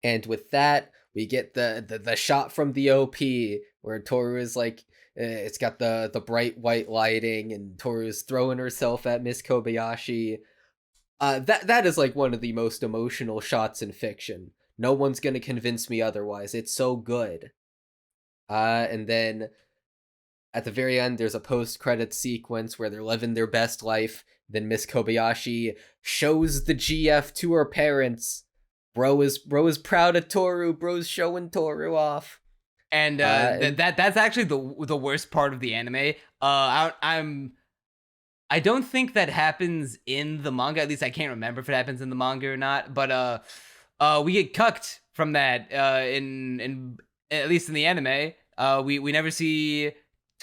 And with that, we get the shot from the OP where Tohru is like, it's got the bright white lighting, and Tohru is throwing herself at Miss Kobayashi. That is like one of the most emotional shots in fiction. No one's gonna convince me otherwise. It's so good. And then at the very end, there's a post-credits sequence where they're living their best life. Then Miss Kobayashi shows the GF to her parents. Bro is proud of Tohru. Bro's showing Tohru off. And that's actually the worst part of the anime. I don't think that happens in the manga. At least I can't remember if it happens in the manga or not. But we get cucked from that. In at least in the anime, we never see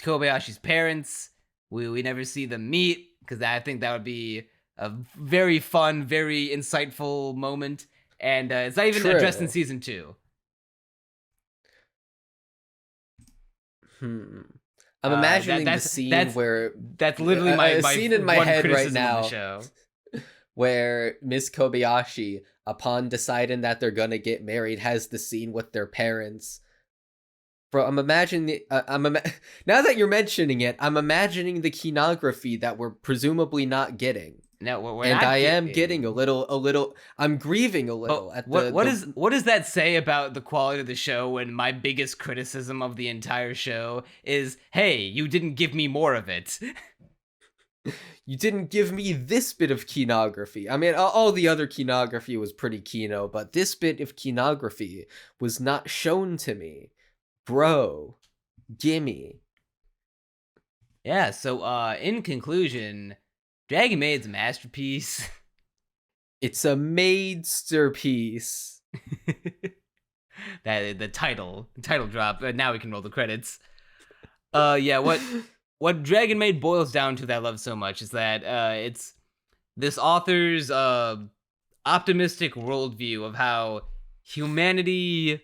Kobayashi's parents. We never see them meet, because I think that would be a very fun, very insightful moment. And it's not even addressed in season 2. I'm imagining the scene where that's literally my scene in my head right now, show. Where Miss Kobayashi, upon deciding that they're gonna get married, has the scene with their parents. Bro, I'm imagining now that you're mentioning it, I'm imagining the kinography that we're presumably not getting. No, we're and not I am getting a little. I'm grieving a little at what does that say about the quality of the show? When my biggest criticism of the entire show is, hey, you didn't give me more of it. You didn't give me this bit of kinography. I mean, all the other kinography was pretty kino, but this bit of kinography was not shown to me. Bro, gimme. Yeah, so in conclusion, Dragon Maid's a masterpiece. It's a MAID-STERPIECE. That the title drop. Now we can roll the credits. Yeah, what Dragon Maid boils down to that I love so much is that it's this author's optimistic worldview of how humanity,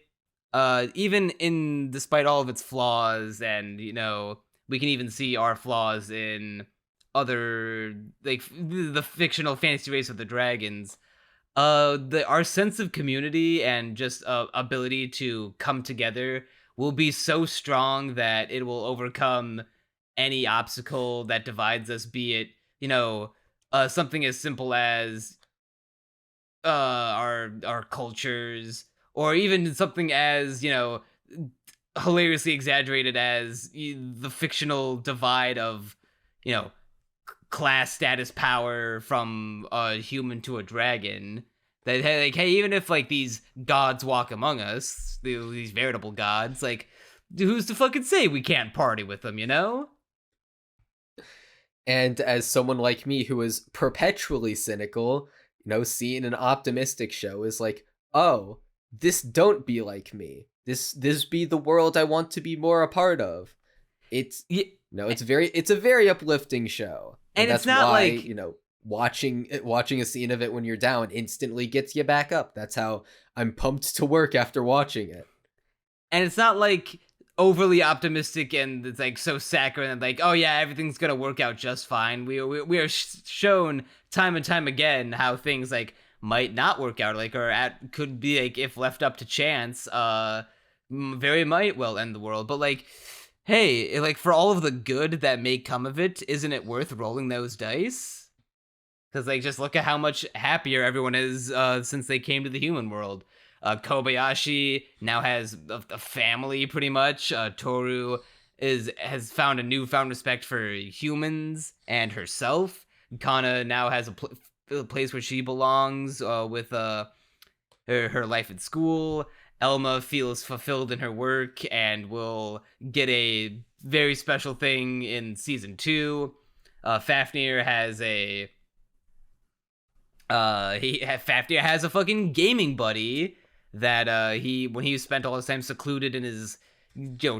even despite all of its flaws, and you know, we can even see our flaws in other, like the fictional fantasy race of the dragons, our sense of community and just ability to come together will be so strong that it will overcome any obstacle that divides us, be it, you know, something as simple as our cultures, or even something as, you know, hilariously exaggerated as the fictional divide of, you know, class status power from a human to a dragon. That, like, hey, even if like these gods walk among us, these veritable gods, like who's to fucking say we can't party with them, you know? And as someone like me who is perpetually cynical, seeing an optimistic show is like, oh, this don't be like me. This be the world I want to be more a part of. It's it's a very uplifting show. And that's it's not why, like watching a scene of it when you're down instantly gets you back up. That's how I'm pumped to work after watching it. And it's not like overly optimistic and it's like so saccharine and like, oh yeah, everything's gonna work out just fine. We are shown time and time again how things like might not work out, like, could be like, if left up to chance, very might well end the world. But like, hey, like, for all of the good that may come of it, isn't it worth rolling those dice? Because like, just look at how much happier everyone is since they came to the human world. Kobayashi now has a family, pretty much. Tohru has found a newfound respect for humans and herself. Kanna now has a place where she belongs with her life at school. Elma feels fulfilled in her work and will get a very special thing in season 2. Fafnir has Fafnir has a fucking gaming buddy that when he spent all his time secluded in his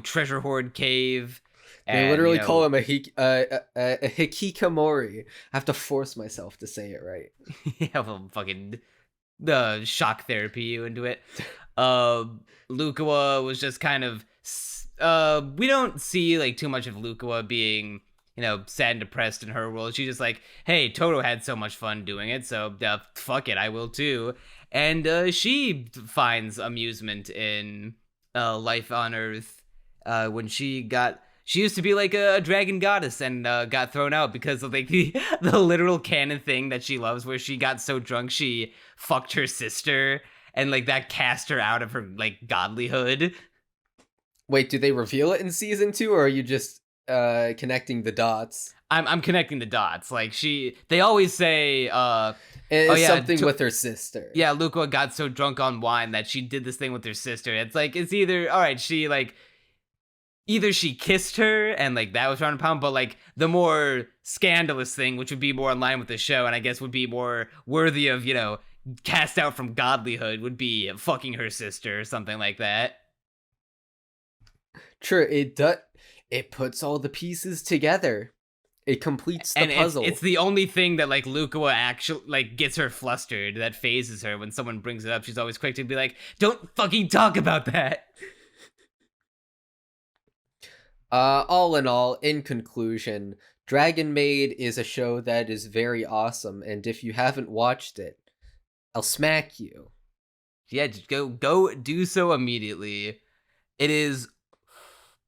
treasure hoard cave. They literally call him a hikikomori. I have to force myself to say it right. Yeah, well, fucking the shock therapy you into it. Lucoa was just kind of we don't see like too much of Lucoa being sad and depressed in her world. She's just like, hey, Tohru had so much fun doing it, so fuck it, I will too. And she finds amusement in life on Earth when she used to be like a dragon goddess and got thrown out because of like the literal canon thing that she loves, where she got so drunk she fucked her sister and like that cast her out of her like godlyhood. Wait, do they reveal it in season 2, or are you just connecting the dots? I'm connecting the dots. Like they always say something with her sister. Yeah, Lucoa got so drunk on wine that she did this thing with her sister. It's like, it's either, all right, either she kissed her and like that was around a pound, but like the more scandalous thing, which would be more in line with the show and I guess would be more worthy of, cast out from godlyhood, would be fucking her sister or something like that. Sure, it puts all the pieces together. It completes the puzzle. It's the only thing that like Lucoa actually like gets her flustered, that phases her. When someone brings it up, she's always quick to be like, "Don't fucking talk about that." All in all, in conclusion, Dragon Maid is a show that is very awesome, and if you haven't watched it, I'll smack you. Yeah, just go do so immediately. It is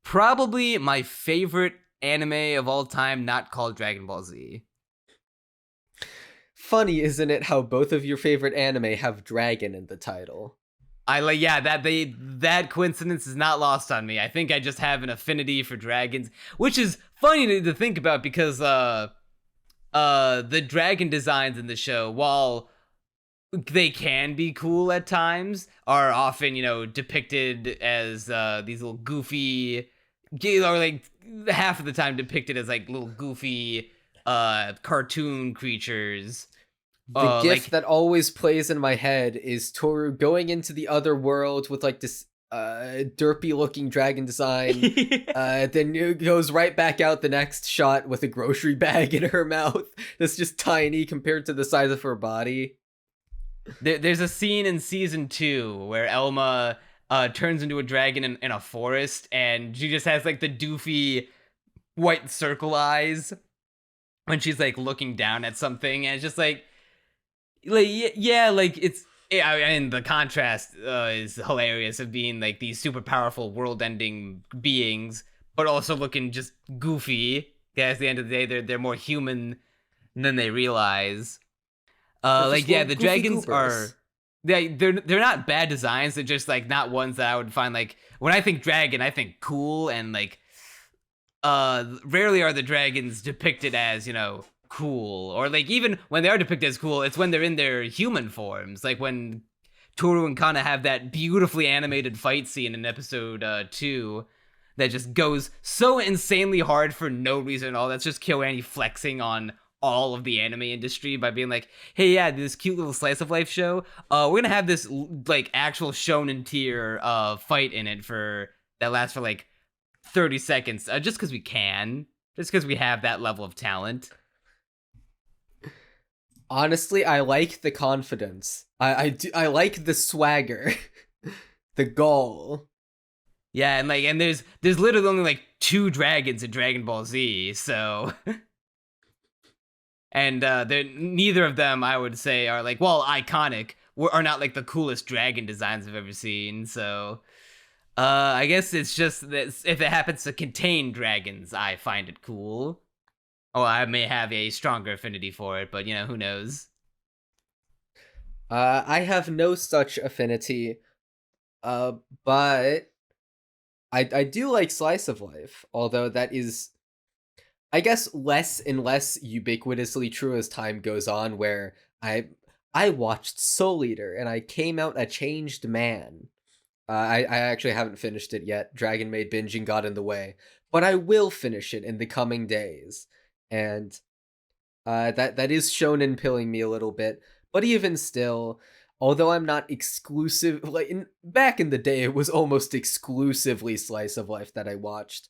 probably my favorite anime of all time, not called Dragon Ball Z. Funny, isn't it, how both of your favorite anime have dragon in the title? That coincidence is not lost on me. I think I just have an affinity for dragons, which is funny to think about because the dragon designs in the show, while they can be cool at times, are often depicted as these little goofy, or like half of the time depicted as like little goofy cartoon creatures. The gif that always plays in my head is Tohru going into the other world with like this derpy looking dragon design. Then it goes right back out the next shot with a grocery bag in her mouth that's just tiny compared to the size of her body. There's a scene in season 2 where Elma turns into a dragon in a forest, and she just has like the doofy white circle eyes when she's like looking down at something, and it's just like yeah, like it's. I mean, the contrast is hilarious of being like these super powerful world-ending beings, but also looking just goofy. At the end of the day, they're more human than they realize. The dragons are. They're not bad designs. They're just like not ones that I would find like, when I think dragon, I think cool, and like rarely are the dragons depicted as cool, or like even when they are depicted as cool, it's when they're in their human forms, like when Tohru and Kanna have that beautifully animated fight scene in episode 2 that just goes so insanely hard for no reason at all. That's just KyoAni flexing on all of the anime industry by being like, hey, yeah, this cute little slice of life show, we're gonna have this like actual shonen tier fight in it that lasts for like 30 seconds, just because we can, just because we have that level of talent. Honestly, I like the confidence. I like the swagger, the goal. Yeah, and there's literally only like 2 dragons in Dragon Ball Z, so. And neither of them, I would say, are like, well, iconic, are not like the coolest dragon designs I've ever seen. So, I guess it's just that if it happens to contain dragons, I find it cool. Or I may have a stronger affinity for it, but who knows? I have no such affinity, but I do like slice of life, although that is, I guess, less and less ubiquitously true as time goes on, where I watched Soul Eater and I came out a changed man. I actually haven't finished it yet. Dragon Maid binging got in the way, but I will finish it in the coming days. And that is shonen pilling me a little bit. But even still, although I'm not exclusive, back in the day, it was almost exclusively slice of life that I watched.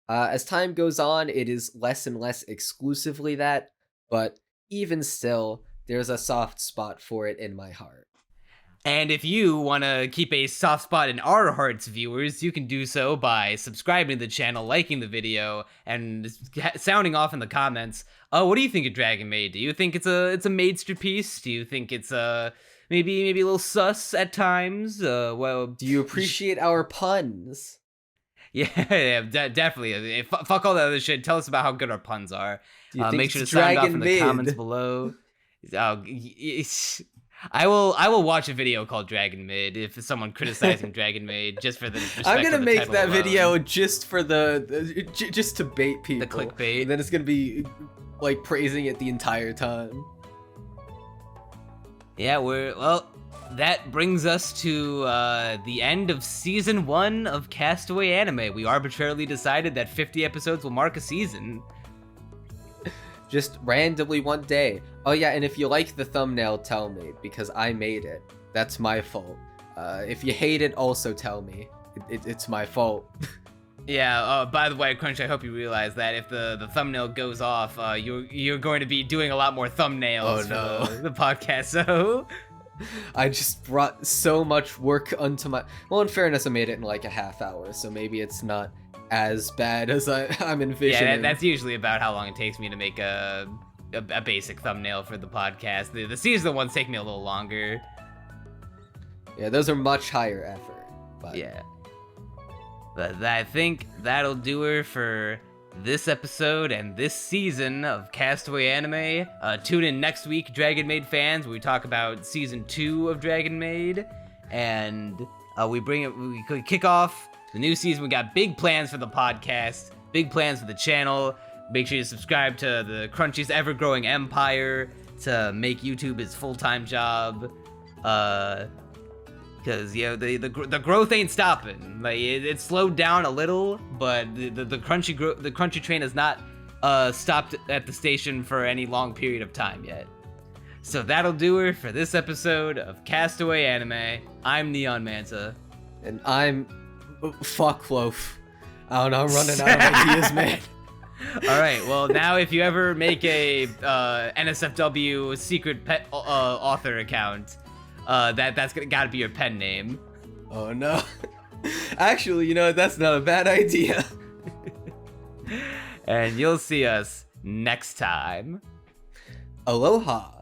As time goes on, it is less and less exclusively that, but even still, there's a soft spot for it in my heart. And if you want to keep a soft spot in our hearts, viewers, you can do so by subscribing to the channel, liking the video, and sounding off in the comments. What do you think of Dragon Maid? Do you think it's a MAID-STERPIECE? Do you think it's maybe a little sus at times? Well, do you appreciate our puns? Yeah, definitely. Fuck all that other shit. Tell us about how good our puns are. Make sure to sound off in the comments below. I will watch a video called Dragon Maid if someone criticizing Dragon Maid just for the respect. I'm gonna make that video just for just to bait people. The clickbait. And then it's gonna be like praising it the entire time. Yeah, that brings us to the end of season 1 of Castaway Anime. We arbitrarily decided that 50 episodes will mark a season. Just randomly one day. Oh yeah, and if you like the thumbnail, tell me, because I made it. That's my fault. If you hate it, also tell me. It's my fault. Yeah, by the way, Crunch, I hope you realize that if the thumbnail goes off, you're going to be doing a lot more thumbnails for the podcast, so... I just brought so much work onto my... Well, in fairness, I made it in like a half hour, so maybe it's not as bad as I'm envisioning. Yeah, that's usually about how long it takes me to make a basic thumbnail for the podcast. The seasonal ones take me a little longer. Yeah, those are much higher effort. But... Yeah. But I think that'll do her for this episode and this season of Castaway Anime. Tune in next week, Dragon Maid fans, where we talk about season 2 of Dragon Maid, and we kick off the new season. We got big plans for the podcast, big plans for the channel. Make sure you subscribe to the Crunchy's ever-growing empire to make YouTube his full-time job. Because the growth ain't stopping. Like it slowed down a little, but the crunchy train has not stopped at the station for any long period of time yet. So that'll do her for this episode of Castaway Anime. I'm Neon Manta, and I'm Fuckloaf. I don't know. I'm running out of ideas, man. All right. Well, now if you ever make a NSFW secret pet author account. That's gotta be your pen name. Oh no. Actually, that's not a bad idea. And you'll see us next time. Aloha.